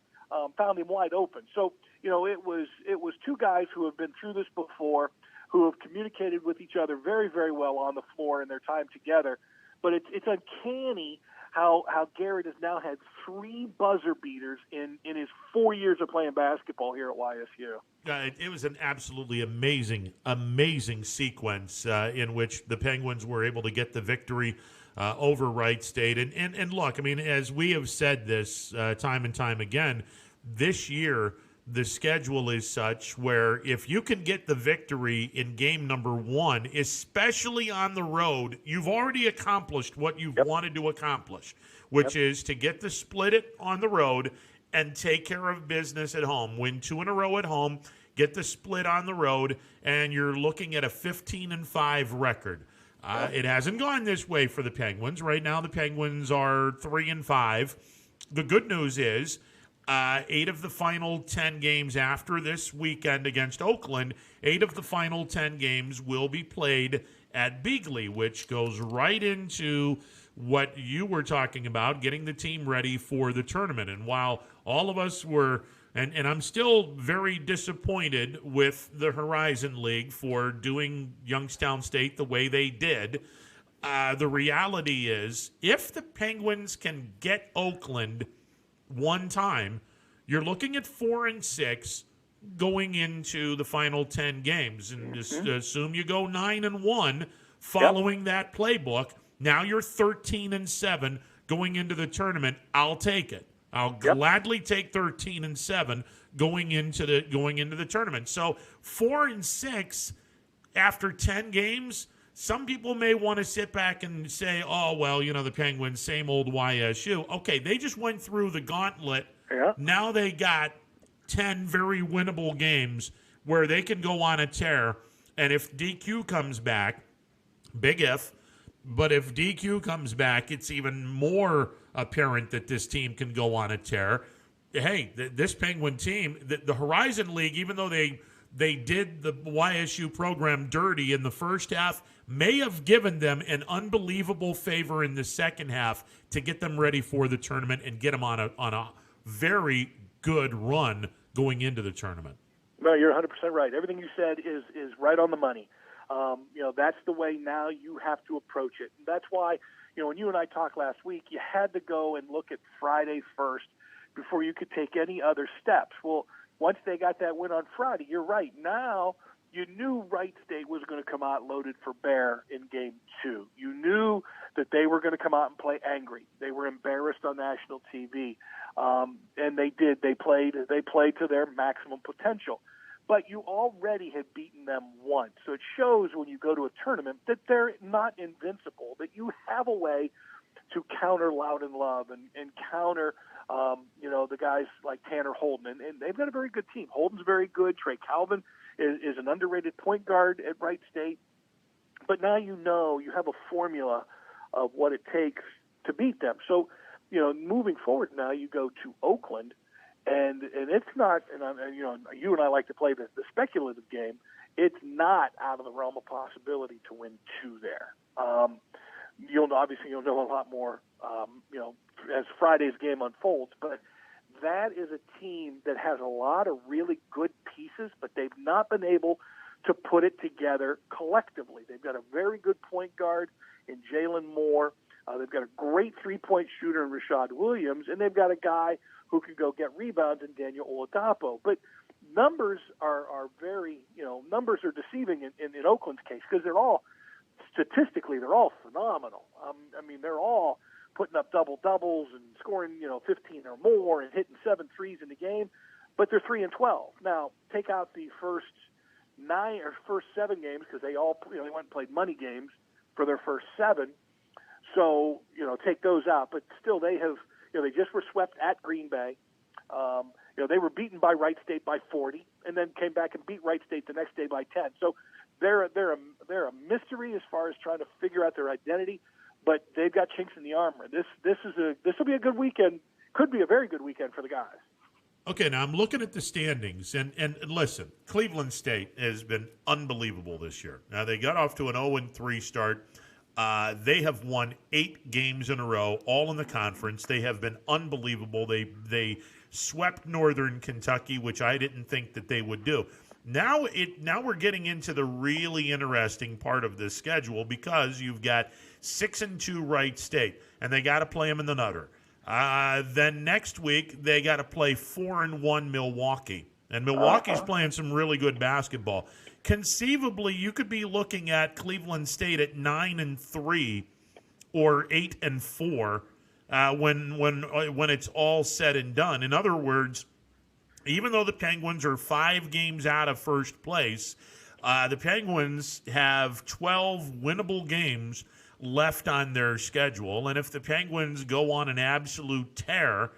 found him wide open. So, it was two guys who have been through this before, who have communicated with each other very, very well on the floor in their time together. But it's uncanny how Garrett has now had 3 buzzer beaters in his 4 years of playing basketball here at YSU. It was an absolutely amazing sequence in which the Penguins were able to get the victory over Wright State. And look, I mean, as we have said this time and time again, this year the schedule is such where if you can get the victory in game number 1, especially on the road, you've already accomplished what you've wanted to accomplish, which is to get the split it on the road and take care of business at home. Win 2 in a row at home, get the split on the road, and you're looking at a 15-5 record. It hasn't gone this way for the Penguins. Right now the Penguins are 3-5. the good news is 8 of the final 10 games after this weekend against Oakland, 8 of the final 10 games will be played at Beagley, which goes right into what you were talking about, getting the team ready for the tournament. And while all of us were, and I'm still very disappointed with the Horizon League for doing Youngstown State the way they did, the reality is if the Penguins can get Oakland one time, you're looking at 4-6 going into the final 10 games, and just assume you go 9-1 following that playbook. Now you're 13-7 going into the tournament. I'll take it. I'll gladly take 13-7 going into the tournament. So 4-6 after 10 games. Some people may want to sit back and say, oh, well, you know, the Penguins, same old YSU. Okay, they just went through the gauntlet. Yeah. Now they got 10 very winnable games where they can go on a tear. And if DQ comes back, big if, but if DQ comes back, it's even more apparent that this team can go on a tear. Hey, this Penguin team, the Horizon League, even though they did the YSU program dirty in the first half, may have given them an unbelievable favor in the second half to get them ready for the tournament and get them on a very good run going into the tournament. No, you're 100% right. Everything you said is right on the money. You know, that's the way now you have to approach it. And that's why, you know, when you and I talked last week, you had to go and look at Friday first before you could take any other steps. Well, once they got that win on Friday, you're right. Now you knew Wright State was going to come out loaded for bear in Game 2. You knew that they were going to come out and play angry. They were embarrassed on national TV, and they did. They played to their maximum potential. But you already had beaten them once. So it shows when you go to a tournament that they're not invincible, that you have a way to counter Loudon Love and counter, you know, the guys like Tanner Holden. And they've got a very good team. Holden's very good. Trey Calvin is an underrated point guard at Wright State. But now you know you have a formula of what it takes to beat them. So, you know, moving forward now you go to Oakland, and it's not, and you know, you and I like to play the speculative game. It's not out of the realm of possibility to win 2 there. You'll know a lot more, you know, as Friday's game unfolds. But that is a team that has a lot of really good pieces, but they've not been able to put it together collectively. They've got a very good point guard in Jalen Moore. They've got a great three-point shooter in Rashad Williams, and they've got a guy who can go get rebounds in Daniel Oladapo. But numbers are very, you know, numbers are deceiving in Oakland's case because they're all, statistically, they're all phenomenal. I mean, they're all putting up double-doubles and scoring, you know, 15 or more and hitting 7 threes in the game, but they're 3-12. Now, take out the first 7 games because they all, you know, they went and played money games for their first 7. So, you know, take those out. But still, they have, you know, they just were swept at Green Bay. You know, they were beaten by Wright State by 40 and then came back and beat Wright State the next day by 10. So they're a mystery as far as trying to figure out their identity, but they've got chinks in the armor. This will be a good weekend. Could be a very good weekend for the guys. Okay, now I'm looking at the standings, and listen, Cleveland State has been unbelievable this year. Now, they got off to an 0-3 start. They have won 8 games in a row, all in the conference. They have been unbelievable. They swept Northern Kentucky, which I didn't think that they would do. Now we're getting into the really interesting part of this schedule because you've got 6-2 Wright State, and they got to play them in the Nutter. Then next week they got to play 4-1 Milwaukee, and Milwaukee's playing some really good basketball. Conceivably, you could be looking at Cleveland State at 9-3 or 8-4 when it's all said and done. In other words, even though the Penguins are 5 games out of first place, the Penguins have 12 winnable games left on their schedule. And if the Penguins go on an absolute tear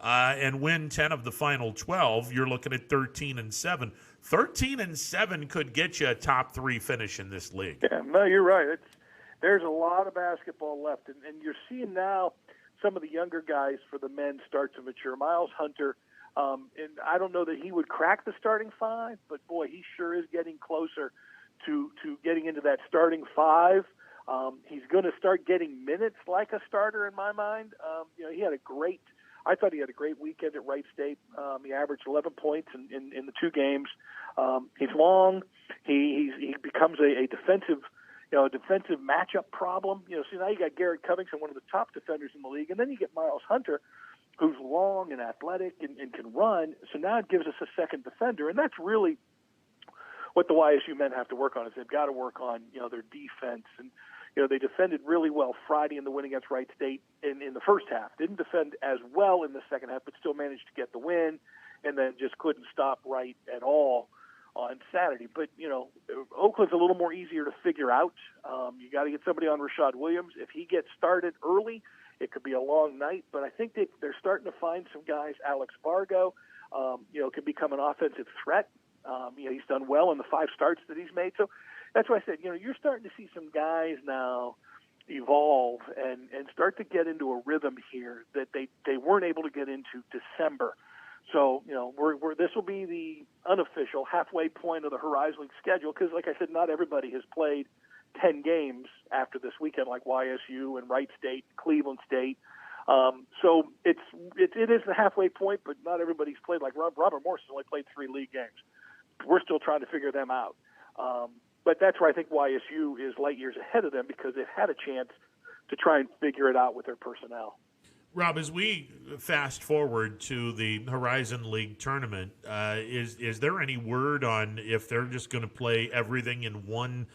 and win 10 of the final 12, you're looking at 13-7. 13-7 could get you a top 3 finish in this league. Yeah, no, you're right. There's a lot of basketball left, and you're seeing now some of the younger guys for the men start to mature. Miles Hunter, and I don't know that he would crack the starting five, but boy, he sure is getting closer to getting into that starting five. He's going to start getting minutes like a starter in my mind. I thought he had a great weekend at Wright State. He averaged 11 points in the two games. He's long. He becomes a defensive matchup problem. So now you got Garrett Covington, one of the top defenders in the league, and then you get Miles Hunter, who's long and athletic and can run. So now it gives us a second defender, and that's really what the YSU men have to work on. Is they've got to work on their defense, and they defended really well Friday in the win against Wright State in the first half. Didn't defend as well in the second half, but still managed to get the win, and then just couldn't stop Wright at all on Saturday. But, Oakland's a little more easier to figure out. You got to get somebody on Rashad Williams. If he gets started early, it could be a long night. But I think they're starting to find some guys. Alex Vargo, can become an offensive threat. He's done well in the 5 starts that he's made. So that's why I said, you're starting to see some guys now evolve and start to get into a rhythm here that they weren't able to get into December. So, this will be the unofficial halfway point of the Horizon League schedule because, like I said, not everybody has played 10 games after this weekend like YSU and Wright State, Cleveland State. So it is the halfway point, but not everybody's played. Like Robert Morris has only played 3 league games. We're still trying to figure them out. But that's where I think YSU is light years ahead of them because they've had a chance to try and figure it out with their personnel. Rob, as we fast forward to the Horizon League tournament, is there any word on if they're just going to play everything in one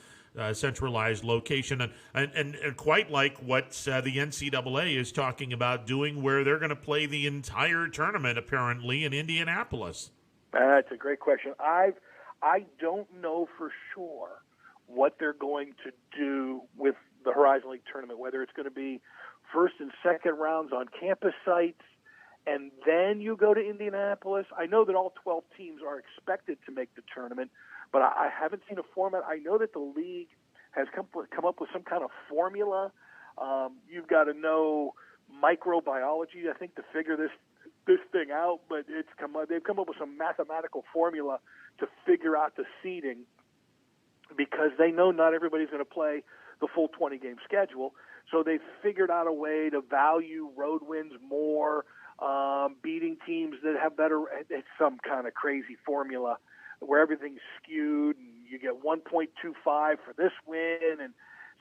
centralized location? And quite like what the NCAA is talking about doing, where they're going to play the entire tournament, apparently, in Indianapolis. That's a great question. I don't know for sure what they're going to do with the Horizon League tournament, whether it's going to be first and second rounds on campus sites, and then you go to Indianapolis. I know that all 12 teams are expected to make the tournament, but I haven't seen a format. I know that the league has come up with some kind of formula. You've got to know microbiology, I think, to figure this thing out, but they've come up with some mathematical formula to figure out the seeding because they know not everybody's going to play the full 20-game schedule. So they've figured out a way to value road wins more, beating teams that have better – it's some kind of crazy formula where everything's skewed and you get 1.25 for this win. And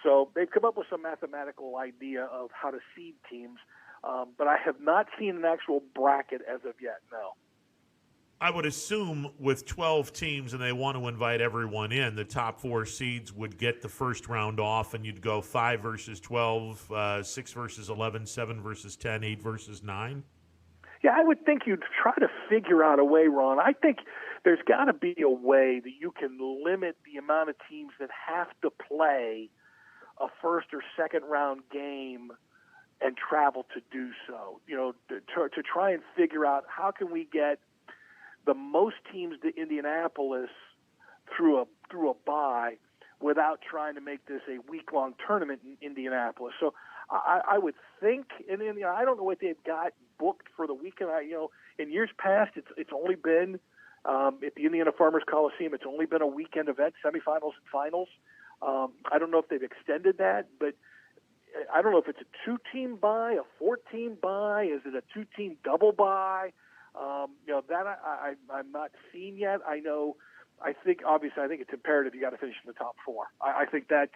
so they've come up with some mathematical idea of how to seed teams, but I have not seen an actual bracket as of yet, no. I would assume with 12 teams and they want to invite everyone in, the top 4 seeds would get the first round off and you'd go 5 versus 12, 6 versus 11, 7 versus 10, 8 versus 9? Yeah, I would think you'd try to figure out a way, Ron. I think there's got to be a way that you can limit the amount of teams that have to play a first or second round game and travel to do so. To try and figure out how can we get the most teams to Indianapolis through a bye without trying to make this a week-long tournament in Indianapolis. So I would think, and I don't know what they've got booked for the weekend. In years past, it's only been at the Indiana Farmers Coliseum. It's only been a weekend event, semifinals and finals. I don't know if they've extended that, but I don't know if it's a 2-team bye, a 4-team bye. Is it a 2-team double bye? That I'm not seen yet. I think it's imperative you got to finish in the top 4. I think that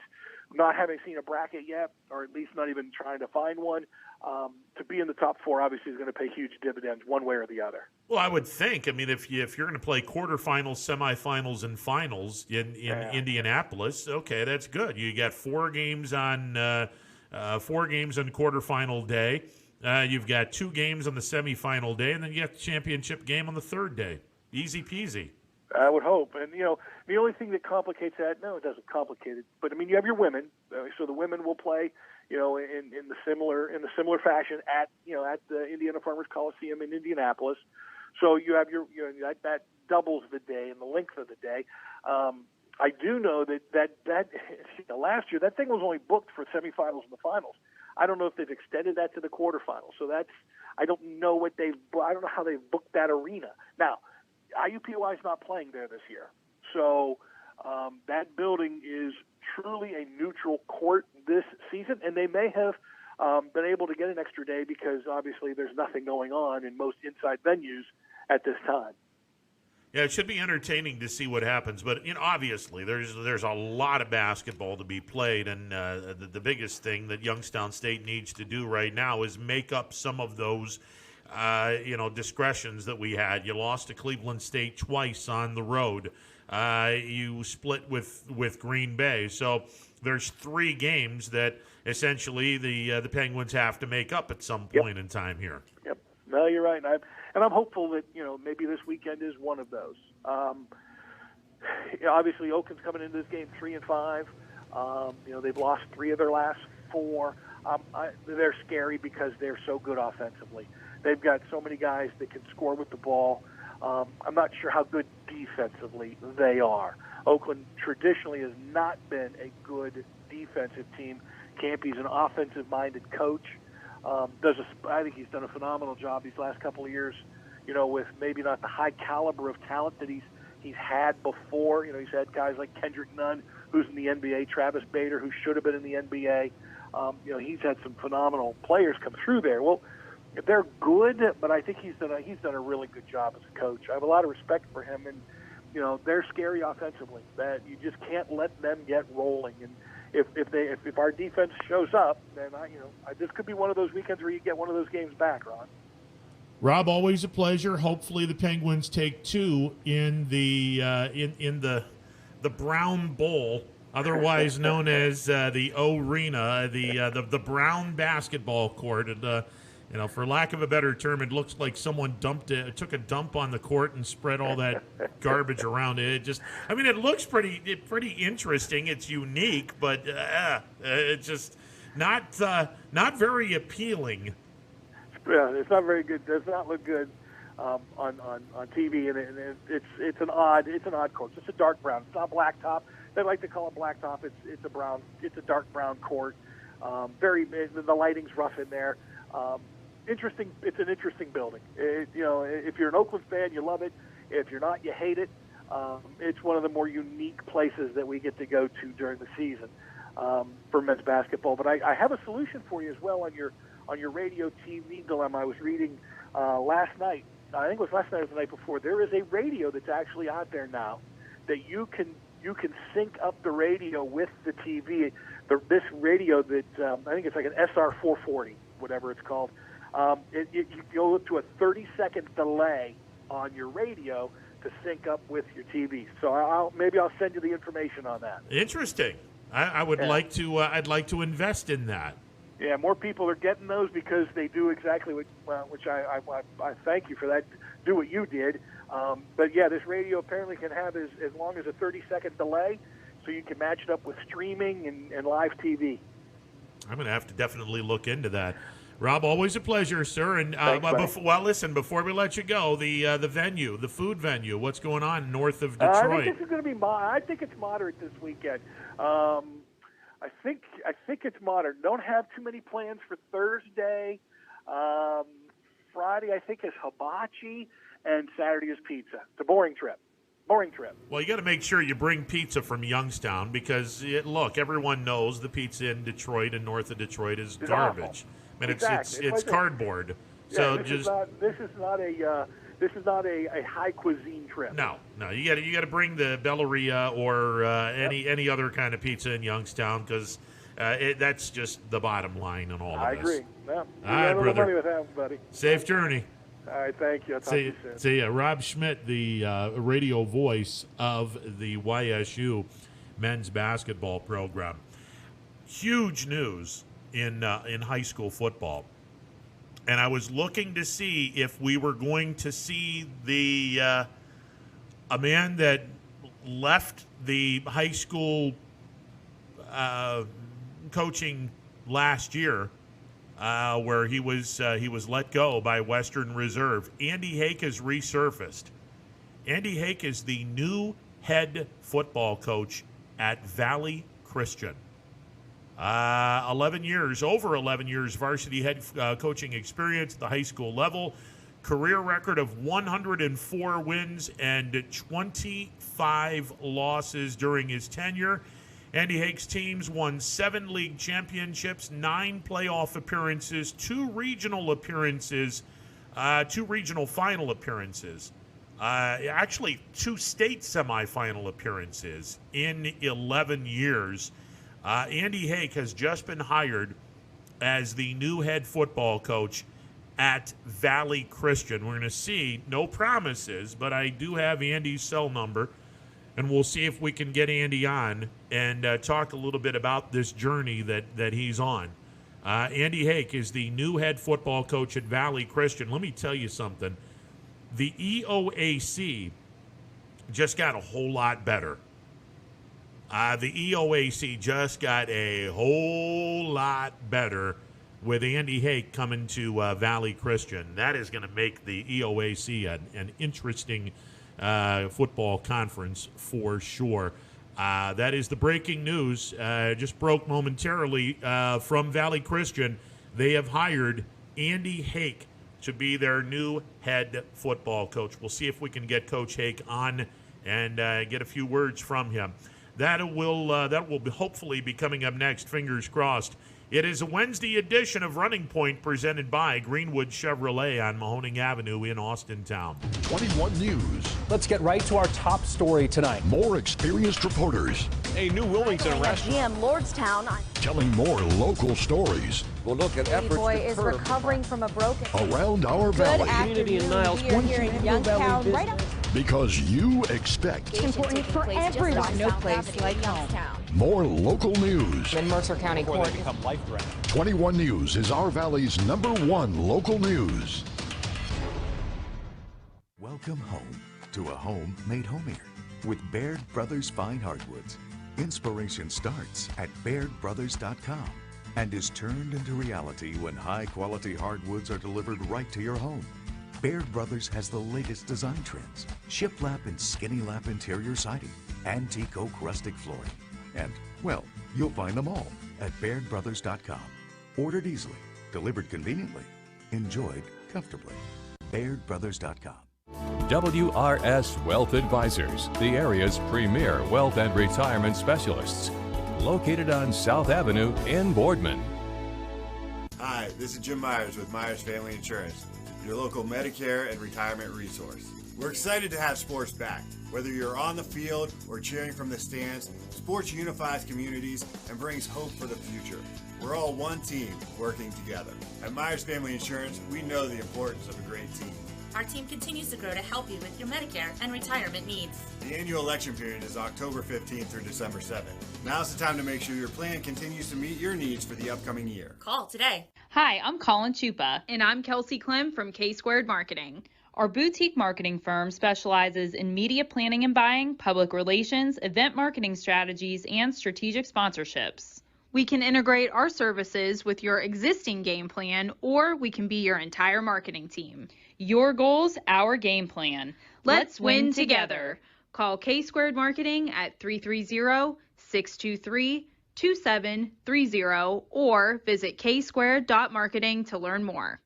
not having seen a bracket yet, or at least not even trying to find one, to be in the top 4 obviously is going to pay huge dividends one way or the other. Well, I would think. I mean, if you're going to play quarterfinals, semifinals, and finals in Indianapolis, okay, that's good. You got 4 games on quarterfinal day. You've got 2 games on the semifinal day, and then you got the championship game on the 3rd day. Easy peasy. I would hope. And, the only thing that complicates that, no, it doesn't complicate it. But, you have your women. So the women will play, in the similar fashion at the Indiana Farmers Coliseum in Indianapolis. So you have that doubles the day and the length of the day. I do know that last year, that thing was only booked for semifinals and the finals. I don't know if they've extended that to the quarterfinals. So I don't know how they've booked that arena. Now, IUPUI is not playing there this year. So that building is truly a neutral court this season, and they may have been able to get an extra day because obviously there's nothing going on in most inside venues at this time. Yeah, it should be entertaining to see what happens, but obviously there's a lot of basketball to be played, and the biggest thing that Youngstown State needs to do right now is make up some of those discretions that we had. You lost to Cleveland State twice on the road. You split with Green Bay, so there's 3 games that essentially the Penguins have to make up at some point in time here. Yep. No, you're right. And I'm hopeful that, maybe this weekend is one of those. Obviously, Oakland's coming into this game 3-5. They've lost 3 of their last 4. They're scary because they're so good offensively. They've got so many guys that can score with the ball. I'm not sure how good defensively they are. Oakland traditionally has not been a good defensive team. Campy's an offensive-minded coach. I think he's done a phenomenal job these last couple of years, with maybe not the high caliber of talent that he's had before. He's had guys like Kendrick Nunn, who's in the NBA, Travis Bader, who should have been in the NBA. He's had some phenomenal players come through there. Well, they're good, but I think he's done a really good job as a coach. I have a lot of respect for him, and they're scary offensively. That you just can't let them get rolling. And if our defense shows up, then this could be one of those weekends where you get one of those games back, Ron. Rob, always a pleasure. Hopefully, the Penguins take 2 in the the Brown Bowl, otherwise known as the O-Arena, the Brown basketball court. And for lack of a better term, it looks like someone took a dump on the court and spread all that garbage around it. It looks pretty interesting. It's unique, but it's just not very appealing. Yeah, it's not very good. Does not look good on TV, and it's an odd court. It's a dark brown. It's not blacktop. They like to call it blacktop. It's a brown. It's a dark brown court. The lighting's rough in there. Interesting. It's an interesting building. If you're an Oakland fan, you love it. If you're not, you hate it. It's one of the more unique places that we get to go to during the season for men's basketball. But I have a solution for you as well on your radio TV dilemma. I was reading last night. I think it was last night or the night before. There is a radio that's actually out there now that you can sync up the radio with the TV. This radio that I think it's like an SR440, whatever it's called. You go to a 30-second delay on your radio to sync up with your TV. So I'll send you the information on that. Interesting. I would like to. I'd like to invest in that. Yeah, more people are getting those because they do exactly which I thank you for that. Do what you did. But yeah, this radio apparently can have as long as a 30-second delay, so you can match it up with streaming and live TV. I'm going to have to definitely look into that. Rob, always a pleasure, sir. And Thanks, before we let you go, the venue, the food venue, what's going on north of Detroit? I think this is going to be. I think it's moderate this weekend. I think it's moderate. Don't have too many plans for Thursday. Friday, I think, is hibachi, and Saturday is pizza. It's a boring trip. Well, you got to make sure you bring pizza from Youngstown because, look, everyone knows the pizza in Detroit and north of Detroit is garbage. I mean, exactly. it's cardboard. Yeah, so this is not a high cuisine trip. No, you got to bring the Belleria or any other kind of pizza in Youngstown because that's just the bottom line in all of this. I agree. Yeah. All right, brother. Money with that, buddy. Safe journey. All right, thank you. I'll talk to you soon. See ya. Rob Schmidt, the radio voice of the YSU men's basketball program. Huge news in high school football. And I was looking to see if we were going to see a man that left the high school coaching last year, where he was let go by Western Reserve. Andy Hake has resurfaced. Andy Hake is the new head football coach at Valley Christian. 11 years, over 11 years varsity head coaching experience at the high school level. Career record of 104 wins and 25 losses during his tenure. Andy Hake's teams won 7 league championships, 9 playoff appearances, 2 regional appearances, 2 regional final appearances. Actually, 2 state semifinal appearances in 11 years. Andy Hake has just been hired as the new head football coach at Valley Christian. We're going to see, no promises, but I do have Andy's cell number, and we'll see if we can get Andy on and talk a little bit about this journey that he's on. Andy Hake is the new head football coach at Valley Christian. Let me tell you something. The EOAC just got a whole lot better. The EOAC just got a whole lot better with Andy Hake coming to Valley Christian. That is going to make the EOAC an interesting football conference for sure. That is the breaking news. Just broke momentarily from Valley Christian. They have hired Andy Hake to be their new head football coach. We'll see if we can get Coach Hake on and get a few words from him. That will hopefully be coming up next, fingers crossed. It is a Wednesday edition of Running Point presented by Greenwood Chevrolet on Mahoning Avenue in Austintown. 21 News. Let's get right to our top story tonight. More experienced reporters. A new Wilmington restaurant. GM Lordstown. Telling more local stories. We'll look at Baby boy is recovering from a broken around our valley. Community in Niles. We are here in Youngstown, right up. Because you expect. It's important for everyone. No place like home. More local news. In Mercer County Court. 21 News is our valley's #1 local news. Welcome home to a home made homier with Baird Brothers Fine Hardwoods. Inspiration starts at BairdBrothers.com and is turned into reality when high-quality hardwoods are delivered right to your home. Baird Brothers has the latest design trends, shiplap and skinny lap interior siding, antique oak rustic flooring, and, well, you'll find them all at BairdBrothers.com. Ordered easily, delivered conveniently, enjoyed comfortably. BairdBrothers.com. WRS Wealth Advisors, the area's premier wealth and retirement specialists. Located on South Avenue in Boardman. Hi, this is Jim Myers with Myers Family Insurance, your local Medicare and retirement resource. We're excited to have sports back. Whether you're on the field or cheering from the stands, sports unifies communities and brings hope for the future. We're all one team working together. At Myers Family Insurance, we know the importance of a great team. Our team continues to grow to help you with your Medicare and retirement needs. The annual election period is October 15th through December 7th. Now's the time to make sure your plan continues to meet your needs for the upcoming year. Call today. Hi, I'm Colin Chupa. And I'm Kelsey Clem from K-Squared Marketing. Our boutique marketing firm specializes in media planning and buying, public relations, event marketing strategies, and strategic sponsorships. We can integrate our services with your existing game plan, or we can be your entire marketing team. Your goals, our game plan. Let's win together. Call K-Squared Marketing at 330-623-2730 or visit ksquared.marketing to learn more.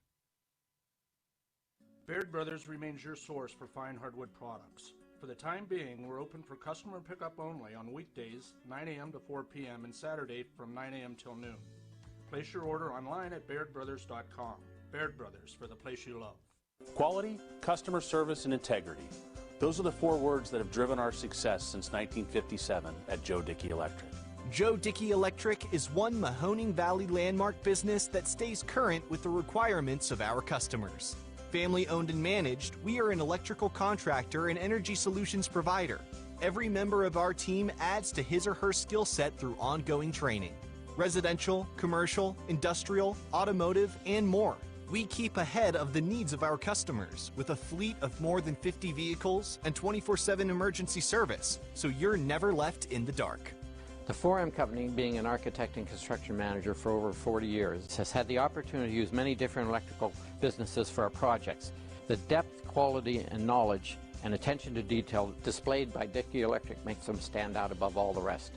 Baird Brothers remains your source for fine hardwood products. For the time being, we're open for customer pickup only on weekdays, 9 a.m. to 4 p.m. and Saturday from 9 a.m. till noon. Place your order online at BairdBrothers.com. Baird Brothers, for the place you love. Quality, customer service, and integrity. Those are the 4 words that have driven our success since 1957 at Joe Dickey Electric. Joe Dickey Electric is one Mahoning Valley landmark business that stays current with the requirements of our customers. Family owned and managed, we are an electrical contractor and energy solutions provider. Every member of our team adds to his or her skill set through ongoing training. Residential, commercial, industrial, automotive, and more. We keep ahead of the needs of our customers with a fleet of more than 50 vehicles and 24/7 emergency service, so you're never left in the dark. The 4M Company, being an architect and construction manager for over 40 years, has had the opportunity to use many different electrical businesses for our projects. The depth, quality, and knowledge and attention to detail displayed by Dickey Electric makes them stand out above all the rest.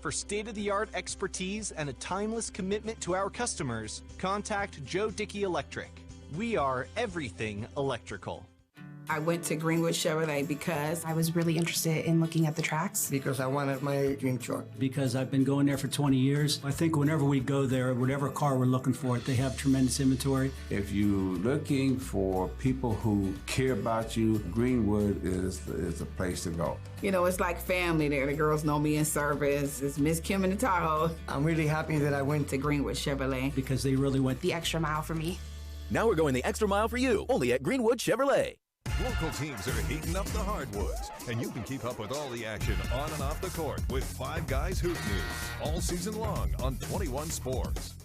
For state-of-the-art expertise and a timeless commitment to our customers, contact Dickey Electric. We are everything electrical. I went to Greenwood Chevrolet because I was really interested in looking at the tracks. Because I wanted my dream truck. Because I've been going there for 20 years. I think whenever we go there, whatever car we're looking for, they have tremendous inventory. If you're looking for people who care about you, Greenwood is the place to go. You know, it's like family there. The girls know me in service. It's Miss Kim in the Tahoe. I'm really happy that I went to Greenwood Chevrolet. Because they really went the extra mile for me. Now we're going the extra mile for you, only at Greenwood Chevrolet. Local teams are heating up the hardwoods, and you can keep up with all the action on and off the court with Five Guys Hoop News all season long on 21 Sports.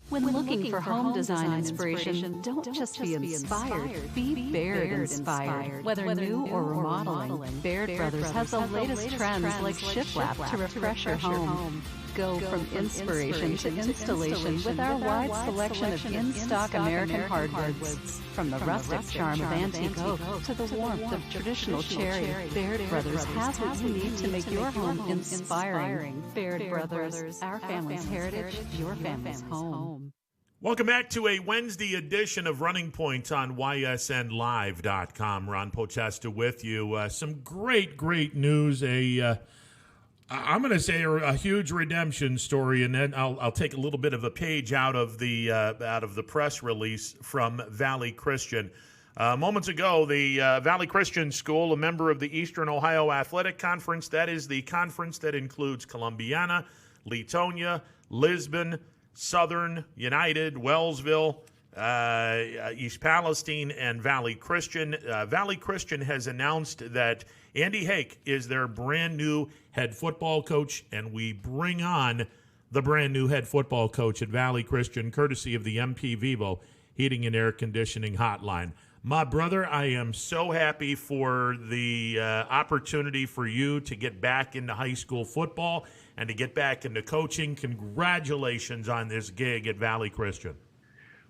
When looking for home design inspiration, don't just be inspired, be Baird inspired. Whether new or remodeling, Baird Brothers has the latest trends like shiplap to refresh your home. Go from inspiration to installation with our wide selection of in-stock American hardwoods. From the rustic charm of antique oak to the warmth of traditional cherry, Baird Brothers has what you need to make your home inspiring. Baird Brothers, our family's heritage, your family's home. Welcome back to a Wednesday edition of Running Point on ysnlive.com. Ron Pochesta with you. Some great news. I'm going to say a huge redemption story, and then I'll take a little bit of a page out of the press release from Valley Christian. Moments ago, the Valley Christian School, a member of the Eastern Ohio Athletic Conference, that is the conference that includes Columbiana, Leetonia, Lisbon, Southern, United, Wellsville, East Palestine, and Valley Christian. Valley Christian has announced that Andy Hake is their brand new head football coach, and we bring on the brand new head football coach at Valley Christian, courtesy of the MP Vivo Heating and Air Conditioning Hotline. My brother, I am so happy for the opportunity for you to get back into high school football and to get back into coaching. Congratulations on this gig at Valley Christian.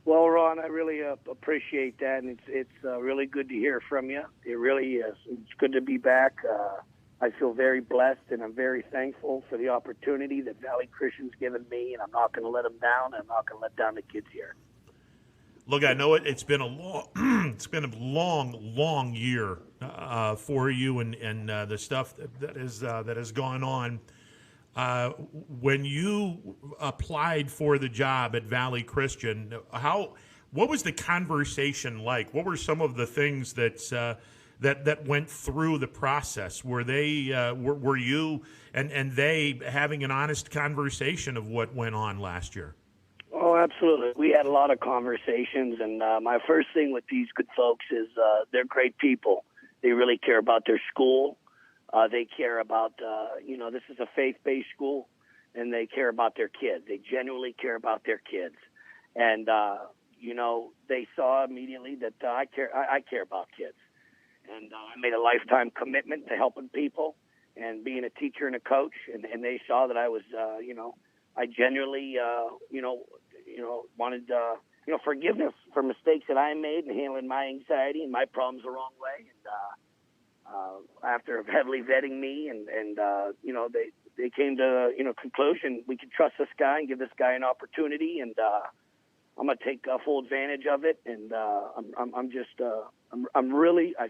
Well, Ron, I really appreciate that, and it's really good to hear from you. It really is. It's good to be back. I feel very blessed, and I'm very thankful for the opportunity that Valley Christian's given me, and I'm not going to let them down, and I'm not going to let down the kids here. Look, I know it's been a long year for you, and the stuff that has gone on. When you applied for the job at Valley Christian, what was the conversation like? What were some of the things that went through the process? Were they were you and they having an honest conversation of what went on last year? Oh, absolutely. We had a lot of conversations, and my first thing with these good folks is they're great people. They really care about their school. They care about, this is a faith-based school, and they care about their kids. They genuinely care about their kids. And, they saw immediately that I care about kids. And I made a lifetime commitment to helping people and being a teacher and a coach. And they saw that I was, I genuinely, wanted, forgiveness for mistakes that I made and handling my anxiety and my problems the wrong way. And after heavily vetting me and they came to, conclusion, we could trust this guy and give this guy an opportunity. And I'm going to take full advantage of it. And I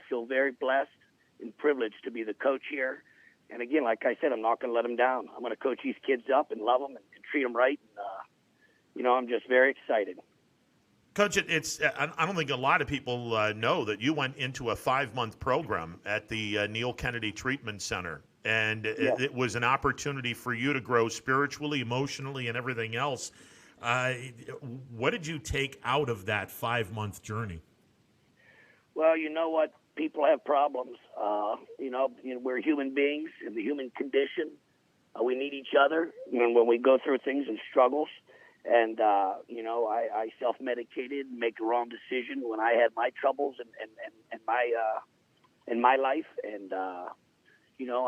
feel very blessed and privileged to be the coach here. And again, like I said, I'm not going to let them down. I'm going to coach these kids up and love them and treat them right. And, I'm just very excited. Coach, I don't think a lot of people know that you went into a 5-month program at the Neil Kennedy Treatment Center. And it was an opportunity for you to grow spiritually, emotionally, and everything else. What did you take out of that 5-month journey? Well, you know what? People have problems. We're human beings in the human condition. We need each other when we go through things and struggles. And, I self-medicated and make the wrong decision when I had my troubles in my life. And, I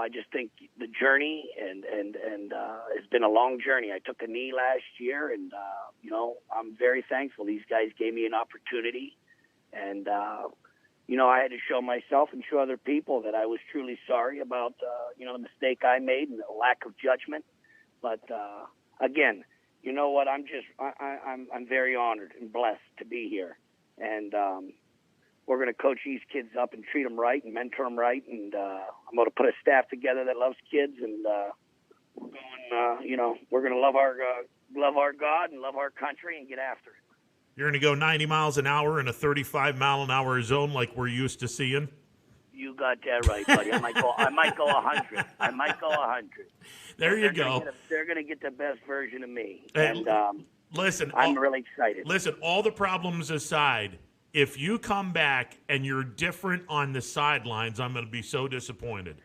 just think the journey and it's been a long journey. I took a knee last year and, I'm very thankful. These guys gave me an opportunity and, I had to show myself and show other people that I was truly sorry about, the mistake I made and the lack of judgment. But again, you know what? I'm very honored and blessed to be here, and we're going to coach these kids up and treat them right and mentor them right, and I'm going to put a staff together that loves kids, and we're going to love our God and love our country and get after it. You're going to go 90 miles an hour in a 35-mile-an-hour zone like we're used to seeing? You got that right, buddy. I might go 100. I might go 100. There you go. They're going to get the best version of me. And listen, I'm really excited. Listen, all the problems aside, if you come back and you're different on the sidelines, I'm going to be so disappointed.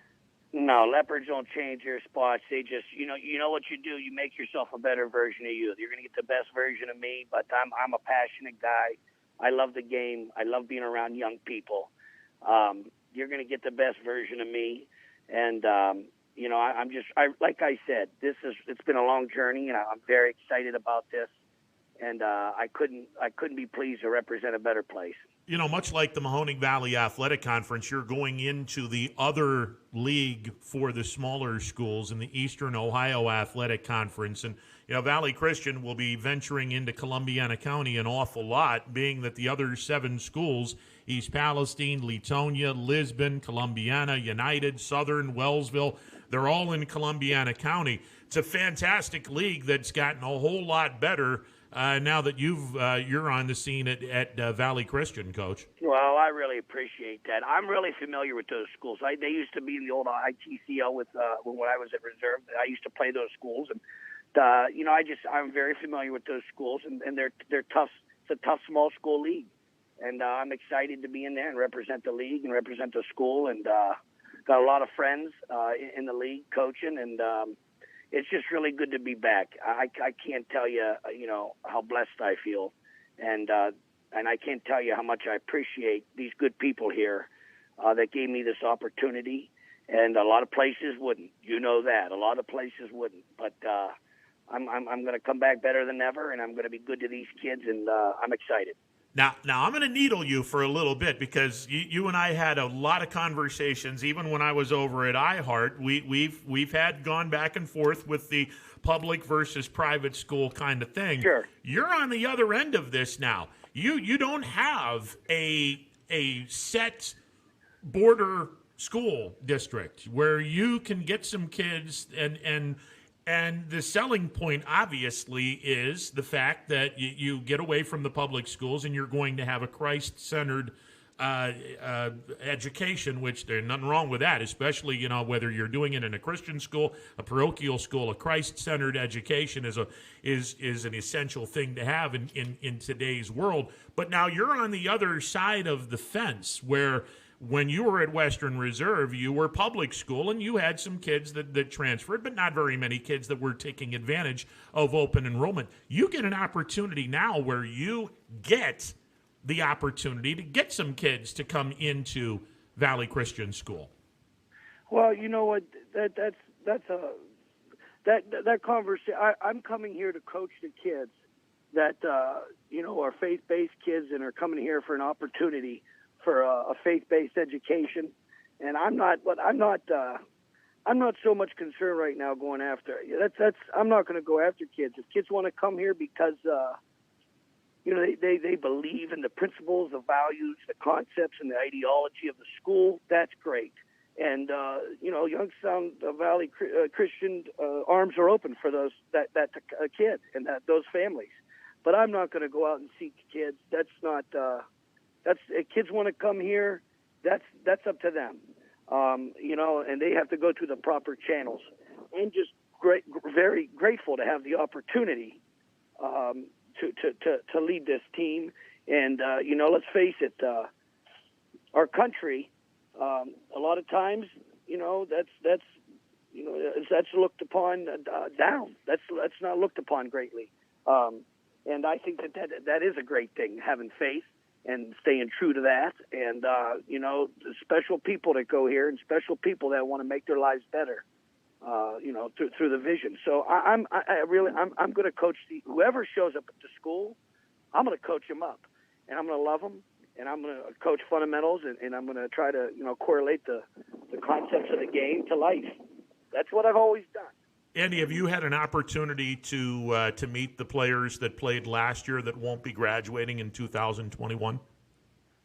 No, leopards don't change their spots. They just, you know what you do. You make yourself a better version of you. You're going to get the best version of me. But I'm a passionate guy. I love the game. I love being around young people. You're going to get the best version of me. And like I said, it's been a long journey, and I'm very excited about this. And I couldn't be pleased to represent a better place. Much like the Mahoning Valley Athletic Conference, you're going into the other league for the smaller schools in the Eastern Ohio Athletic Conference. And, Valley Christian will be venturing into Columbiana County an awful lot, being that the other 7 schools, East Palestine, Leetonia, Lisbon, Columbiana, United, Southern, Wellsville, they're all in Columbiana County. It's a fantastic league that's gotten a whole lot better now that you're on the scene at Valley Christian, Coach. Well, I really appreciate that. I'm really familiar with those schools. They used to be in the old ITCL when I was at reserve. I used to play those schools, and I'm very familiar with those schools, and they're tough. It's a tough small school league, and I'm excited to be in there and represent the league and represent the school, and got a lot of friends in the league coaching, and it's just really good to be back. I can't tell you, how blessed I feel, and I can't tell you how much I appreciate these good people here that gave me this opportunity. And a lot of places wouldn't, that. A lot of places wouldn't. But I'm going to come back better than ever, and I'm going to be good to these kids, and I'm excited. Now I'm going to needle you for a little bit because you and I had a lot of conversations, even when I was over at iHeart. We've had gone back and forth with the public versus private school kind of thing. Sure. You're on the other end of this now. You don't have a set border school district where you can get some kids and the selling point, obviously, is the fact that you get away from the public schools and you're going to have a Christ-centered education, which there's nothing wrong with that, especially, whether you're doing it in a Christian school, a parochial school. A Christ-centered education is an essential thing to have in today's world. But now you're on the other side of the fence where when you were at Western Reserve, you were public school, and you had some kids that transferred, but not very many kids that were taking advantage of open enrollment. You get an opportunity now where you get the opportunity to get some kids to come into Valley Christian School. Well, you know what? That conversation. I'm coming here to coach the kids that are faith-based kids and are coming here for an opportunity for a faith-based education, and I'm not so much concerned right now going after. I'm not going to go after kids. If kids want to come here because they believe in the principles, the values, the concepts, and the ideology of the school, that's great. And Youngstown Valley Christian arms are open for that kid and those families. But I'm not going to go out and seek kids. That's not. If kids want to come here, that's up to them, and they have to go through the proper channels. I'm just very grateful to have the opportunity to lead this team. And let's face it, our country, a lot of times, that's looked upon down. That's not looked upon greatly. And I think that is a great thing, having faith and staying true to that, and special people that go here and special people that want to make their lives better, through the vision. So I'm going to coach whoever shows up at the school. I'm going to coach them up, and I'm going to love them, and I'm going to coach fundamentals, and I'm going to try to, correlate the concepts of the game to life. That's what I've always done. Andy, have you had an opportunity to meet the players that played last year that won't be graduating in 2021?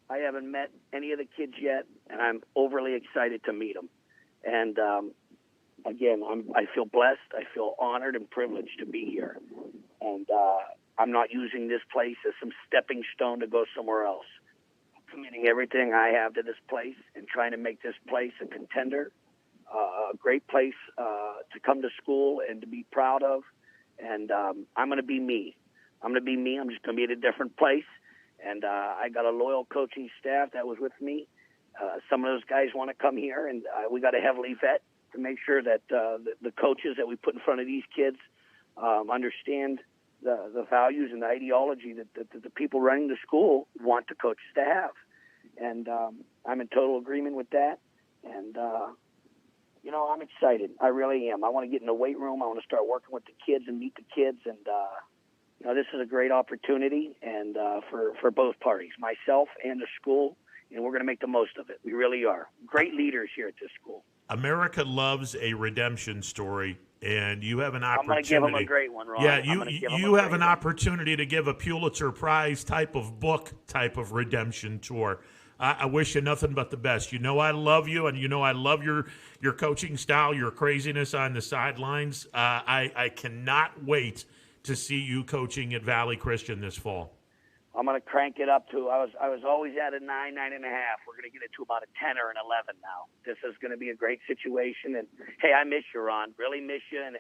I haven't met any of the kids yet, and I'm overly excited to meet them. And again, I feel blessed. I feel honored and privileged to be here. And I'm not using this place as some stepping stone to go somewhere else. I'm committing everything I have to this place and trying to make this place a contender, a great place to come to school and to be proud of. And I'm going to be me. I'm just going to be at a different place. And I got a loyal coaching staff that was with me. Some of those guys want to come here, and we got to heavily vet to make sure that the coaches that we put in front of these kids understand the values and the ideology that the people running the school want the coaches to have. And I'm in total agreement with that. And, I'm excited. I really am. I want to get in the weight room. I want to start working with the kids and meet the kids. And, this is a great opportunity and for both parties, myself and the school, and we're going to make the most of it. We really are. Great leaders here at this school. America loves a redemption story, and you have an opportunity. I'm going to give them a great one, Ron. Yeah, you have an opportunity to give a Pulitzer Prize type of book, type of redemption tour. I wish you nothing but the best. I love you, and I love your coaching style, your craziness on the sidelines. I cannot wait to see you coaching at Valley Christian this fall. I'm going to crank it up to, I was always at a 9.5. We're going to get it to about a 10 or an 11 now. This is going to be a great situation. And, hey, I miss you, Ron. Really miss you. And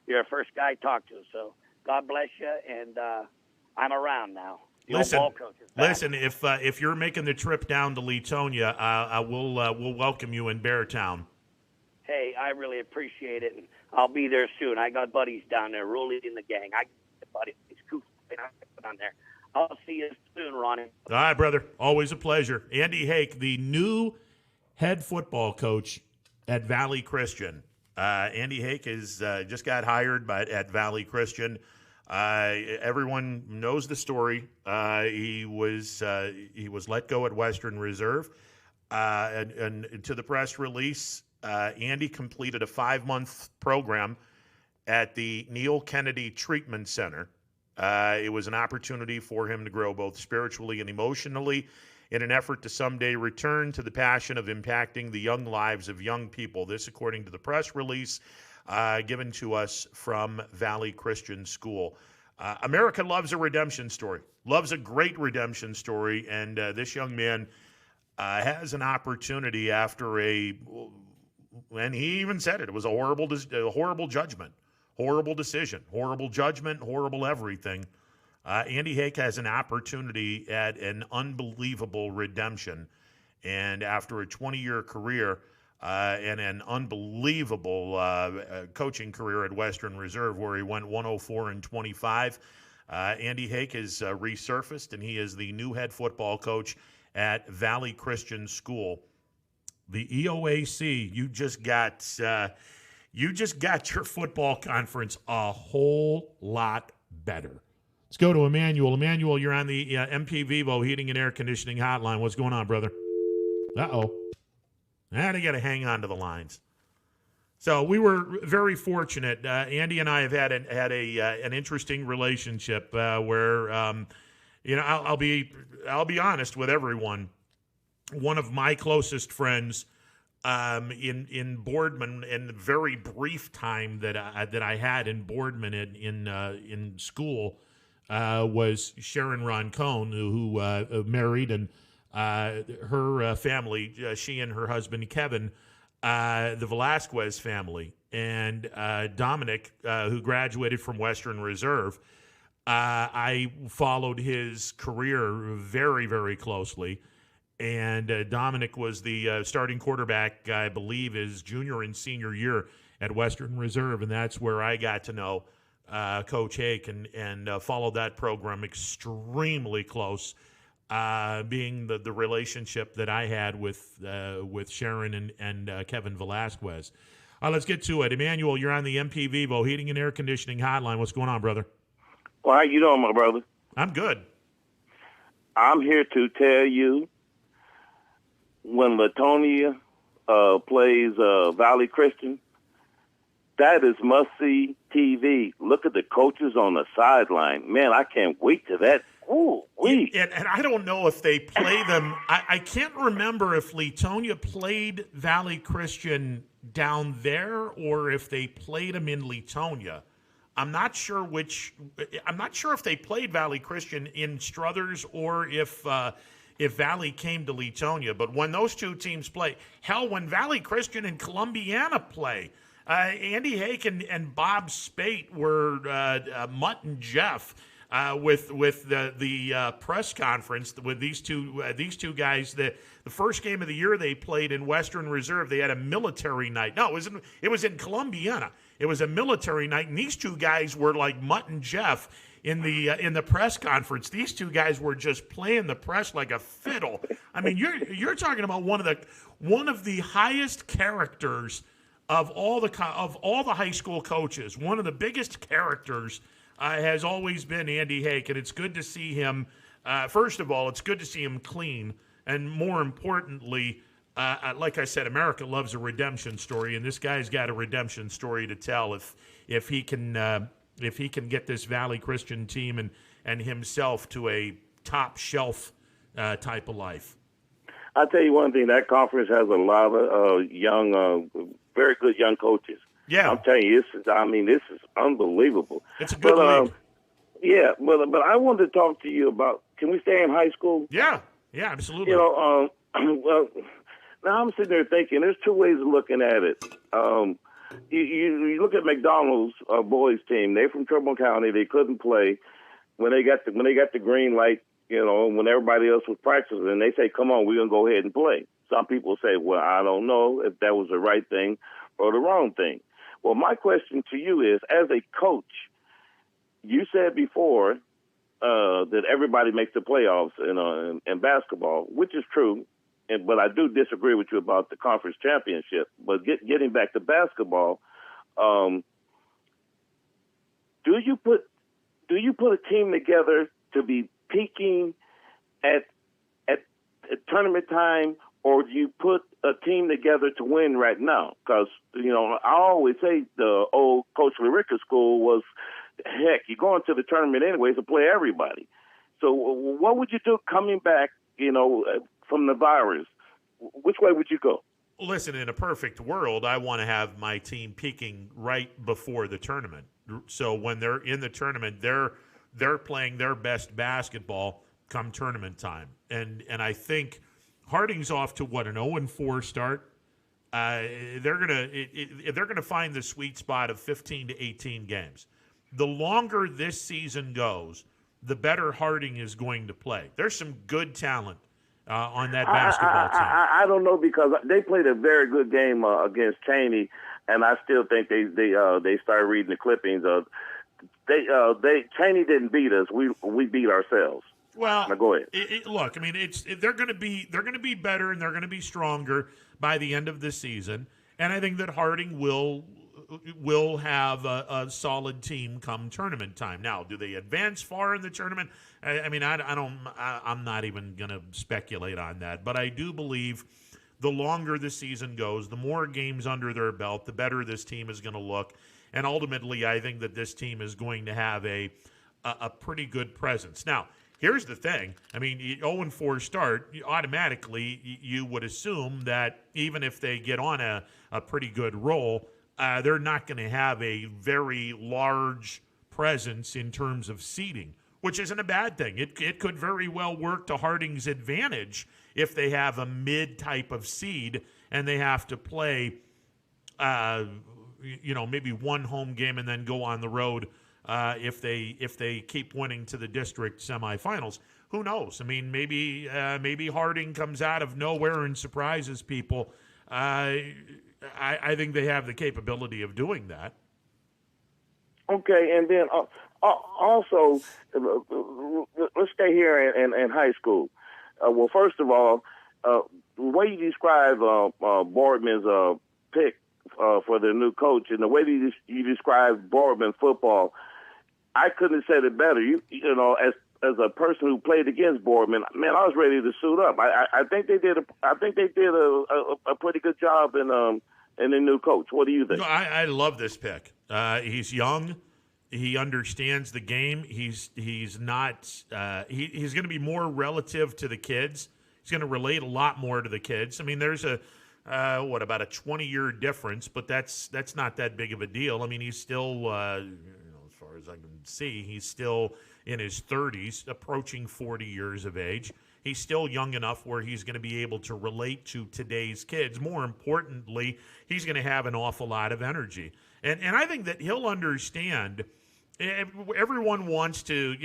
you're the first guy I talked to. So God bless you. And I'm around now. Listen. If you're making the trip down to Leetonia, we'll welcome you in Beartown. Hey, I really appreciate it. And I'll be there soon. I got buddies down there, Rolly in the gang. I got buddies. It's cool. On there. I'll see you soon, Ronnie. All right, brother. Always a pleasure. Andy Hake, the new head football coach at Valley Christian. Andy Hake is just got hired at Valley Christian. Everyone knows the story. He was let go at Western Reserve, and to the press release, Andy completed a 5-month program at the Neil Kennedy Treatment Center. It was an opportunity for him to grow both spiritually and emotionally in an effort to someday return to the passion of impacting the young lives of young people. This, according to the press release given to us from Valley Christian School. America loves a redemption story, loves a great redemption story, and this young man has an opportunity after and he even said it was a horrible judgment. Horrible decision, horrible judgment, horrible everything. Andy Hake has an opportunity at an unbelievable redemption. And after a 20-year career and an unbelievable coaching career at Western Reserve where he went 104-25, Andy Hake has resurfaced, and he is the new head football coach at Valley Christian School. The EOAC, you just got your football conference a whole lot better. Let's go to Emmanuel. Emmanuel, you're on the MP Vivo Heating and Air Conditioning Hotline. What's going on, brother? Uh-oh. Now I got to hang on to the lines. So we were very fortunate. Andy and I have had an interesting relationship where, I'll be honest with everyone. One of my closest friends in Boardman, in the very brief time that I had in Boardman in school, was Sharon Roncone, who married, and her family, she and her husband Kevin, the Velasquez family, and Dominic, who graduated from Western Reserve. I followed his career very, very closely. And Dominic was the starting quarterback, I believe, his junior and senior year at Western Reserve, and that's where I got to know Coach Hake and followed that program extremely close, being the relationship that I had with Sharon and Kevin Velasquez. Let's get to it. Emmanuel, you're on the MP Vivo Heating and Air Conditioning Hotline. What's going on, brother? Well, how you doing, my brother? I'm good. I'm here to tell you, when Latonia plays Valley Christian, that is must-see TV. Look at the coaches on the sideline. Man, I can't wait to that. Ooh, wait. And I don't know if they play them. I can't remember if Latonia played Valley Christian down there or if they played them in Latonia. I'm not sure which. I'm not sure if they played Valley Christian in Struthers or if Valley came to Latonia. But when those two teams play, hell, when Valley Christian and Columbiana play, Andy Hake and Bob Spate were Mutt and Jeff with the press conference with these two guys. The first game of the year they played in Western Reserve, they had a military night. No, it was in Columbiana. It was a military night, and these two guys were like Mutt and Jeff in the press conference. These two guys were just playing the press like a fiddle. I mean, you're talking about one of the highest characters of all the high school coaches. One of the biggest characters has always been Andy Hake, and it's good to see him. First of all, it's good to see him clean, and more importantly, like I said, America loves a redemption story, and this guy's got a redemption story to tell. If he can get this Valley Christian team and himself to a top shelf type of life. I'll tell you one thing, that conference has a lot of young, very good young coaches. Yeah. I'm telling you, this is unbelievable. It's a good league. Yeah, but I wanted to talk to you about, can we stay in high school? Yeah, absolutely. Well, now I'm sitting there thinking, there's two ways of looking at it. You look at McDonald's boys team. They're from Trumbull County. They couldn't play when they got the green light. When everybody else was practicing, and they say, "Come on, we're gonna go ahead and play." Some people say, "Well, I don't know if that was the right thing or the wrong thing." Well, my question to you is, as a coach, you said before that everybody makes the playoffs in basketball, which is true. But I do disagree with you about the conference championship. But getting back to basketball, do you put a team together to be peaking at tournament time, or do you put a team together to win right now? Because I always say the old Coach LaRicca school was, heck, you're going to the tournament anyways to play everybody. So what would you do coming back? From the virus, which way would you go? Listen, in a perfect world, I want to have my team peaking right before the tournament. So when they're in the tournament, they're playing their best basketball come tournament time. And I think Harding's off to an 0-4 start. They're gonna find the sweet spot of 15 to 18 games. The longer this season goes, the better Harding is going to play. There's some good talent on that basketball team. I don't know, because they played a very good game against Cheney, and I still think they started reading the clippings. Cheney didn't beat us. We beat ourselves. Well, now go ahead. Look, I mean, they're going to be better and they're going to be stronger by the end of the season, and I think that Harding will have a solid team come tournament time. Now, do they advance far in the tournament? I'm not even going to speculate on that, but I do believe the longer the season goes, the more games under their belt, the better this team is going to look, and ultimately, I think that this team is going to have a pretty good presence. Now, here's the thing. I mean, 0-4 start, automatically you would assume that even if they get on a pretty good roll, they're not going to have a very large presence in terms of seeding, which isn't a bad thing. It could very well work to Harding's advantage if they have a mid-type of seed and they have to play, maybe one home game and then go on the road if they keep winning to the district semifinals. Who knows? I mean, maybe Harding comes out of nowhere and surprises people. I think they have the capability of doing that. Okay, and then also, let's stay here in high school. Well, first of all, the way you describe Boardman's pick for the new coach, and the way you describe Boardman football, I couldn't have said it better. a person who played against Boardman, man, I was ready to suit up. I think they did a pretty good job in the new coach. What do you think? No, I love this pick. He's young. He understands the game. He's not. He's going to be more relative to the kids. He's going to relate a lot more to the kids. I mean, there's about a 20-year difference, but that's not that big of a deal. I mean, he's still, as far as I can see, he's still in his 30s, approaching 40 years of age. He's still young enough where he's going to be able to relate to today's kids. More importantly, he's going to have an awful lot of energy. And I think that he'll understand. Everyone wants to,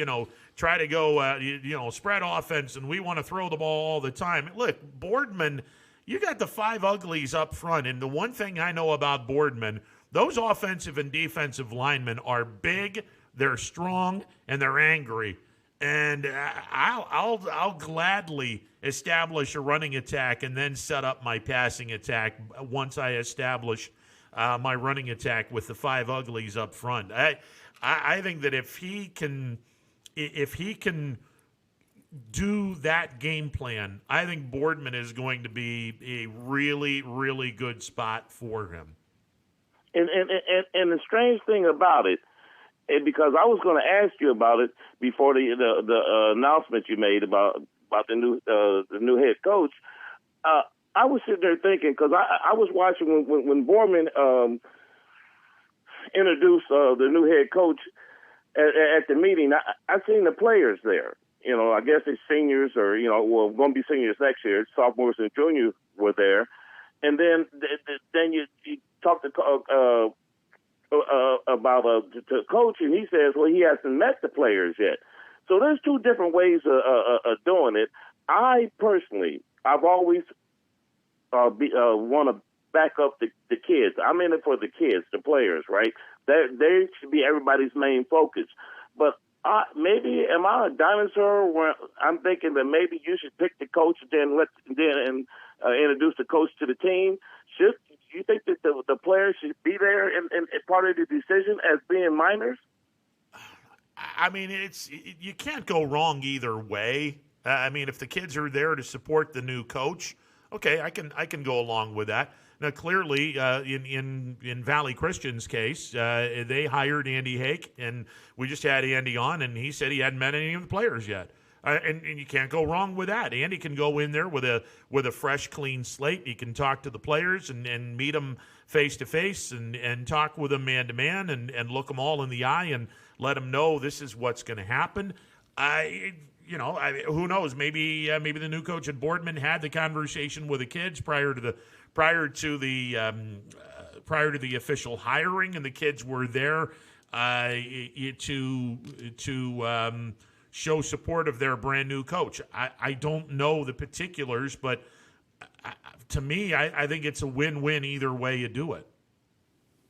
try to go, spread offense, and we want to throw the ball all the time. Look, Boardman, you got the five uglies up front, and the one thing I know about Boardman, those offensive and defensive linemen are big, they're strong, and they're angry. And I'll gladly establish a running attack and then set up my passing attack once I establish my running attack with the five uglies up front. I think that if he can do that game plan, I think Boardman is going to be a really, really good spot for him. And the strange thing about it, and because I was going to ask you about it before the announcement you made about the new head coach, I was sitting there thinking, because I was watching when Boardman introduced the new head coach at the meeting. I seen the players there. I guess they're seniors or, going to be seniors next year. Sophomores and juniors were there. And then you talk to about the coach, and he says, well, he hasn't met the players yet. So there's two different ways of doing it. I personally, I've always want to back up the kids. I'm in it for the kids, the players, right? They should be everybody's main focus. But maybe am I a dinosaur where I'm thinking that maybe you should pick the coach and then introduce the coach to the team? Should you think that the players should be there and part of the decision as being minors? I mean, you can't go wrong either way. I mean, if the kids are there to support the new coach, okay, I can go along with that. Now, clearly, in Valley Christian's case, they hired Andy Hake, and we just had Andy on, and he said he hadn't met any of the players yet. And you can't go wrong with that. Andy can go in there with a fresh, clean slate. He can talk to the players and meet them face to face and talk with them man to man and look them all in the eye and let them know this is what's going to happen. Who knows? Maybe the new coach at Boardman had the conversation with the kids prior to the official hiring, and the kids were there to show support of their brand new coach. I don't know the particulars, but to me, I think it's a win-win either way you do it.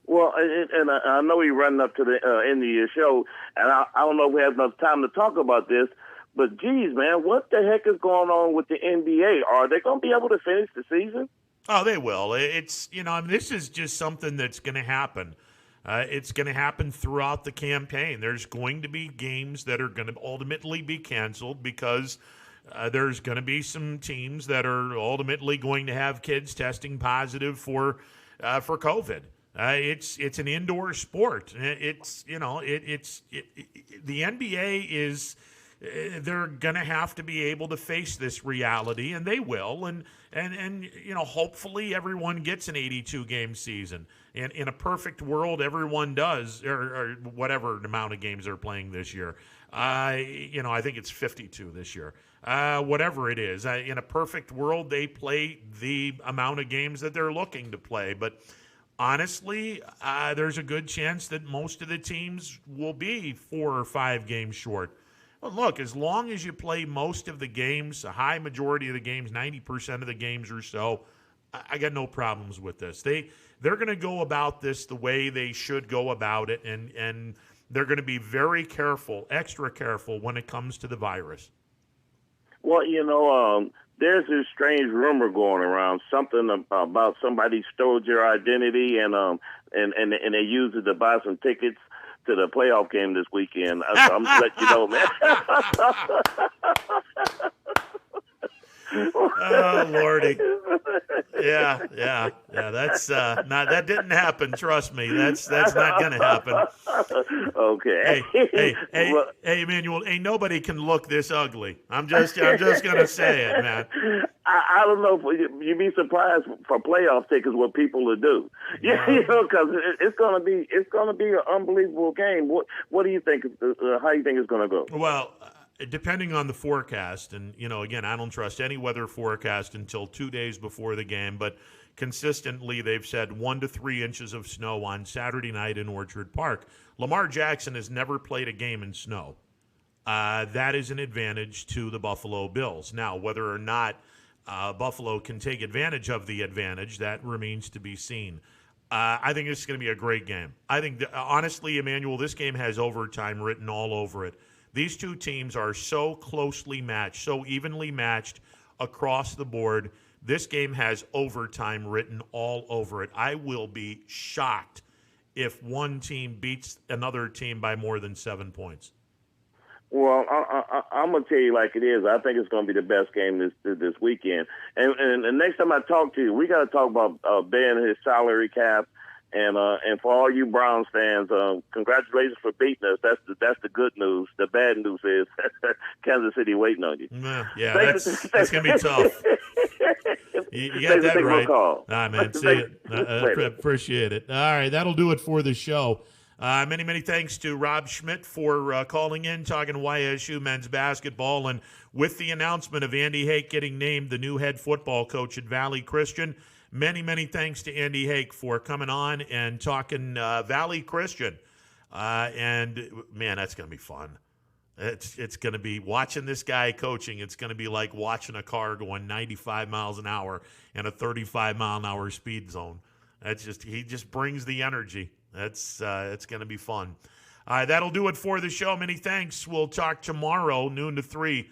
Well, and I know you're running up to the end of your show, and I don't know if we have enough time to talk about this, but geez, man, what the heck is going on with the NBA? Are they going to be able to finish the season? Oh, they will. It's, this is just something that's going to happen. It's going to happen throughout the campaign. There's going to be games that are going to ultimately be canceled because there's going to be some teams that are ultimately going to have kids testing positive for COVID. It's an indoor sport. The NBA is. They're going to have to be able to face this reality, and they will. And hopefully everyone gets an 82-game season. And in a perfect world, everyone does, or whatever amount of games they're playing this year. I think it's 52 this year. Whatever it is. In a perfect world, they play the amount of games that they're looking to play. But honestly, there's a good chance that most of the teams will be 4 or 5 games short. Well, look, as long as you play most of the games, a high majority of the games, 90% of the games or so, I got no problems with this. They're going to go about this the way they should go about it, and they're going to be very careful, extra careful when it comes to the virus. Well, there's this strange rumor going around, something about somebody stole your identity and they used it to buy some tickets to the playoff game this weekend. I'm just letting you know, man. Oh, Lordy. Yeah. That's not. That didn't happen. Trust me. That's not going to happen. Okay. Hey, Emmanuel. Ain't nobody can look this ugly. I'm just going to say it, man. I don't know if you'd be surprised for playoff tickets what people will do. Yeah, because it's going to be an unbelievable game. What do you think? How do you think it's going to go? Well, depending on the forecast, and again, I don't trust any weather forecast until 2 days before the game, but consistently they've said 1 to 3 inches of snow on Saturday night in Orchard Park. Lamar Jackson has never played a game in snow. That is an advantage to the Buffalo Bills. Now, whether or not Buffalo can take advantage of the advantage, that remains to be seen. I think this is going to be a great game. I think, honestly, Emmanuel, this game has overtime written all over it. These two teams are so closely matched, so evenly matched across the board. This game has overtime written all over it. I will be shocked if one team beats another team by more than 7 points. Well, I'm going to tell you like it is. I think it's going to be the best game this weekend. And the next time I talk to you, we got to talk about Ben and his salary cap. And for all you Browns fans, congratulations for beating us. That's the good news. The bad news is Kansas City waiting on you. Yeah, that's going to be tough. You got that right. All right, man. See it. Appreciate it. All right, that'll do it for the show. Many thanks to Rob Schmidt for calling in, talking YSU men's basketball. And with the announcement of Andy Hake getting named the new head football coach at Valley Christian, many thanks to Andy Hake for coming on and talking Valley Christian. And, man, that's going to be fun. It's going to be watching this guy coaching. It's going to be like watching a car going 95 miles an hour in a 35-mile-an-hour speed zone. He just brings the energy. It's going to be fun. All right, that'll do it for the show. Many thanks. We'll talk tomorrow, noon to 3.